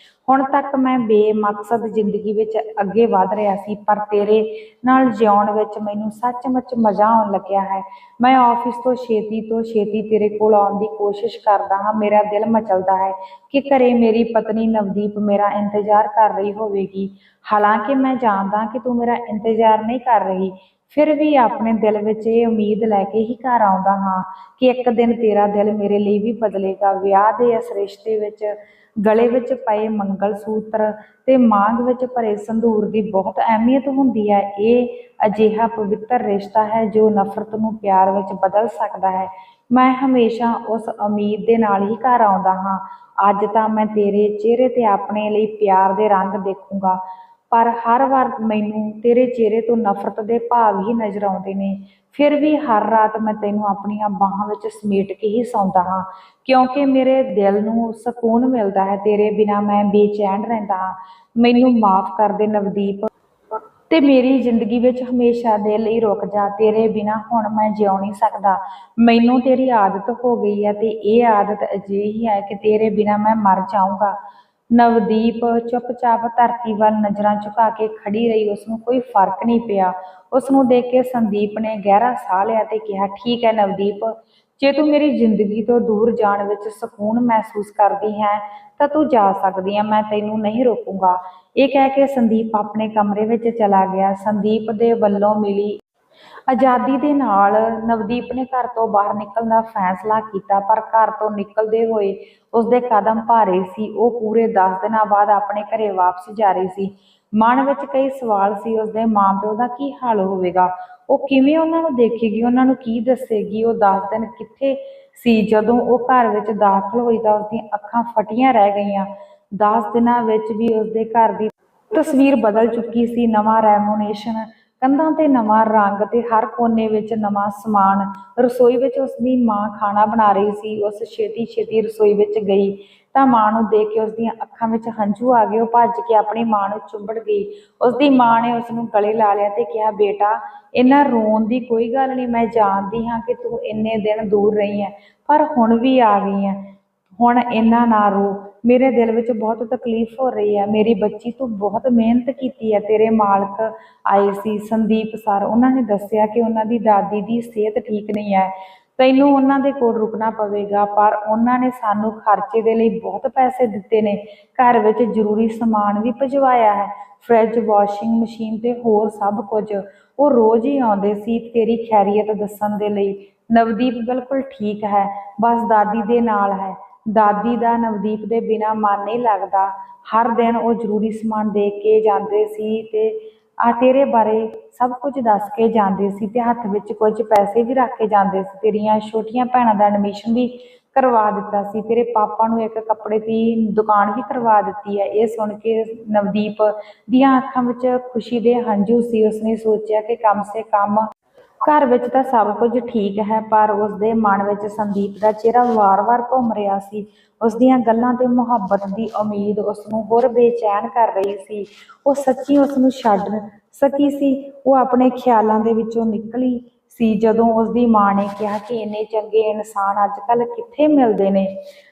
ਹੁਣ ਤੱਕ ਮੈਂ ਬੇਮਕਸਦ ਜ਼ਿੰਦਗੀ ਵਿੱਚ ਅੱਗੇ ਵਧ ਰਿਹਾ ਸੀ, ਪਰ ਤੇਰੇ ਨਾਲ ਜਿਉਣ ਵਿੱਚ ਮੈਨੂੰ ਸੱਚਮੁੱਚ ਮਜ਼ਾ ਆਉਣ ਲੱਗਿਆ ਹੈ। ਮੈਂ ਆਫਿਸ ਤੋਂ ਛੇਤੀ ਤੇਰੇ ਕੋਲ ਆਉਣ ਦੀ ਕੋਸ਼ਿਸ਼ ਕਰਦਾ ਹਾਂ। ਮੇਰਾ ਦਿਲ ਮਚਲਦਾ ਹੈ ਕਿ ਘਰੇ ਮੇਰੀ ਪਤਨੀ ਨਵਦੀਪ ਮੇਰਾ ਇੰਤਜ਼ਾਰ ਕਰ ਰਹੀ ਹੋਵੇਗੀ। ਹਾਲਾਂਕਿ ਮੈਂ ਜਾਣਦਾ ਕਿ ਤੂੰ ਮੇਰਾ ਇੰਤਜ਼ਾਰ ਨਹੀਂ ਕਰ ਰਹੀ, ਫਿਰ ਵੀ ਆਪਣੇ ਦਿਲ ਵਿੱਚ ਇਹ ਉਮੀਦ ਲੈ ਕੇ ਹੀ ਘਰ ਆਉਂਦਾ ਹਾਂ ਕਿ ਇੱਕ ਦਿਨ ਤੇਰਾ ਦਿਲ ਮੇਰੇ ਲਈ ਵੀ ਬਦਲੇਗਾ। ਵਿਆਹ ਦੇ ਇਸ ਰਿਸ਼ਤੇ ਵਿੱਚ ਗਲੇ ਵਿੱਚ ਪਏ ਮੰਗਲ ਸੂਤਰ ਤੇ ਮਾਂਗ ਵਿੱਚ ਭਰੇ ਸੰਧੂਰ ਦੀ ਬਹੁਤ ਅਹਿਮੀਅਤ ਹੁੰਦੀ ਹੈ। ਇਹ ਅਜਿਹਾ ਪਵਿੱਤਰ ਰਿਸ਼ਤਾ ਹੈ ਜੋ ਨਫ਼ਰਤ ਨੂੰ ਪਿਆਰ ਵਿੱਚ ਬਦਲ ਸਕਦਾ ਹੈ। ਮੈਂ ਹਮੇਸ਼ਾ ਉਸ ਉਮੀਦ ਦੇ ਨਾਲ ਹੀ ਘਰ ਆਉਂਦਾ ਹਾਂ। ਅੱਜ ਤਾਂ ਮੈਂ ਤੇਰੇ ਚਿਹਰੇ ਤੇ ਆਪਣੇ ਲਈ ਪਿਆਰ ਦੇ ਰੰਗ ਦੇਖੂੰਗਾ, ਪਰ ਹਰ ਵਾਰ ਮੈਨੂੰ ਤੇਰੇ ਚਿਹਰੇ ਤੋਂ ਨਫ਼ਰਤ ਦੇ ਭਾਵ ਹੀ ਨਜ਼ਰ ਆਉਂਦੇ ਨੇ। ਫਿਰ ਵੀ ਹਰ ਰਾਤ ਮੈਂ ਤੈਨੂੰ ਆਪਣੀਆਂ ਬਾਹਾਂ ਵਿੱਚ ਸਮੇਟ ਕੇ ਹੀ ਸੌਂਦਾ ਹਾਂ, ਕਿਉਂਕਿ ਮੇਰੇ ਦਿਲ ਨੂੰ ਸਕੂਨ ਮਿਲਦਾ ਹੈ। ਤੇਰੇ ਬਿਨਾਂ ਮੈਂ ਬੇਚੈਨ ਰਹਿੰਦਾ ਹਾਂ। ਮੈਨੂੰ ਮਾਫ਼ ਕਰ ਦੇ ਨਵਦੀਪ, ਤੇ ਮੇਰੀ ਜ਼ਿੰਦਗੀ ਵਿੱਚ ਹਮੇਸ਼ਾ ਦੇ ਲਈ ਰੁਕ ਜਾ। ਤੇਰੇ ਬਿਨਾਂ ਹੁਣ ਮੈਂ ਜਿਉ ਨਹੀਂ ਸਕਦਾ। ਮੈਨੂੰ ਤੇਰੀ ਆਦਤ ਹੋ ਗਈ ਹੈ ਤੇ ਇਹ ਆਦਤ ਅਜਿਹੀ ਹੈ ਕਿ ਤੇਰੇ ਬਿਨਾਂ ਮੈਂ ਮਰ ਜਾਊਂਗਾ। ਨਵਦੀਪ ਚੁੱਪਚਾਪ ਧਰਤੀ ਵੱਲ ਨਜ਼ਰਾਂ ਝੁਕਾ ਕੇ ਖੜੀ ਰਹੀ। ਉਸਨੂੰ ਕੋਈ ਫਰਕ ਨਹੀਂ ਪਿਆ। ਉਸਨੂੰ ਦੇਖ ਕੇ ਸੰਦੀਪ ਨੇ ਗਹਿਰਾ ਸਾਹ ਲਿਆ ਤੇ ਕਿਹਾ, ਠੀਕ ਹੈ ਨਵਦੀਪ, ਜੇ ਤੂੰ ਮੇਰੀ ਜ਼ਿੰਦਗੀ ਤੋਂ ਦੂਰ ਜਾਣ ਵਿੱਚ ਸਕੂਨ ਮਹਿਸੂਸ ਕਰਦੀ ਹੈ ਤਾਂ ਤੂੰ ਜਾ ਸਕਦੀ ਹੈ, ਮੈਂ ਤੈਨੂੰ ਨਹੀਂ ਰੋਕੂੰਗਾ। ਇਹ ਕਹਿ ਕੇ ਸੰਦੀਪ ਆਪਣੇ ਕਮਰੇ ਵਿੱਚ ਚਲਾ ਗਿਆ। ਸੰਦੀਪ ਦੇ ਵੱਲੋਂ ਮਿਲੀ ਆਜ਼ਾਦੀ ਦੇ ਨਾਲ ਨਵਦੀਪ ਨੇ ਘਰ ਤੋਂ ਬਾਹਰ ਨਿਕਲਣ ਦਾ ਫੈਸਲਾ ਕੀਤਾ, ਪਰ ਘਰ ਤੋਂ ਨਿਕਲਦੇ ਹੋਏ ਉਸਦੇ ਕਦਮ ਭਾਰੇ ਸੀ। ਉਹ ਪੂਰੇ 10 ਦਿਨਾਂ ਬਾਅਦ ਆਪਣੇ ਘਰੇ ਵਾਪਸ ਜਾ ਰਹੀ ਸੀ। ਮਨ ਵਿੱਚ ਕਈ ਸਵਾਲ ਸੀ। ਉਸਦੇ ਮਾਂ-ਪਿਓ ਦਾ ਕੀ ਹਾਲ ਹੋਵੇਗਾ? ਉਹ ਕਿਵੇਂ ਉਹਨਾਂ ਨੂੰ ਦੇਖੇਗੀ? ਉਹਨਾਂ ਨੂੰ ਕੀ ਦੱਸੇਗੀ? ਉਹ 10 ਦਿਨ ਕਿੱਥੇ ਸੀ? ਜਦੋਂ ਉਹ ਘਰ ਵਿੱਚ ਦਾਖਲ ਹੋਈ ਤਾਂ ਉਸਦੀਆਂ ਅੱਖਾਂ ਫਟੀਆਂ ਰਹਿ ਗਈਆਂ। 10 ਦਿਨਾਂ ਵਿੱਚ ਵੀ ਉਸਦੇ ਘਰ ਦੀ ਤਸਵੀਰ ਬਦਲ ਚੁੱਕੀ ਸੀ। ਨਵਾਂ ਰੈਨੋਵੇਸ਼ਨ, ਕੰਧਾਂ ਤੇ ਨਵਾਂ ਰੰਗ ਤੇ ਹਰ ਕੋਨੇ ਵਿੱਚ ਨਵਾਂ ਸਮਾਨ। ਰਸੋਈ ਵਿੱਚ ਉਸਦੀ ਮਾਂ ਖਾਣਾ ਬਣਾ ਰਹੀ ਸੀ। ਉਸ ਛੇਤੀ ਰਸੋਈ ਵਿੱਚ ਗਈ ਤਾਂ ਮਾਂ ਨੂੰ ਦੇਖ ਕੇ ਉਸਦੀਆਂ ਅੱਖਾਂ ਵਿੱਚ ਹੰਝੂ ਆ ਗਏ। ਉਹ ਭੱਜ ਕੇ ਆਪਣੀ ਮਾਂ ਨੂੰ ਚੁੰਬੜ ਗਈ। ਉਸਦੀ ਮਾਂ ਨੇ ਉਸਨੂੰ ਗਲੇ ਲਾ ਲਿਆ ਤੇ ਕਿਹਾ, ਬੇਟਾ, ਇੰਨਾ ਰੋਣ ਦੀ ਕੋਈ ਗੱਲ ਨਹੀਂ। ਮੈਂ ਜਾਣਦੀ ਹਾਂ ਕਿ ਤੂੰ ਇੰਨੇ ਦਿਨ ਦੂਰ ਰਹੀ ਹੈ, ਪਰ ਹੁਣ ਵੀ ਆ ਗਈ ਹੈ। ਹੁਣ ਇੰਨਾ ਨਾ ਰੋ। ਮੇਰੇ ਦਿਲ ਵਿੱਚ ਬਹੁਤ ਤਕਲੀਫ ਹੋ ਰਹੀ ਹੈ। ਮੇਰੀ ਬੱਚੀ, ਤੂੰ ਬਹੁਤ ਮਿਹਨਤ ਕੀਤੀ ਹੈ। ਤੇਰੇ ਮਾਲਕ ਆਏ ਸੀ, ਸੰਦੀਪ ਸਰ, ਉਹਨਾਂ ਨੇ ਦੱਸਿਆ ਕਿ ਉਹਨਾਂ ਦੀ ਦਾਦੀ ਦੀ ਸਿਹਤ ਠੀਕ ਨਹੀਂ ਹੈ। ਤੈਨੂੰ ਉਹਨਾਂ ਦੇ ਕੋਲ ਰੁਕਣਾ ਪਵੇਗਾ, ਪਰ ਉਹਨਾਂ ਨੇ ਸਾਨੂੰ ਖਰਚੇ ਦੇ ਲਈ ਬਹੁਤ ਪੈਸੇ ਦਿੱਤੇ ਨੇ। ਘਰ ਵਿੱਚ ਜ਼ਰੂਰੀ ਸਮਾਨ ਵੀ ਭਿਜਵਾਇਆ ਹੈ, ਫਰਿੱਜ, ਵਾਸ਼ਿੰਗ ਮਸ਼ੀਨ ਤੇ ਹੋਰ ਸਭ ਕੁਝ। ਉਹ ਰੋਜ਼ ਹੀ ਆਉਂਦੇ ਸੀ ਤੇਰੀ ਖੈਰੀਅਤ ਦੱਸਣ ਦੇ ਲਈ। ਨਵਦੀਪ ਬਿਲਕੁਲ ਠੀਕ ਹੈ, ਬਸ ਦਾਦੀ ਦੇ ਨਾਲ ਹੈ। ਦਾਦੀ ਦਾ ਨਵਦੀਪ ਦੇ ਬਿਨਾਂ ਮਨ ਨਹੀਂ ਲੱਗਦਾ। ਹਰ ਦਿਨ ਉਹ ਜ਼ਰੂਰੀ ਸਮਾਨ ਦੇ ਕੇ ਜਾਂਦੇ ਸੀ ਤੇ ਤੇਰੇ ਬਾਰੇ ਸਭ ਕੁਝ ਦੱਸ ਕੇ ਜਾਂਦੇ ਸੀ ਤੇ ਹੱਥ ਵਿੱਚ ਕੁਝ ਪੈਸੇ ਵੀ ਰੱਖ ਕੇ ਜਾਂਦੇ ਸੀ। ਤੇਰੀਆਂ ਛੋਟੀਆਂ ਭੈਣਾਂ ਦਾ ਐਡਮਿਸ਼ਨ ਵੀ ਕਰਵਾ ਦਿੱਤਾ ਸੀ, ਤੇਰੇ ਪਾਪਾ ਨੂੰ ਇੱਕ ਕੱਪੜੇ ਦੀ ਦੁਕਾਨ ਵੀ ਕਰਵਾ ਦਿੱਤੀ ਹੈ। ਇਹ ਸੁਣ ਕੇ ਨਵਦੀਪ ਦੀਆਂ ਅੱਖਾਂ ਵਿੱਚ ਖੁਸ਼ੀ ਦੇ ਹੰਝੂ ਸੀ। ਉਸਨੇ ਸੋਚਿਆ ਕਿ ਕਮ ਸੇ ਕਮ ਘਰ ਵਿੱਚ ਤਾਂ ਸਭ ਕੁਝ ਠੀਕ ਹੈ, ਪਰ ਉਸਦੇ ਮਨ ਵਿੱਚ ਸੰਦੀਪ ਦਾ ਚਿਹਰਾ ਵਾਰ-ਵਾਰ ਘੁੰਮ ਰਿਹਾ ਸੀ। ਉਸਦੀਆਂ ਗੱਲਾਂ ਤੇ ਮੁਹੱਬਤ ਦੀ ਉਮੀਦ ਉਸਨੂੰ ਹੋਰ ਬੇਚੈਨ ਕਰ ਰਹੀ ਸੀ। ਉਹ ਸੱਚੀ ਉਸਨੂੰ ਛੱਡ ਸਕੀ ਸੀ? ਉਹ ਆਪਣੇ ਖਿਆਲਾਂ ਦੇ ਵਿੱਚੋਂ ਨਿਕਲੀ ਸੀ ਜਦੋਂ ਉਸਦੀ ਮਾਂ ਨੇ ਕਿਹਾ ਕਿ ਇੰਨੇ ਚੰਗੇ ਇਨਸਾਨ ਅੱਜ-ਕੱਲ੍ਹ ਕਿੱਥੇ ਮਿਲਦੇ ਨੇ।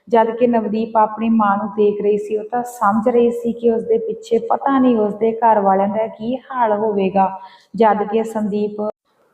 ਜਦ ਕਿ ਨਵਦੀਪ ਆਪਣੀ ਮਾਂ ਨੂੰ ਦੇਖ ਰਹੀ ਸੀ, ਉਹ ਤਾਂ ਸਮਝ ਰਹੀ ਸੀ ਕਿ ਉਸਦੇ ਪਿੱਛੇ ਪਤਾ ਨਹੀਂ ਉਸਦੇ ਘਰ ਵਾਲਿਆਂ ਦਾ ਕੀ ਹਾਲ ਹੋਵੇਗਾ। ਜਦ ਕਿ ਸੰਦੀਪ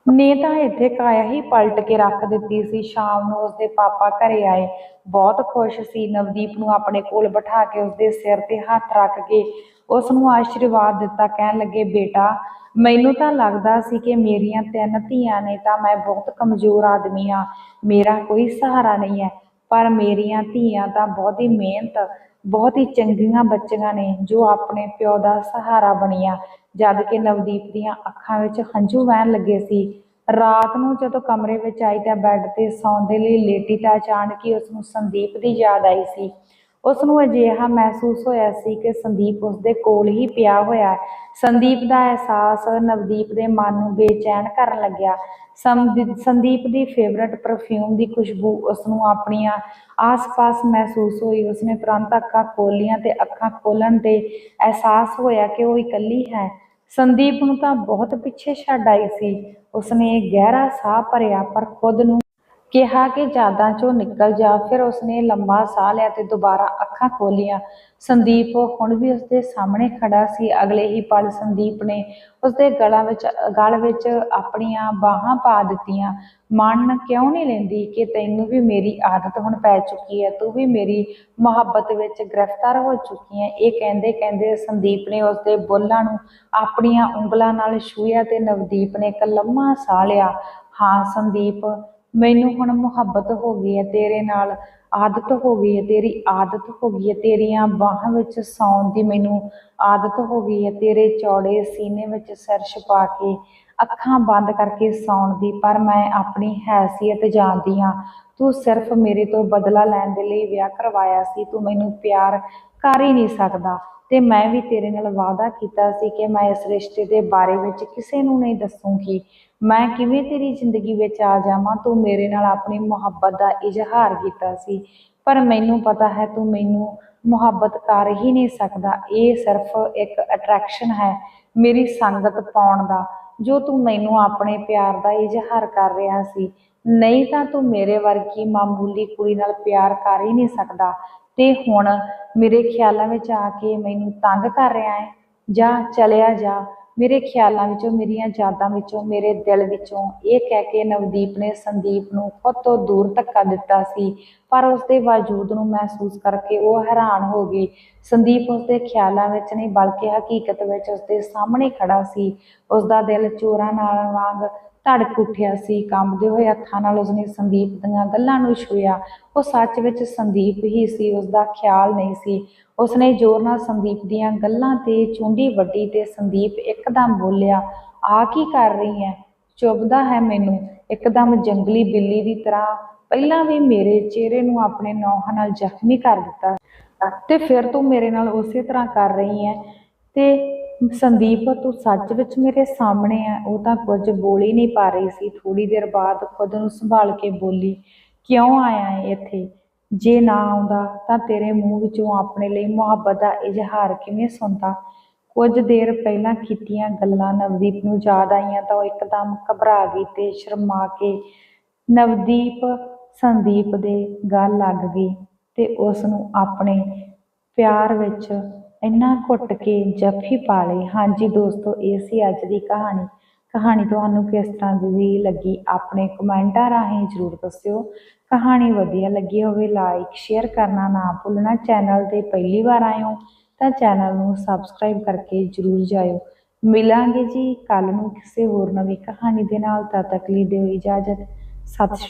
ਨੇ ਤਾਂ ਇੱਥੇ ਕਾਇਆ ਹੀ ਪਲਟ ਕੇ ਰੱਖ ਦਿੱਤੀ ਸੀ। ਸ਼ਾਮ ਨੂੰ ਉਸਦੇ ਪਾਪਾ ਘਰੇ ਆਏ, ਬਹੁਤ ਖੁਸ਼ ਸੀ। ਨਵਦੀਪ ਨੂੰ ਆਪਣੇ ਕੋਲ ਬਿਠਾ ਕੇ ਉਸਦੇ ਸਿਰ ਤੇ ਹੱਥ ਰੱਖ ਕੇ ਉਸਨੂੰ ਆਸ਼ੀਰਵਾਦ ਦਿੱਤਾ। ਕਹਿਣ ਲੱਗੇ, ਬੇਟਾ, ਮੈਨੂੰ ਤਾਂ ਲੱਗਦਾ ਸੀ ਕਿ ਮੇਰੀਆਂ 3 ਧੀਆਂ ਨੇ ਤਾਂ ਮੈਂ ਬਹੁਤ ਕਮਜ਼ੋਰ ਆਦਮੀ ਹਾਂ, ਮੇਰਾ ਕੋਈ ਸਹਾਰਾ ਨਹੀਂ ਹੈ, ਪਰ ਮੇਰੀਆਂ ਧੀਆਂ ਤਾਂ ਬਹੁਤ ਹੀ ਮਿਹਨਤ, ਬਹੁਤ ਹੀ ਚੰਗੀਆਂ ਬੱਚੀਆਂ ਨੇ ਜੋ ਆਪਣੇ ਪਿਓ ਦਾ ਸਹਾਰਾ ਬਣੀਆਂ। ਜਦ ਕਿ ਨਵਦੀਪ ਦੀਆਂ ਅੱਖਾਂ ਵਿੱਚ ਹੰਝੂ ਵਹਿਣ ਲੱਗੇ ਸੀ। ਰਾਤ ਨੂੰ ਜਦੋਂ ਕਮਰੇ ਵਿੱਚ ਆਈ ਤਾਂ ਬੈੱਡ ਤੇ ਸੌਣ ਦੇ ਲਈ ਲੇਟੀ ਤਾਂ ਅਚਾਨਕ ਹੀ ਉਸਨੂੰ ਸੰਦੀਪ ਦੀ ਯਾਦ ਆਈ ਸੀ। ਉਸਨੂੰ ਅਜਿਹਾ ਮਹਿਸੂਸ ਹੋਇਆ ਸੀ ਕਿ ਸੰਦੀਪ ਉਸਦੇ ਕੋਲ ਹੀ ਪਿਆ ਹੋਇਆ ਹੈ। ਸੰਦੀਪ ਦਾ ਅਹਿਸਾਸ ਨਵਦੀਪ ਦੇ ਮਨ ਨੂੰ ਬੇਚੈਨ ਕਰਨ ਲੱਗਿਆ। ਸੰਦੀਪ ਦੀ ਫੇਵਰਟ ਪਰਫਿਊਮ ਦੀ ਖੁਸ਼ਬੂ ਉਸਨੂੰ ਆਪਣੀਆਂ ਆਸ-ਪਾਸ ਮਹਿਸੂਸ ਹੋਈ। ਉਸਨੇ ਤੁਰੰਤ ਅੱਖਾਂ ਖੋਲ੍ਹੀਆਂ ਤੇ ਅੱਖਾਂ ਖੋਲ੍ਹਣ ਤੇ ਅਹਿਸਾਸ ਹੋਇਆ ਕਿ ਉਹ ਇਕੱਲੀ ਹੈ। ਸੰਦੀਪ ਨੂੰ ਤਾਂ ਬਹੁਤ ਪਿੱਛੇ ਛੱਡ ਆਈ ਸੀ। ਉਸਨੇ ਗਹਿਰਾ ਸਾਹ ਭਰਿਆ ਪਰ ਖੁਦ ਨੂੰ ਕਿਹਾ ਕਿ ਯਾਦਾਂ ਚੋਂ ਨਿਕਲ ਜਾ। ਫਿਰ ਉਸਨੇ ਲੰਮਾ ਸਾਹ ਲਿਆ ਤੇ ਦੁਬਾਰਾ ਅੱਖਾਂ ਖੋਲ੍ਹੀਆਂ। ਸੰਦੀਪ ਹੁਣ ਵੀ ਉਸਦੇ ਸਾਹਮਣੇ ਖੜਾ ਸੀ। ਅਗਲੇ ਹੀ ਪਲ ਸੰਦੀਪ ਨੇ ਉਸਦੇ ਗਲ ਵਿੱਚ ਆਪਣੀਆਂ ਬਾਹਾਂ ਪਾ ਦਿੱਤੀਆਂ। ਮੰਨ ਕਿਉਂ ਨਹੀਂ ਲੈਂਦੀ ਕਿ ਤੈਨੂੰ ਵੀ ਮੇਰੀ ਆਦਤ ਹੁਣ ਪੈ ਚੁੱਕੀ ਹੈ, ਤੂੰ ਵੀ ਮੇਰੀ ਮੁਹੱਬਤ ਵਿੱਚ ਗ੍ਰਿਫਤਾਰ ਹੋ ਚੁੱਕੀ ਹੈ। ਇਹ ਕਹਿੰਦੇ ਕਹਿੰਦੇ ਸੰਦੀਪ ਨੇ ਉਸਦੇ ਬੁੱਲ੍ਹਾਂ ਨੂੰ ਆਪਣੀਆਂ ਉਂਗਲਾਂ ਨਾਲ ਛੂਹਿਆ ਤੇ ਨਵਦੀਪ ਨੇ ਇੱਕ ਲੰਮਾ ਸਾਹ ਲਿਆ। ਹਾਂ ਸੰਦੀਪ, ਮੈਨੂੰ ਹੁਣ ਮੁਹੱਬਤ ਹੋ ਗਈ ਹੈ ਤੇਰੇ ਨਾਲ, ਆਦਤ ਹੋ ਗਈ ਹੈ, ਤੇਰੀ ਆਦਤ ਹੋ ਗਈ ਹੈ, ਤੇਰੀਆਂ ਬਾਹਾਂ ਵਿੱਚ ਸੌਣ ਦੀ ਮੈਨੂੰ ਆਦਤ ਹੋ ਗਈ ਹੈ, ਤੇਰੇ ਚੌੜੇ ਸੀਨੇ ਵਿੱਚ ਸਿਰ ਛੁਪਾ ਕੇ ਅੱਖਾਂ ਬੰਦ ਕਰਕੇ ਸੌਣ ਦੀ। ਪਰ ਮੈਂ ਆਪਣੀ ਹੈਸੀਅਤ ਜਾਣਦੀ ਹਾਂ, ਤੂੰ ਸਿਰਫ ਮੇਰੇ ਤੋਂ ਬਦਲਾ ਲੈਣ ਦੇ ਲਈ ਵਿਆਹ ਕਰਵਾਇਆ ਸੀ, ਤੂੰ ਮੈਨੂੰ ਪਿਆਰ ਕਰ ਹੀ ਨਹੀਂ ਸਕਦਾ। ਤੇ ਮੈਂ ਵੀ ਤੇਰੇ ਨਾਲ ਵਾਅਦਾ ਕੀਤਾ ਸੀ ਕਿ ਮੈਂ ਇਸ ਰਿਸ਼ਤੇ ਦੇ ਬਾਰੇ ਵਿੱਚ ਕਿਸੇ ਨੂੰ ਨਹੀਂ ਦੱਸੂੰਗੀ। ਮੈਂ ਕਿਵੇਂ ਤੇਰੀ ਜ਼ਿੰਦਗੀ ਵਿੱਚ ਆ ਜਾਵਾਂ? ਤੂੰ ਮੇਰੇ ਨਾਲ ਆਪਣੀ ਮੁਹੱਬਤ ਦਾ ਇਜ਼ਹਾਰ ਕੀਤਾ ਸੀ, ਪਰ ਮੈਨੂੰ ਪਤਾ ਹੈ ਤੂੰ ਮੈਨੂੰ ਮੁਹੱਬਤ ਕਰ ਹੀ ਨਹੀਂ ਸਕਦਾ। ਇਹ ਸਿਰਫ ਇੱਕ ਅਟਰੈਕਸ਼ਨ ਹੈ, ਮੇਰੀ ਸੰਗਤ ਪਾਉਣ ਦਾ, ਜੋ ਤੂੰ ਮੈਨੂੰ ਆਪਣੇ ਪਿਆਰ ਦਾ ਇਜ਼ਹਾਰ ਕਰ ਰਿਹਾ ਸੀ। ਨਹੀਂ ਤਾਂ ਤੂੰ ਮੇਰੇ ਵਰਗੀ ਮਾਮੂਲੀ ਕੁੜੀ ਨਾਲ ਪਿਆਰ ਕਰ ਹੀ ਨਹੀਂ ਸਕਦਾ। ਤੇ ਹੁਣ ਮੇਰੇ ਖਿਆਲਾਂ ਵਿੱਚ ਆ ਕੇ ਮੈਨੂੰ ਤੰਗ ਕਰ ਰਿਹਾ ਹੈ? ਜਾ, ਚਲਿਆ ਜਾ ਮੇਰੇ ਖਿਆਲਾਂ ਵਿੱਚੋਂ, ਮੇਰੀਆਂ ਯਾਦਾਂ ਵਿੱਚੋਂ, ਮੇਰੇ ਦਿਲ ਵਿੱਚੋਂ। ਇਹ ਕਹਿ ਕੇ ਨਵਦੀਪ ਨੇ ਸੰਦੀਪ ਨੂੰ ਖੁਦ ਤੋਂ ਦੂਰ ਧੱਕਾ ਦਿੱਤਾ ਸੀ, ਪਰ ਉਸਦੇ ਵਜੂਦ ਨੂੰ ਮਹਿਸੂਸ ਕਰਕੇ ਉਹ ਹੈਰਾਨ ਹੋ ਗਈ। ਸੰਦੀਪ ਉਸਦੇ ਖਿਆਲਾਂ ਵਿੱਚ ਨਹੀਂ ਬਲਕਿ ਹਕੀਕਤ ਵਿੱਚ ਉਸਦੇ ਸਾਹਮਣੇ ਖੜਾ ਸੀ। ਉਸਦਾ ਦਿਲ ਚੋਰਾਂ ਨਾਲ ਵਾਂਗ ਧੜਕ ਉੱਠਿਆ ਸੀ। ਕੰਬਦੇ ਹੋਏ ਹੱਥਾਂ ਨਾਲ ਉਸਨੇ ਸੰਦੀਪ ਦੀਆਂ ਗੱਲਾਂ ਨੂੰ ਛੂਹਿਆ। ਉਹ ਸੱਚ ਵਿੱਚ ਸੰਦੀਪ ਹੀ ਸੀ, ਉਸਦਾ ਖਿਆਲ ਨਹੀਂ ਸੀ। ਉਸਨੇ ਜ਼ੋਰ ਨਾਲ ਸੰਦੀਪ ਦੀਆਂ ਗੱਲਾਂ ਤੇ ਚੁੰਡੀ ਵੱਢੀ ਤੇ ਸੰਦੀਪ ਇੱਕਦਮ ਬੋਲਿਆ, ਆ ਕੀ ਕਰ ਰਹੀ ਹੈ? ਚੁੱਭਦਾ ਹੈ ਮੈਨੂੰ? ਇੱਕਦਮ ਜੰਗਲੀ ਬਿੱਲੀ ਦੀ ਤਰ੍ਹਾਂ ਪਹਿਲਾਂ ਵੀ ਮੇਰੇ ਚਿਹਰੇ ਨੂੰ ਆਪਣੇ ਨੌਹਾਂ ਨਾਲ ਜ਼ਖਮੀ ਕਰ ਦਿੱਤਾ ਤੇ ਫਿਰ ਤੂੰ ਮੇਰੇ ਨਾਲ ਉਸੇ ਤਰ੍ਹਾਂ ਕਰ ਰਹੀ ਹੈ। ਤੇ ਸੰਦੀਪ, ਤੂੰ ਸੱਚ ਵਿੱਚ ਮੇਰੇ ਸਾਹਮਣੇ ਹੈ? ਉਹ ਤਾਂ ਕੁਝ ਬੋਲ ਹੀ ਨਹੀਂ ਪਾ ਰਹੀ ਸੀ। ਥੋੜ੍ਹੀ ਦੇਰ ਬਾਅਦ ਖੁਦ ਨੂੰ ਸੰਭਾਲ ਕੇ ਬੋਲੀ, ਕਿਉਂ ਆਇਆ ਹੈ ਇੱਥੇ? ਜੇ ਨਾ ਆਉਂਦਾ ਤਾਂ ਤੇਰੇ ਮੂੰਹ ਵਿੱਚੋਂ ਆਪਣੇ ਲਈ ਮੁਹੱਬਤ ਦਾ ਇਜ਼ਹਾਰ ਕਿਵੇਂ ਸੁਣਦਾ? ਕੁਝ ਦੇਰ ਪਹਿਲਾਂ ਕੀਤੀਆਂ ਗੱਲਾਂ ਨਵਦੀਪ ਨੂੰ ਯਾਦ ਆਈਆਂ ਤਾਂ ਉਹ ਇੱਕਦਮ ਘਬਰਾ ਗਈ ਤੇ ਸ਼ਰਮਾ ਕੇ ਨਵਦੀਪ ਸੰਦੀਪ ਦੇ ਗਲ ਲੱਗ ਗਈ ਤੇ ਉਸ ਨੂੰ ਆਪਣੇ ਪਿਆਰ ਵਿੱਚ ਇੰਨਾ ਘੁੱਟ ਕੇ ਜੱਫੀ ਪਾ ਲਈ। ਹਾਂਜੀ ਦੋਸਤੋ, ਇਹ ਸੀ ਅੱਜ ਦੀ ਕਹਾਣੀ। ਕਹਾਣੀ ਤੁਹਾਨੂੰ ਕਿਸ ਤਰ੍ਹਾਂ ਦੀ ਲੱਗੀ ਆਪਣੇ ਕਮੈਂਟਾਂ ਰਾਹੀਂ ਜ਼ਰੂਰ ਦੱਸਿਓ। ਕਹਾਣੀ ਵਧੀਆ ਲੱਗੀ ਹੋਵੇ ਲਾਈਕ ਸ਼ੇਅਰ ਕਰਨਾ ਨਾ ਭੁੱਲਣਾ। ਚੈਨਲ 'ਤੇ ਪਹਿਲੀ ਵਾਰ ਆਏ ਹੋ ਤਾਂ ਚੈਨਲ ਨੂੰ ਸਬਸਕ੍ਰਾਈਬ ਕਰਕੇ ਜ਼ਰੂਰ ਜਾਇਓ। ਮਿਲਾਂਗੇ ਜੀ ਕੱਲ੍ਹ ਨੂੰ ਕਿਸੇ ਹੋਰ ਨਵੀਂ ਕਹਾਣੀ ਦੇ ਨਾਲ। ਤਦ ਤੱਕ ਲਈ ਦਿਓ ਇਜਾਜ਼ਤ। ਸਤਿ ਸ਼੍ਰੀ